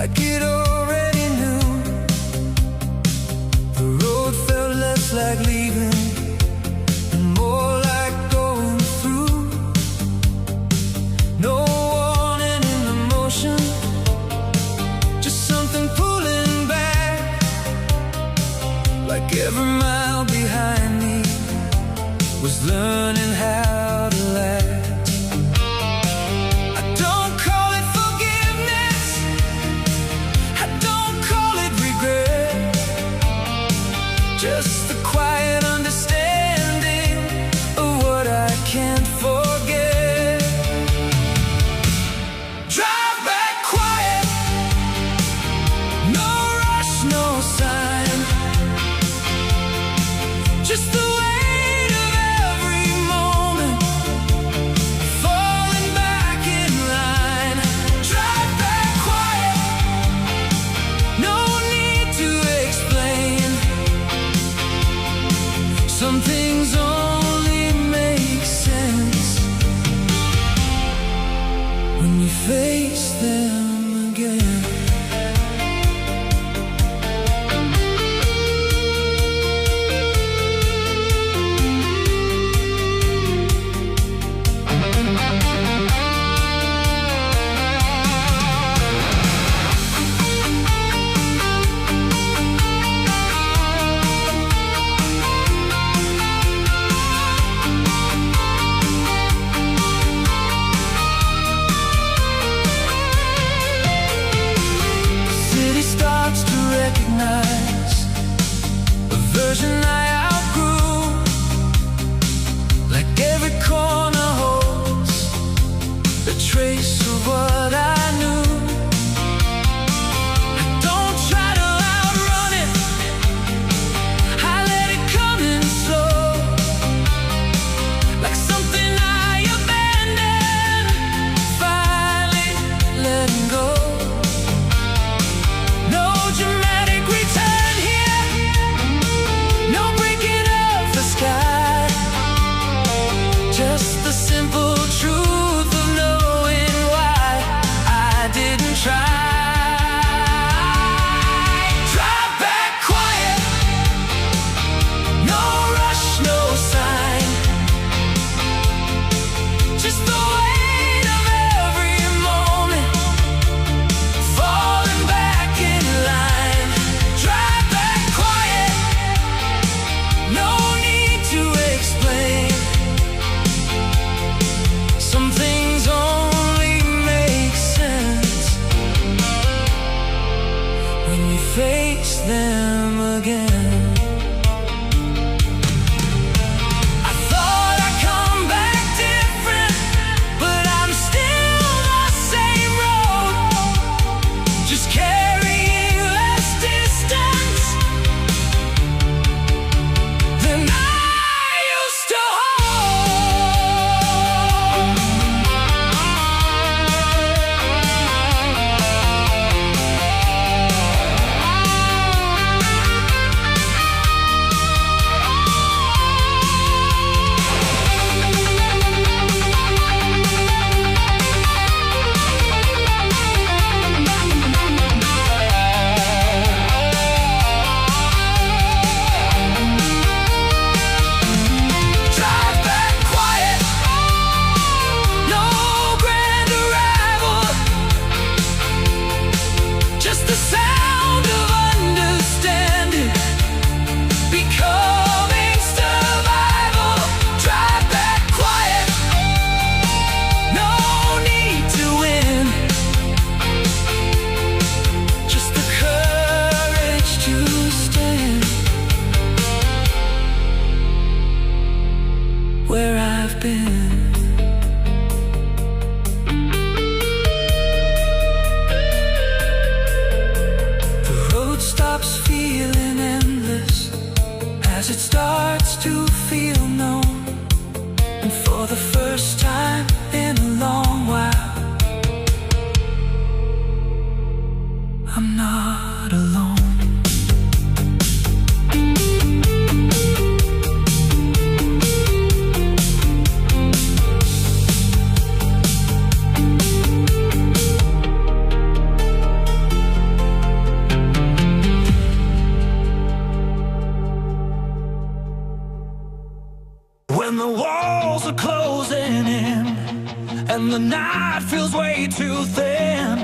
like it already knew. The road felt less like leaving and more like going through. No warning in the motion, just something pulling back, like every mile behind me was learning how to last. I don't call it forgiveness, I don't call it regret, just the quiet understanding of what I can't forget. Drive back quiet, no rush, no sign, just the weight of every moment, falling back in line. Drive back quiet, no need to explain. Some things only make sense when you face them again. City starts to recognize a version I outgrew, like every corner holds a trace of what I knew. I don't try to outrun it, I let it come in slow, like something I abandoned, finally letting go. No dramatic return here, no breaking of the sky, just the simple truth of knowing why I didn't try. Drive back quiet, no rush, no sign, just the weight of every moment, falling back in line. Drive back quiet, no need to explain. Some things only make sense when you face them again. I thought I'd come back different, but I'm still the same road, just carrying less distance than I used to hold. Drive back quiet, no grand arrival, just the sound of understanding, becoming survival. Drive back quiet, no need to win, just the courage to stand where I've been. The road stops feeling endless as it starts to feel known, and for the first time in a long while, I'm not alone. the night feels way too thin,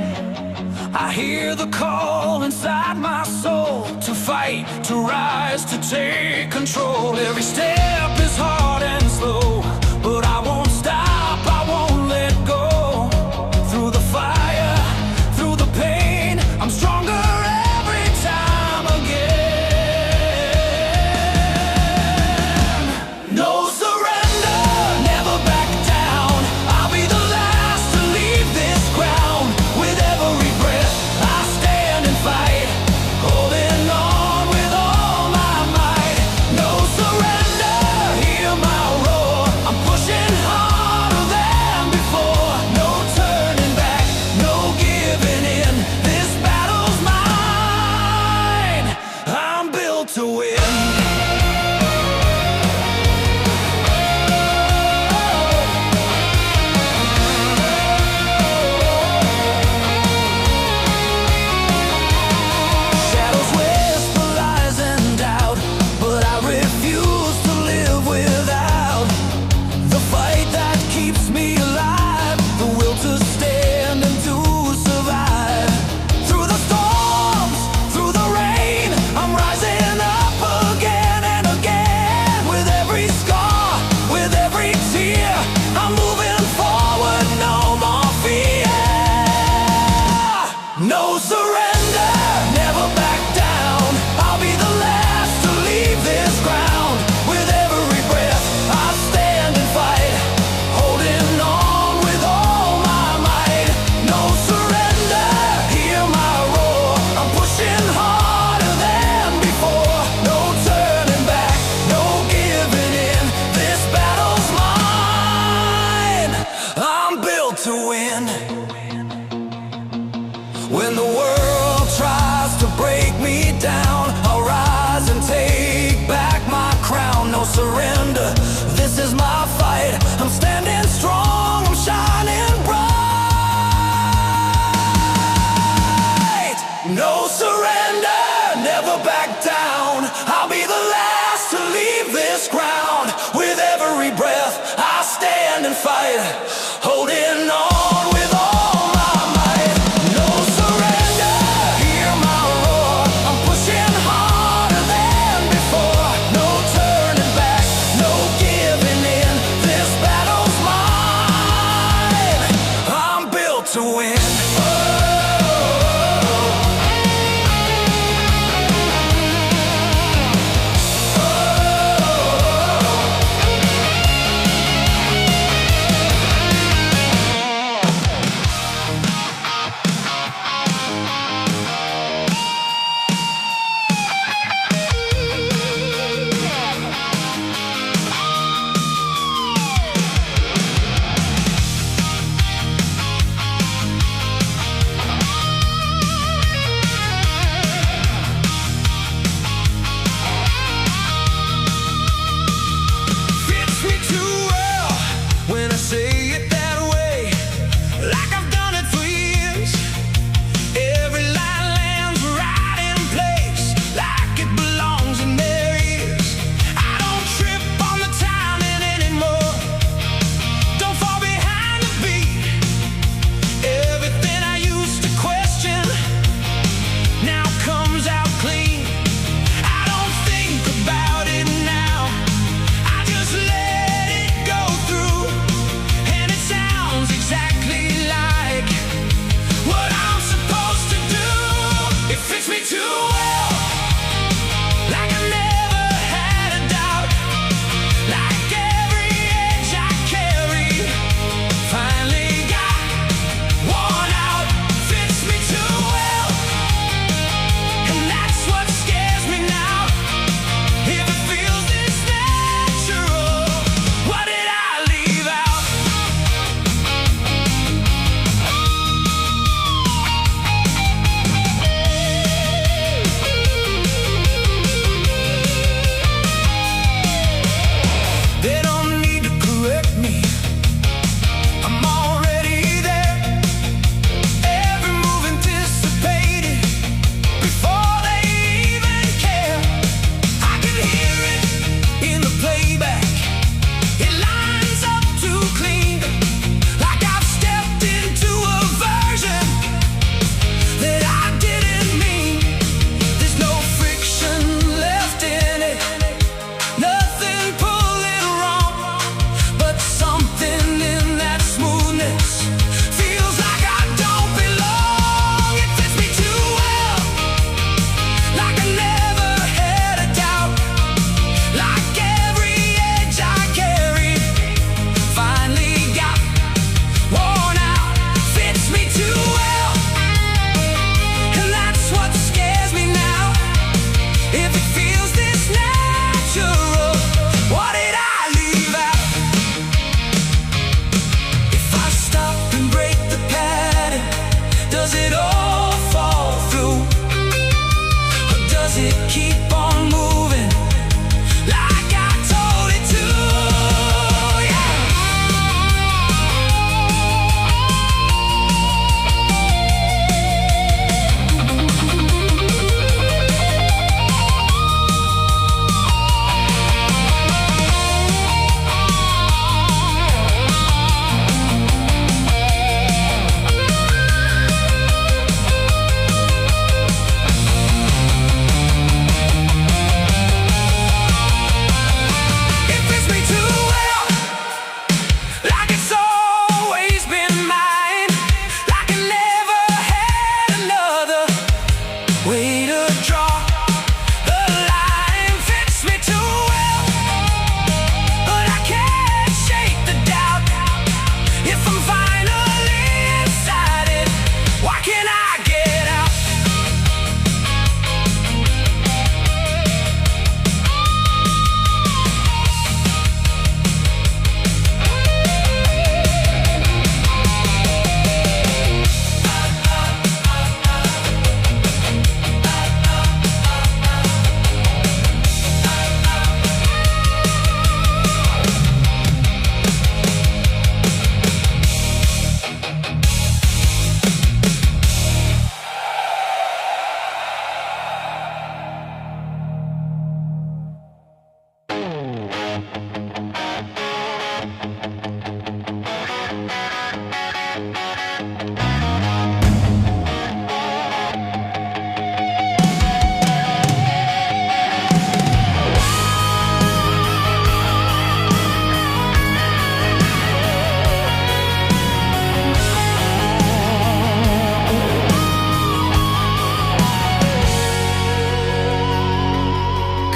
I hear the call inside my soul to fight, to rise, to take control. Every step is hard and slow, but I won't stop, I won't let go. Through the fire, through the pain, I'm stronger every time again. No surrender, never back down. I'll be the last to leave this ground. With every breath I stand and fight, holding on with all my might. No surrender, hear my roar, I'm pushing harder than before. No turning back, no giving in, this battle's mine. I'm built to win. Shadows whisper lies and doubt, but I refuse to live without the fight that keeps me alive, the will to stand and to survive. Through the storms, through the rain, I'm rising up again and again. With every scar, with every tear, I'm moving forward, no more fear. No surrender, never back down. I'll be the last to leave this ground. With every breath I stand and fight, holding on with all my might. No surrender, hear my roar, I'm pushing harder than before. No turning back, no giving in, this battle's mine. I'm built to win. When the world tries to break me down, I'll rise and take back my crown. No surrender, this is my fight. I'm standing strong, I'm shining bright. No surrender, never back down. I'll be the last to leave this ground. With every breath I stand and fight, holding on with all my might. No surrender, hear my roar, I'm pushing harder than before. No turning back, no giving in, this battle's mine. I'm built to win. Fits me too well when I say it that way, like I've done it for years. Every line lands right in place, like it belongs in their ears. I don't trip on the timing anymore, don't fall behind the beat. Everything I used to question now comes out clean. I don't think about it now, I just let it go through. And it sounds exactly like what I'm supposed to do. It fits me too well, like I never had a doubt. Like every edge I carry finally got worn out. Fits me too well, and that's what scares me now. If it feels this natural, what did I leave out? They don't need to correct me, I'm already there. Every move anticipated before they even care. I can hear it in the playback, it lines up too clean, like I've it keep on moving like I told it to.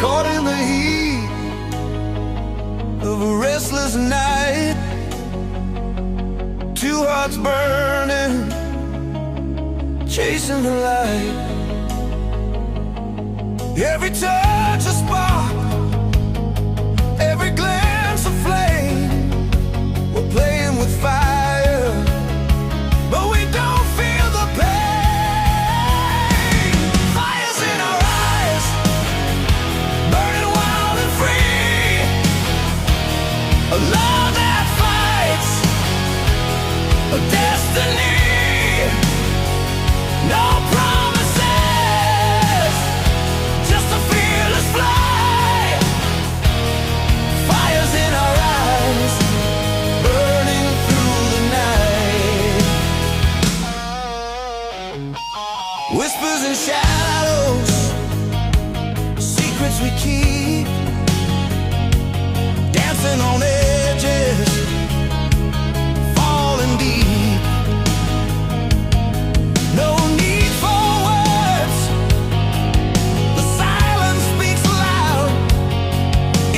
Caught in the heat of a restless night, two hearts burning, chasing the light. Every touch a spark, every glance a flame. We're playing with fire, but we don't feel the pain. Fire's in our eyes, burning wild and free. A love that fights, a destiny. No promises, just a fearless flight. Fire's in our eyes, burning through the night. Whispers and shadows, secrets we keep, dancing on edges, falling deep. No need for words, the silence speaks loud.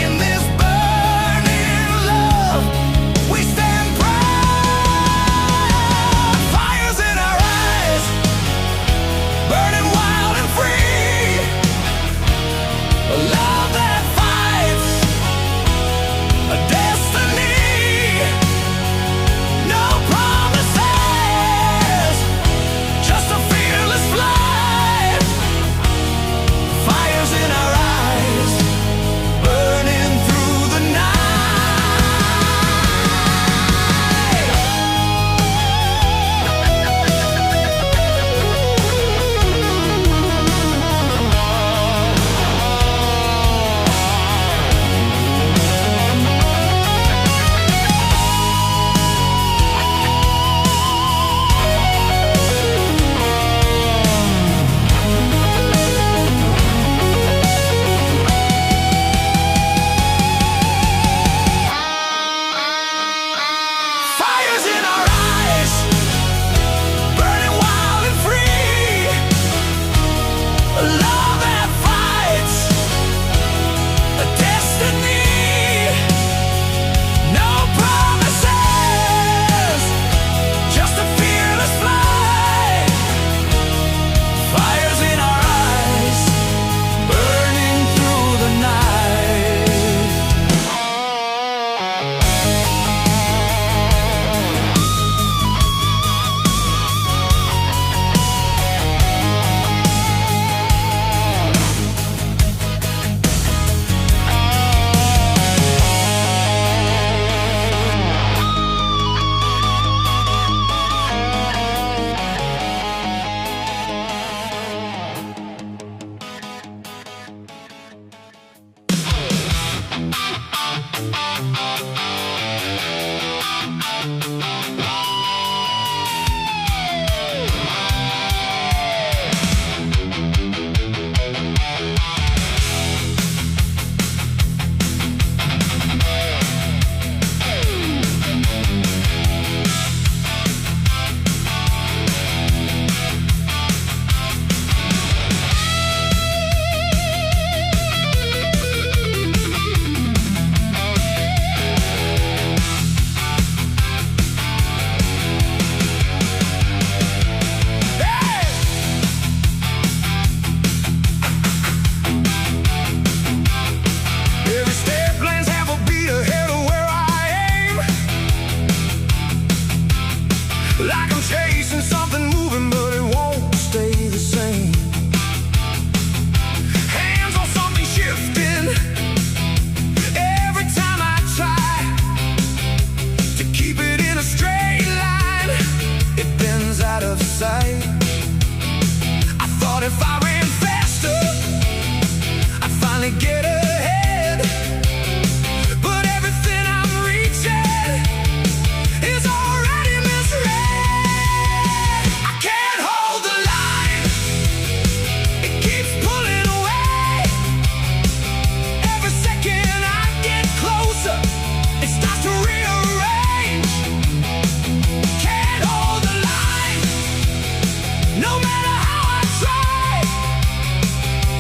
In this burning love, we stand proud. Fire's in our eyes, burning wild and free. A love that fights, a death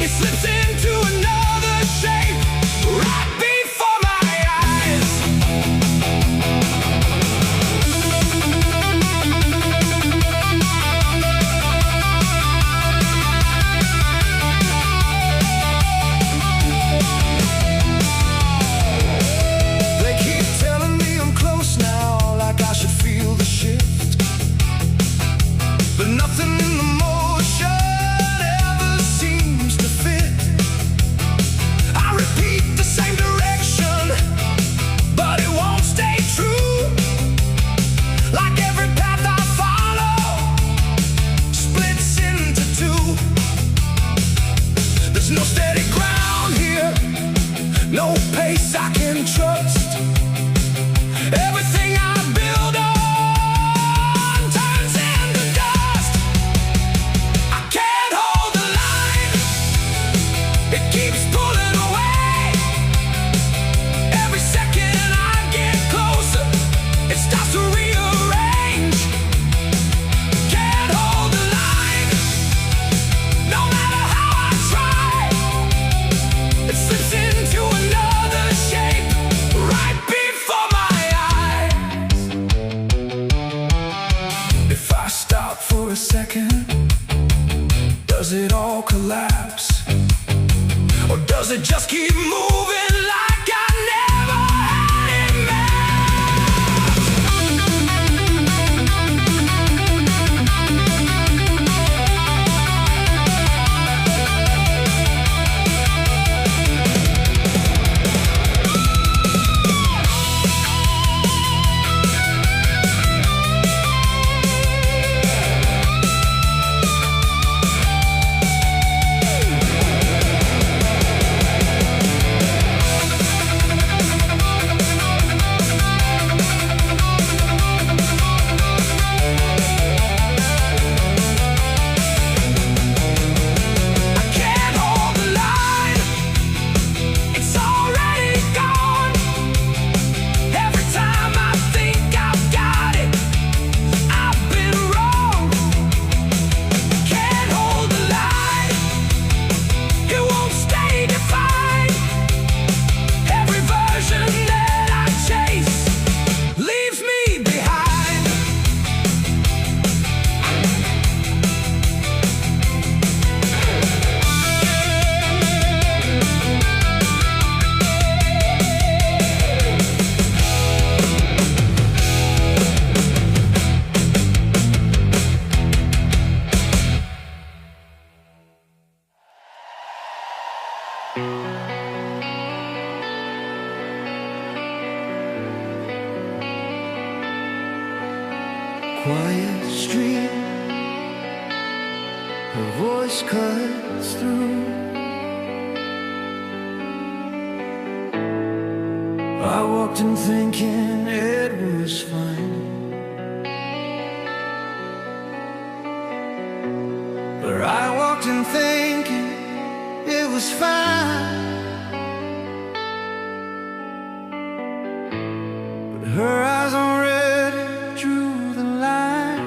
It slips into another shape right before my eyes. They keep telling me I'm close now, like I should feel the shift, but nothing in the motion ever seems to fit. I repeat the same direction, but it won't stay true. Like every path I follow splits into two. There's no steady ground here, no pace I can trust. Everything I build on turns into dust. I can't hold the line, it keeps pulling away. Every second I get closer, it starts to rearrange. Can't hold the line, no matter how I try. It slips into another shape right before my eyes. If I stop for a second, does it all collapse? Or does it just keep moving like I never had it mapped? I can't hold the line, it's already gone. Every time I think I've got it, I've been wrong. Can't hold the line, it won't stay defined. Every version that I chase leaves me behind. Quiet street, her voice cuts through. I walked in thinking it was fine, but I walked in thinking it was fine. But her eyes already drew the line.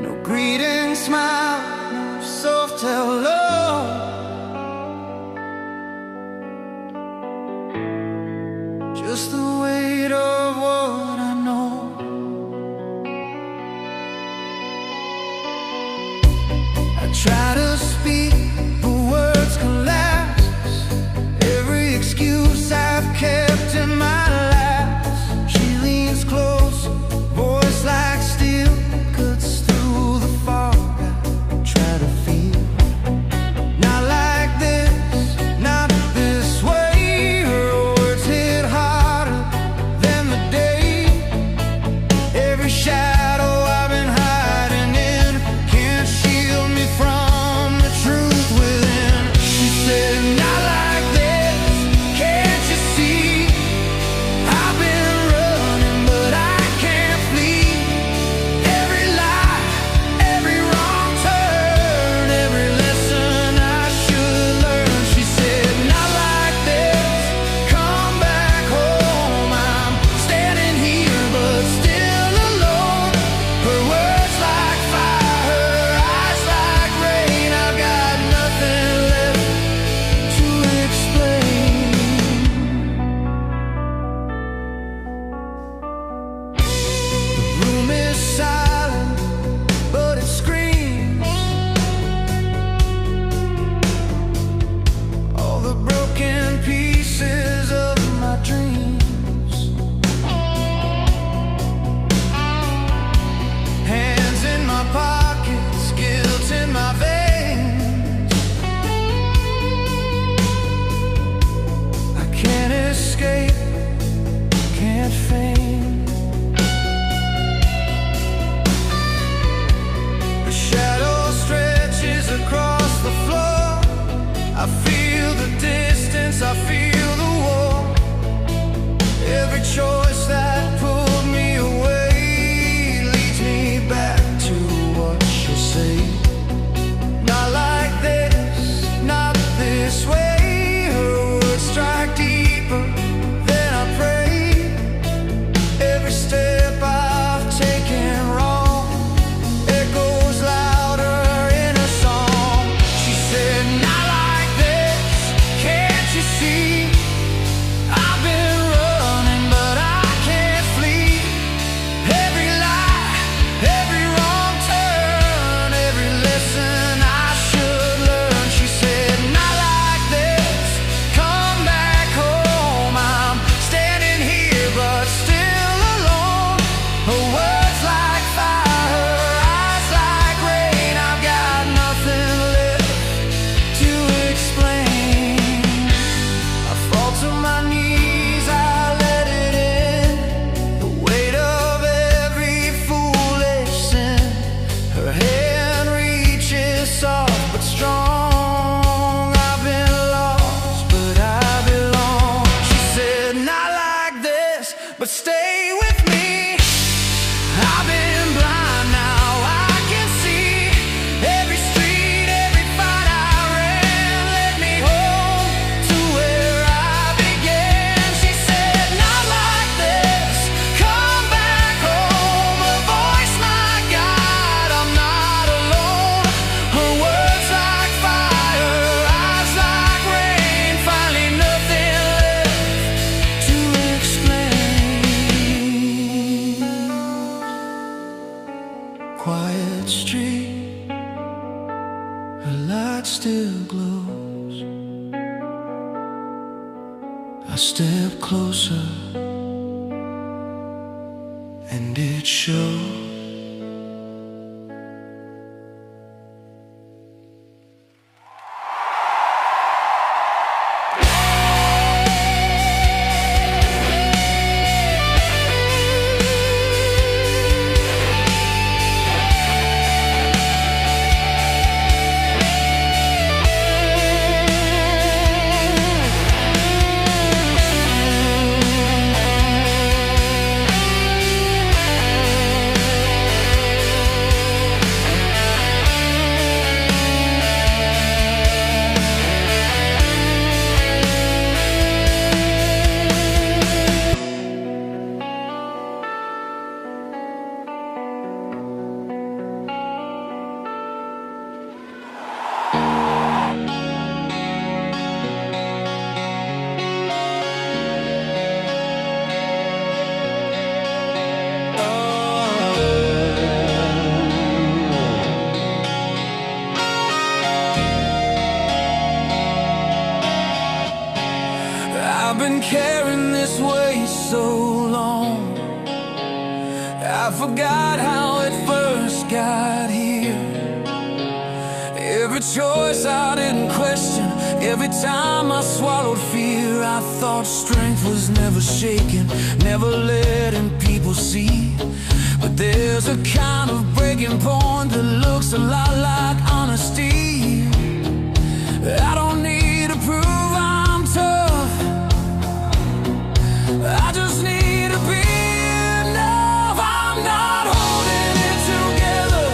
No greeting, smile, no soft hello. Just the weight of what I know. I try to speak, but words collapse. Every excuse I've kept in my last. She leans close, voice like steel cuts through the fog. I try to feel, not like this, not this way. Her words hit harder than the day. Every shadow I've been hiding in can't shield me from quiet street, her light still glows. I step closer, and it shows. I've been carrying this weight so long, I forgot how it first got here. Every choice I didn't question, every time I swallowed fear. I thought strength was never shaken, never letting people see. But there's a kind of breaking point that looks a lot like honesty. I don't need to prove I'm tough, I just need to be enough. I'm not holding it together,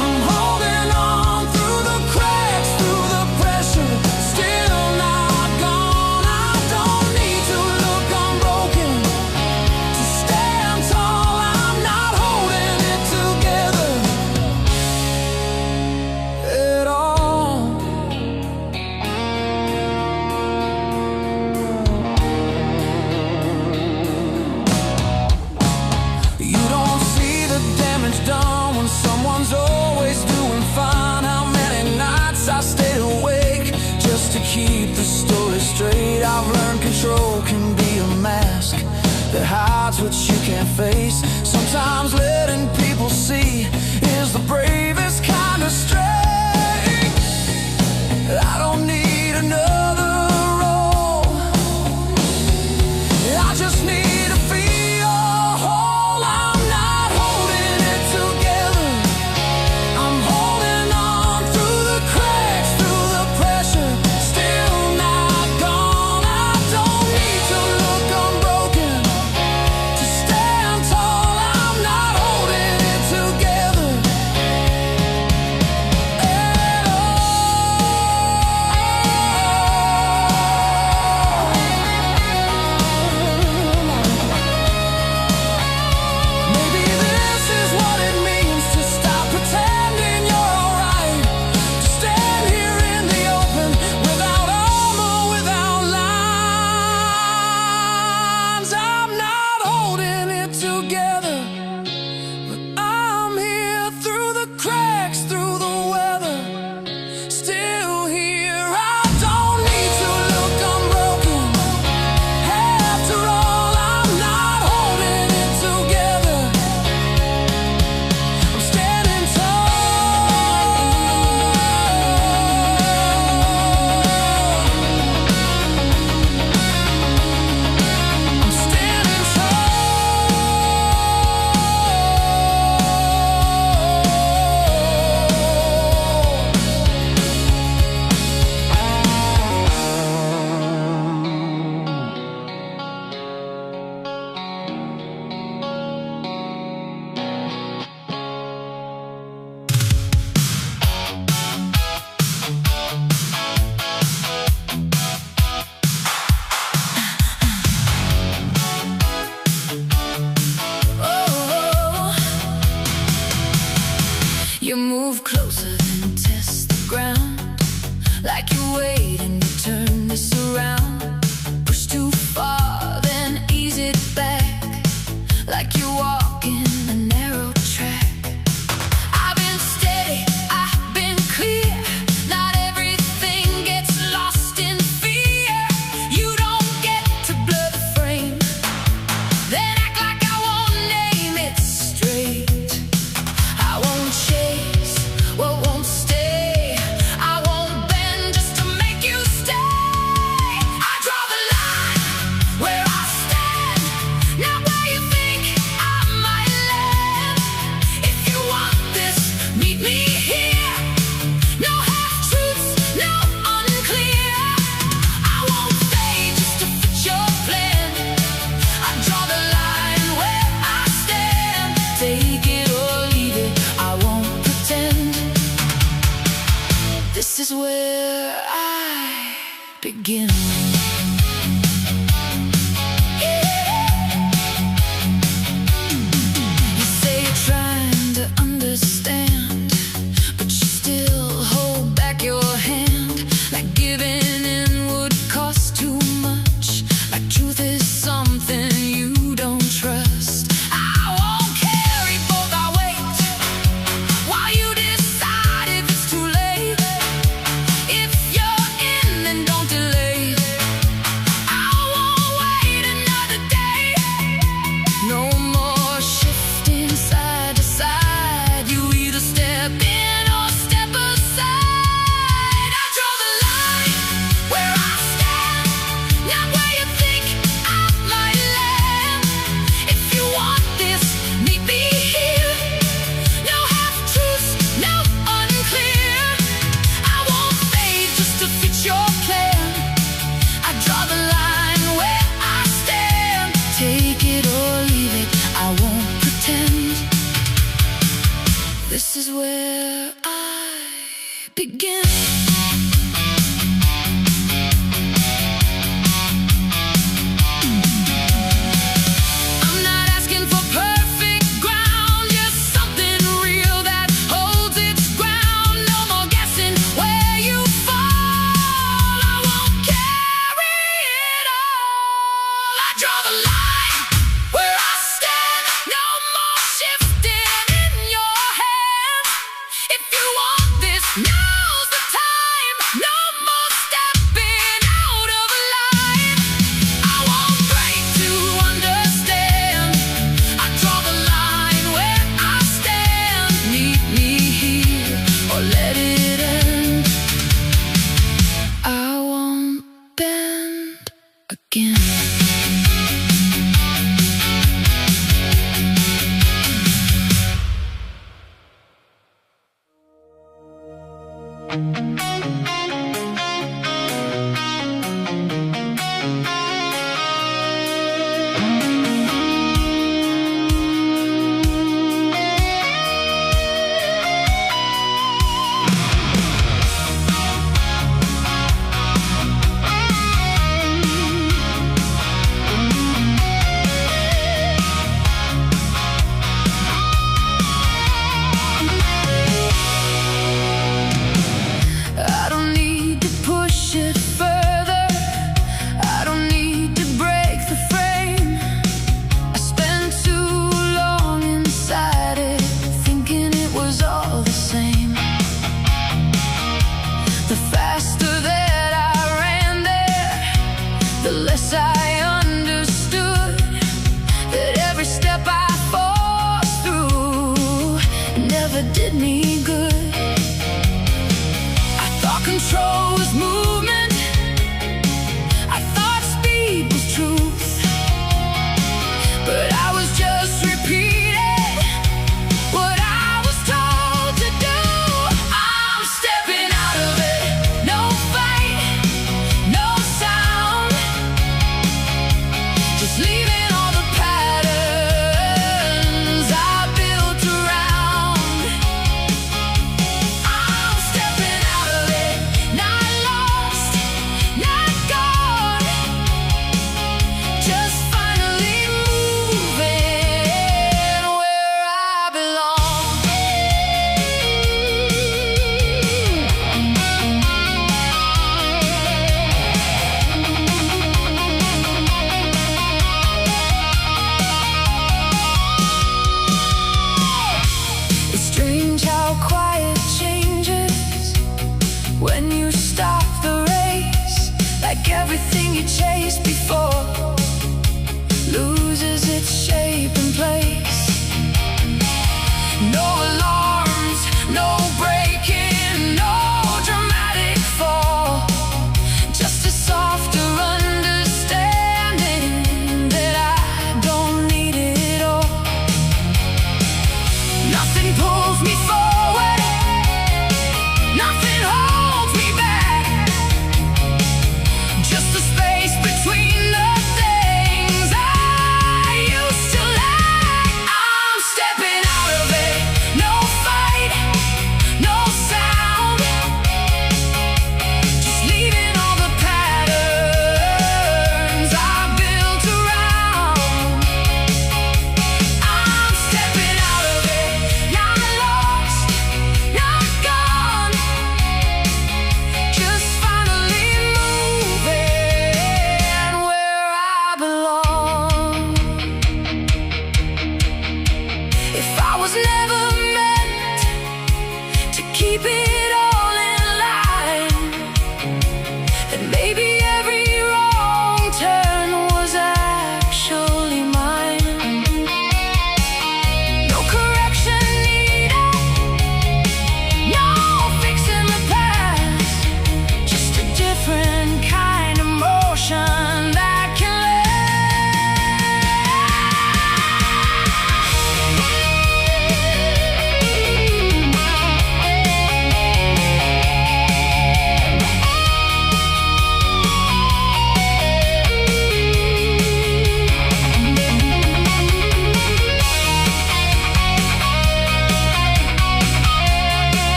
I'm holding on through the cracks, through the pressure, still not gone. I don't need to look unbroken to stand tall. I'm not holding it together at all. You don't see the damage done when someone's always doing fine. How many nights I stayed awake just to keep the story straight. I've learned control can be a mask that hides what you can't face. Sometimes letting people see is the bravest kind of strength. I don't need another role, I just need to feel whole. I'm not holding it together, I'm holding on through the cracks, through the pressure, still not gone. I don't need to look unbroken to stand tall. I'm not holding it together at all. Maybe this is what it means to stop pretending you're alright, to stand here in the open without armor, without lines. I'm not holding it together, but I'm here through the cracks, through the weather, still here. I don't need to look unbroken, after all. I'm not holding it together, I'm standing tall. I'm standing You move closer and test the ground, like you wait and you turn this around. Push too far, then ease it back, like you're walking a narrow track. This is where I begin. You say you're trying to understand, but you still hold back your hand. Like giving in would cost too much. Like truth is something you don't trust. I won't carry both our weight while you decide if it's too late. If you're in, then don't delay. I won't wait another day. No more shifting side to side. You either step in or step aside. I draw the line where I stand, not where you think I might land. If you want this, meet me here. No half-truths, no unclear. I won't fade just to fit your plan. I draw the line where I stand. Take it or leave it, I won't pretend. This is where I begin. I'm not asking for perfect ground, just something real that holds its ground. No more guessing where you fall. I won't carry it all. I draw the line where I stand. No more shifting in your hand. If you want this, now's the time. No more stepping out of line. I won't break to understand. I draw the line where I stand. Meet me here or let it end. I won't bend again. I don't need to push it further. I don't need to break the frame. I spent too long inside it, thinking it was all the same. The faster that I ran there, the less I understood that every step I forced through never did me good. I thought control was movement. I thought speed was truth. But I was just repeating what I was told to do. I'm stepping out of it. No fight, no sound. Just leaving all the patterns I built around. I'm stepping out of it. Not lost, not gone. Just finally moving where I belong. It's strange how quiet changes when you stop the race. Like everything you chased before loses its shape and place. No alarms, no breaking, no dramatic fall. Just a softer understanding that I don't need it all. Nothing pulls me forward, nothing holds me back. Just the space between the things I used to lack. I'm stepping out of it. No fight, no sound. was never meant to keep it all in line. And maybe every wrong turn was actually mine. No correction needed, no fixing the past, just a different kind of motion that can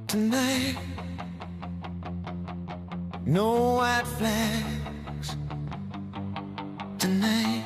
tonight. No white flags tonight.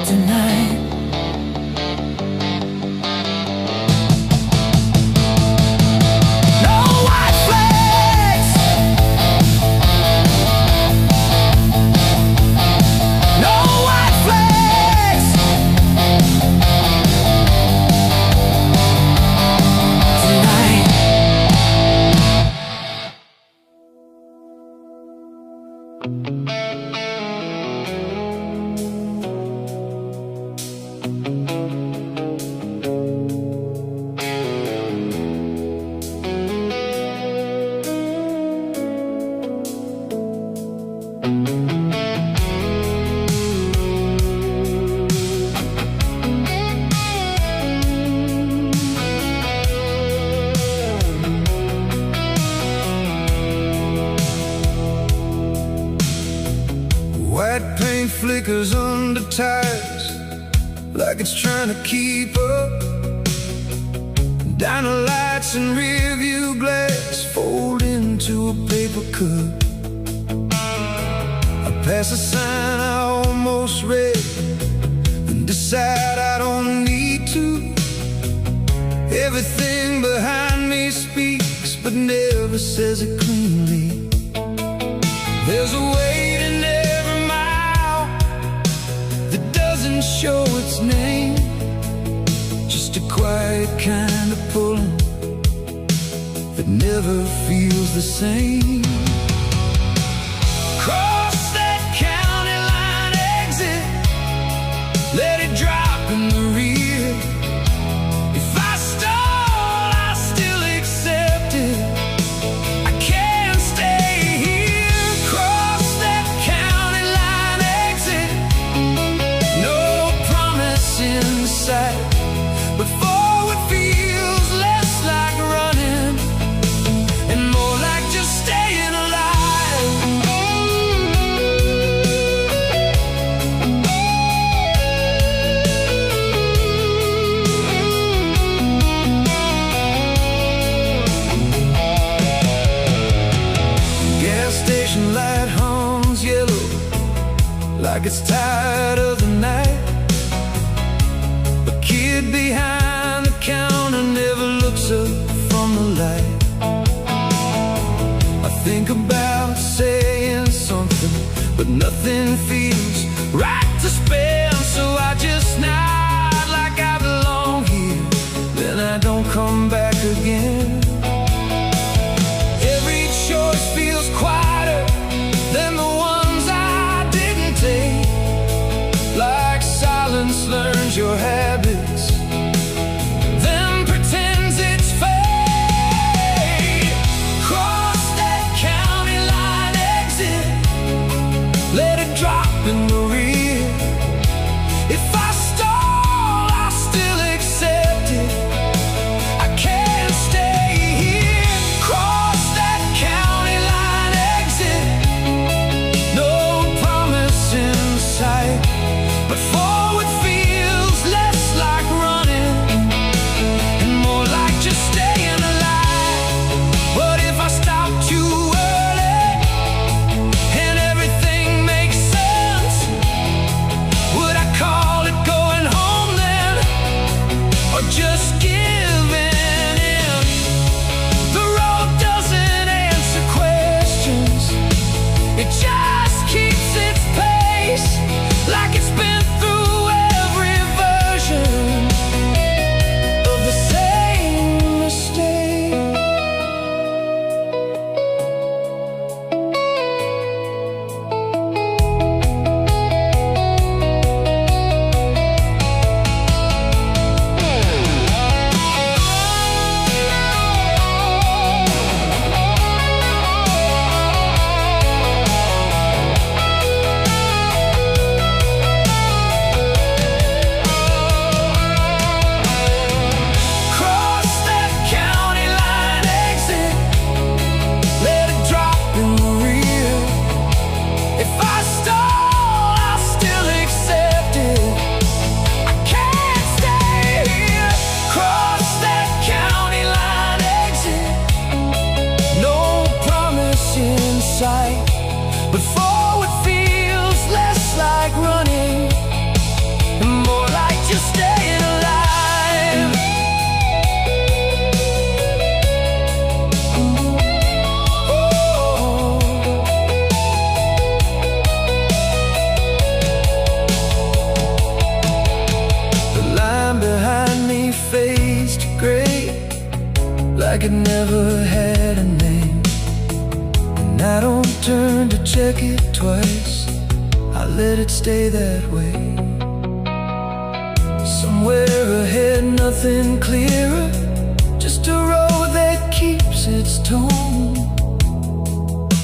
tonight. No white flags, no white flags tonight. White paint flickers under tires like it's trying to keep up. Diner lights and rearview glass fold into a paper cup. I pass a sign I almost read and decide I don't need to. Everything behind me speaks but never says it cleanly. There's a weight in every mile that doesn't show its name, just a quiet kind of pulling that never feels the same. Cross that county line exit, let it drop in the rear. If I stall, I still accept it. I can't stay here. Cross that county line exit, no promise in sight, but forward feels less like running and more like just staying alive. Gas station light hums yellow like it's tired of the night. A kid behind the counter never looks up from the light. I think about saying something, but nothing feels right to spend, so I just nod like I belong here. Then I don't come back again. Every choice feels quieter than the ones I didn't take. Like silence learns your habits, then pretends it's fate. Cross that county line exit, let it drop in the rear. If I stall, I still accept it. I can't stay here. Cross that county line exit, no promise in sight, but forward feels less like running and more like just staying alive. But if I stop too early and everything makes sense, like it never had a name. And I don't turn to check it twice, I let it stay that way. Somewhere ahead, nothing clearer, just a road that keeps its tone.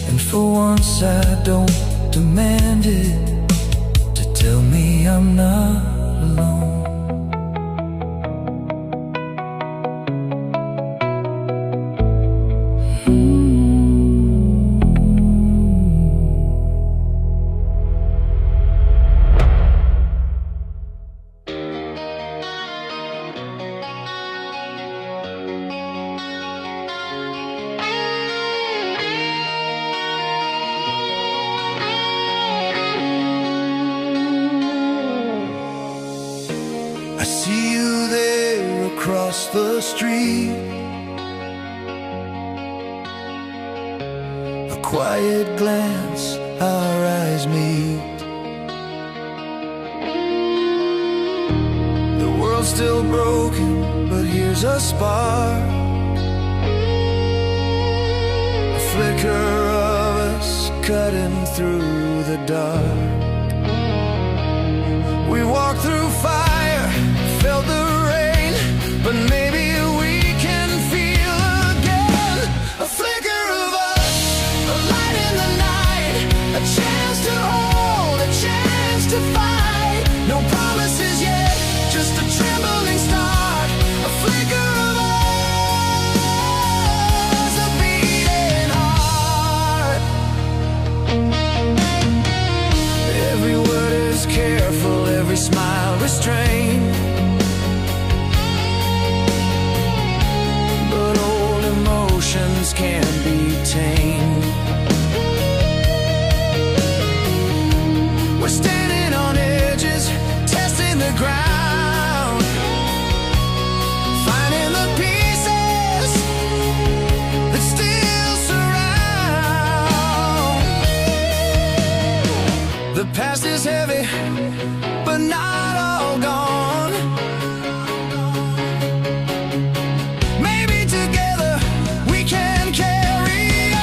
And for once I don't demand it to tell me I'm not alone. I see you there across the street, a quiet glance, our eyes meet. The world's still broken, but here's a spark, a flicker of us cutting through the dark. We walk through fire, felt the rain, but maybe we can feel again. A flicker of us, a light in the night, a chance to hold, a chance to fight. No promises yet, just a trembling start. A flicker of us, a beating heart. Every word is careful, every smile restrained. But old emotions can't be tamed. We're standing on edges, testing the ground, finding the pieces that still surround. The past is heavy, but not all gone. Maybe together we can carry on.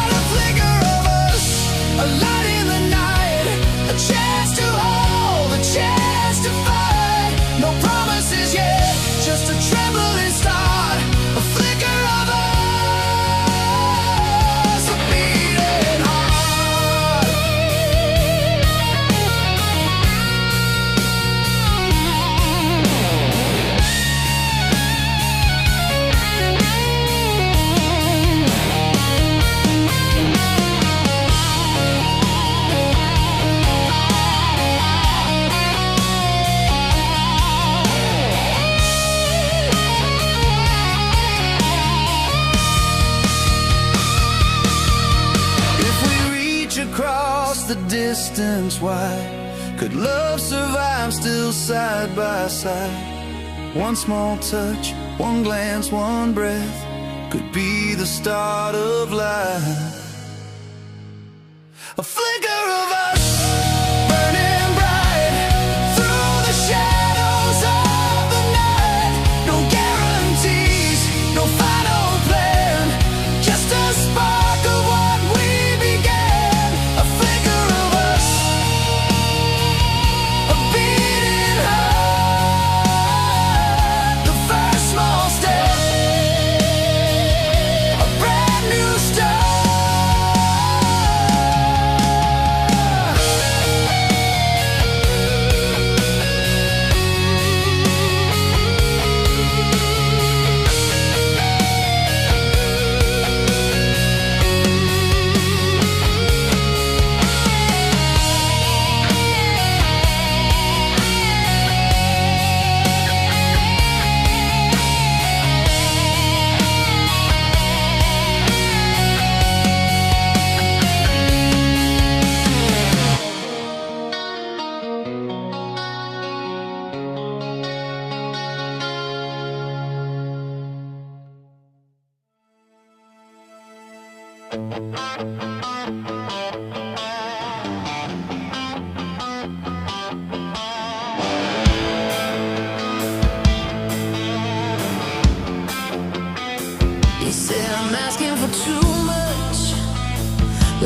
A flicker of us, a light in the night, a chance to hold, a chance to fight. No promises yet, just a trembling start. A flicker of us, a beating heart. If we reach across the distance wide, could love survive still side by side? One small touch, one glance, one breath could be the start of life. A flicker of us, burning bright through the shadows of the night. No guarantees, no final plan, just a spark of what we began. A flicker of us, a beating heart. The first small step, a brand new start.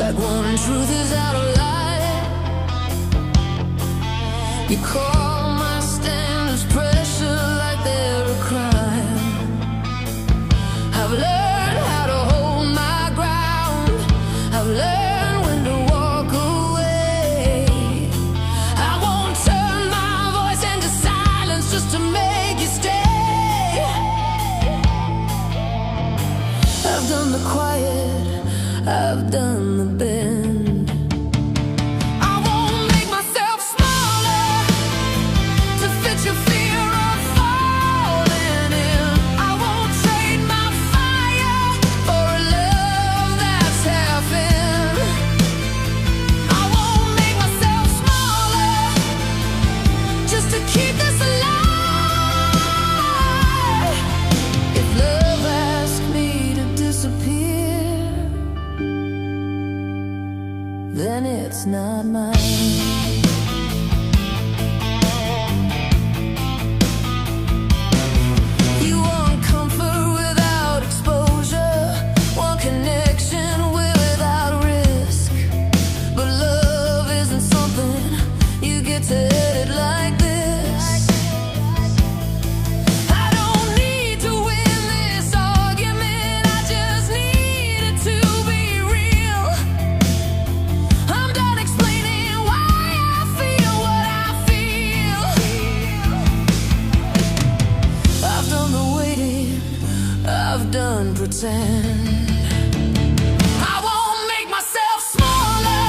like one truth is out of light. You call my standards pressure like they're a crime. I've learned how to hold my ground. I've learned when to walk away. I won't turn my voice into silence just to make you stay. I've done the quiet, I've done the bend. I won't make myself smaller to fit your fear of falling in. I won't trade my fire for a love that's half in. I won't make myself smaller just to keep this alive. If love asks me to disappear, then it's not mine. You want comfort without exposure, want connection without risk. But love isn't something you get to edit like this. I don't need to win this argument, I just need it to be real. I'm done explaining why I feel what I feel. I've done the waiting, I've done pretend. I won't make myself smaller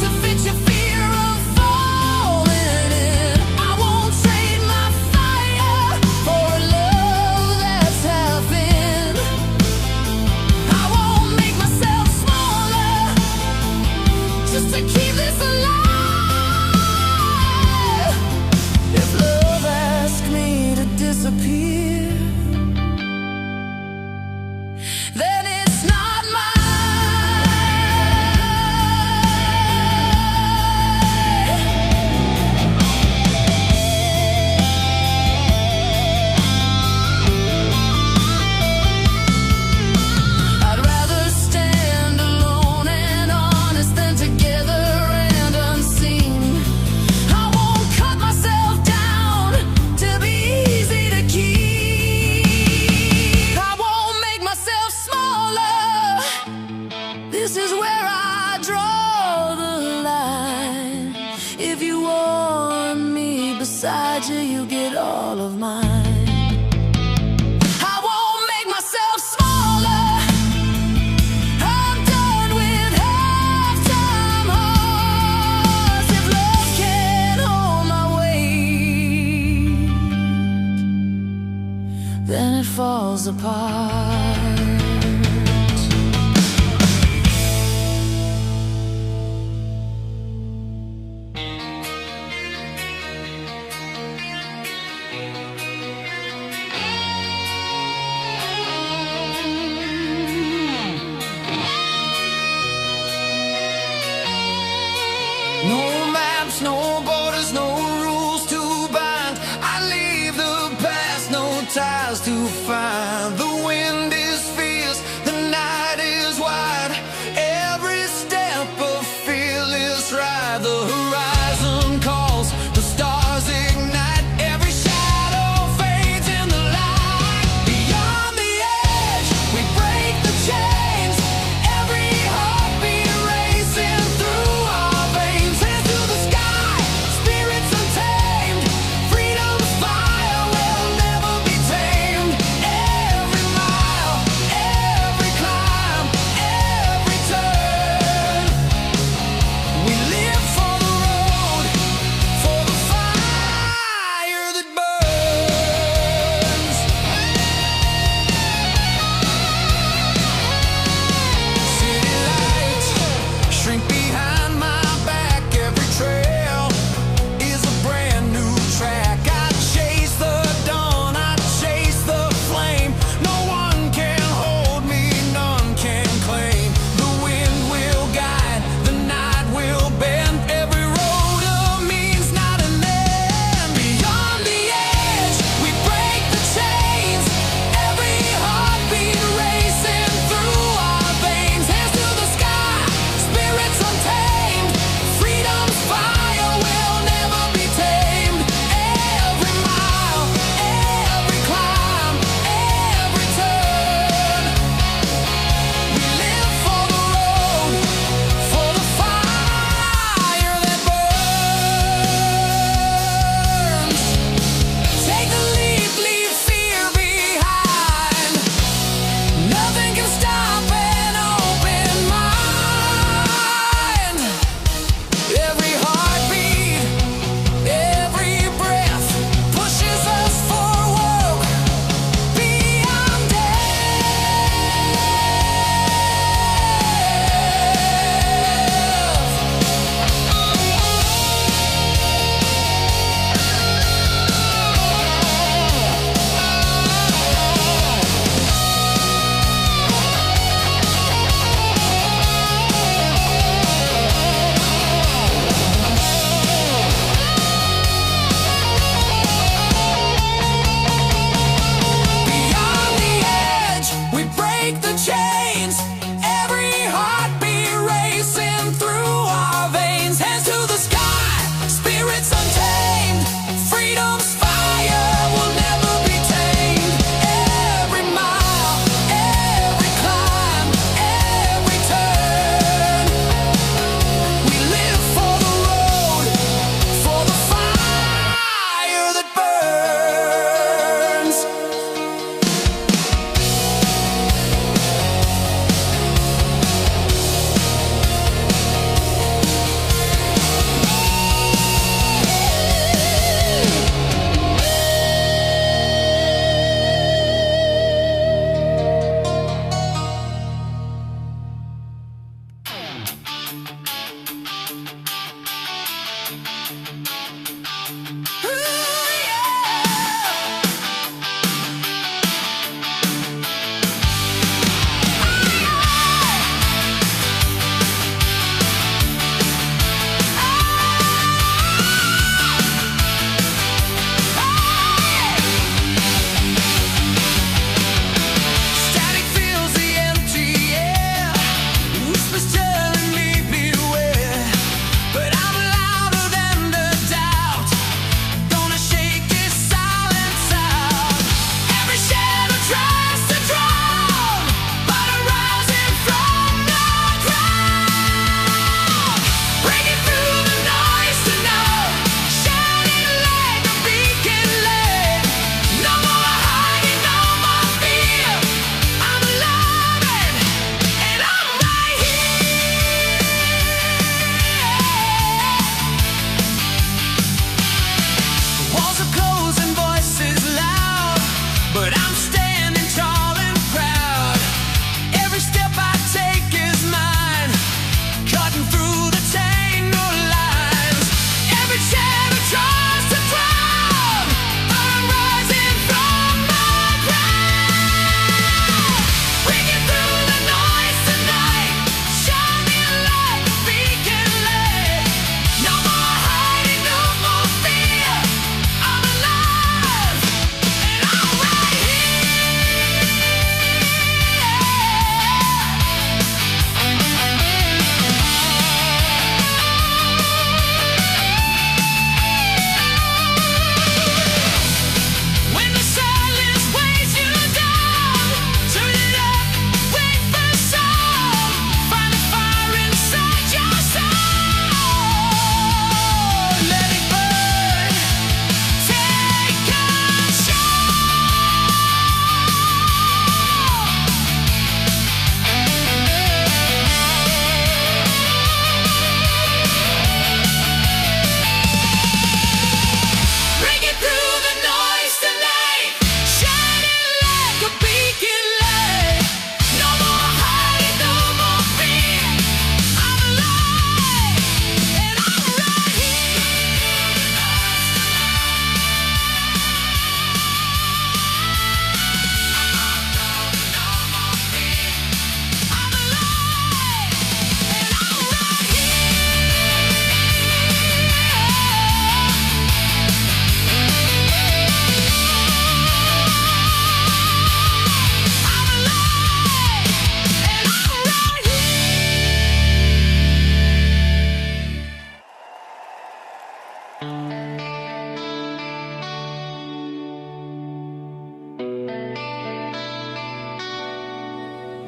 to fit your fear of falling in. I won't trade my fire for a love that's half in. I won't make myself smaller just to keep this alive. If love asks me to disappear, then it's not mine. I'd rather stand alone and honest than together and unseen. I won't cut myself down to be easy to keep. I won't make myself smaller. This is where I draw the line. If you want me beside you, you get all of mine. I won't make myself smaller. I'm done with halftime hearts. If love can't hold my weight, then it falls apart. No maps, no borders, no rules to bind. I leave the past, no ties to find. The wind is fierce, the night is wide. Every step a fearless ride. The horizon calls, the stars ignite. Every shadow fades in the light. Beyond the edge, we break the chains. Every heartbeat racing through our veins. Hands to the sky, spirits untamed. Freedom's fire will never be tamed.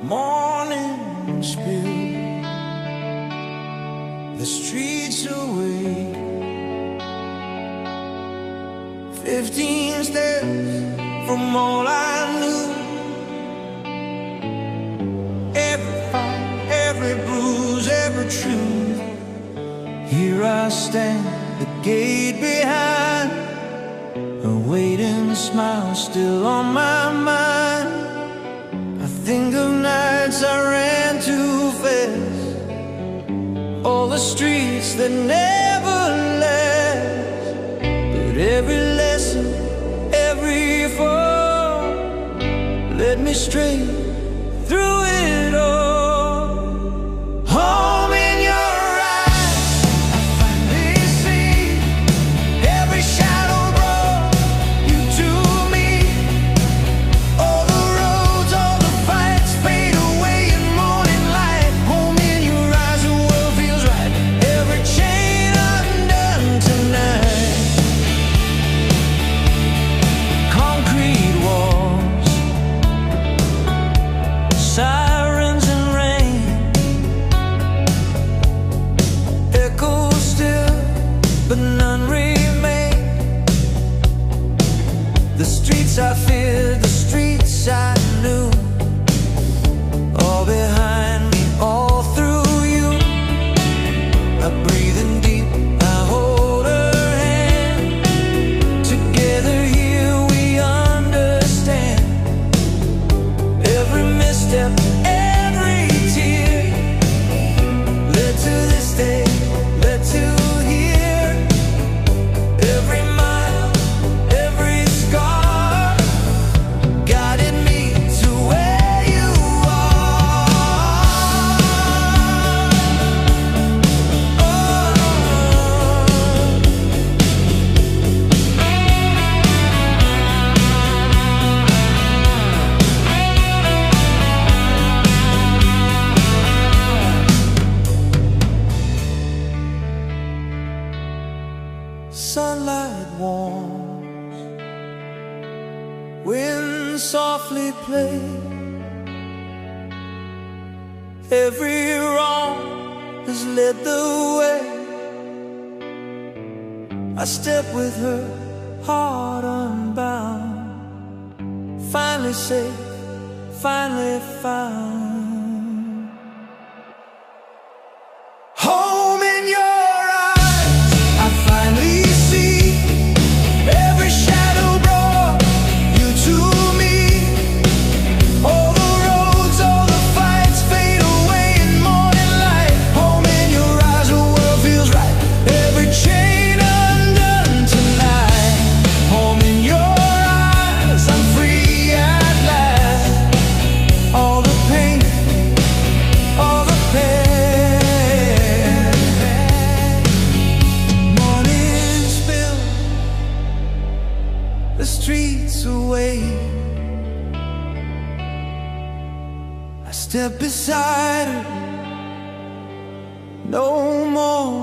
Morning spill the streets away. 15 steps from all I knew. Every fight, every bruise, every truth. Here I stand, the gate behind. A waiting smile still on my mind. I think of nights I ran too fast. All the streets that never last. But every lesson, every fall led me straight through it all. Home in your eyes, I finally see. Every shadow brought you to me. All the roads, all the fights fade away in morning light. Home in your eyes, the world feels right. Every chain undone tonight. Concrete walls, sirens and rain, echoes still, but none remain. The streets I feared, the streets I knew, all behind me, all through you. I breathe in deep, I hold her hand. Together here we understand. Every misstep, every tear led to this day, led to here. Every mile, every scar guided me to where you are. Sunlight warms, wind softly plays. Every wrong has led the way. I step with her, heart unbound. Finally safe, finally found. Home in your eyes, I finally see. Every shadow brought you to me. All the roads, all the fights fade away in morning light. Home in your eyes, the world feels right. Every chain undone tonight. Home in your eyes, I'm free at last. All the pain, all the pain. Morning spill the streets away. I step beside her, no more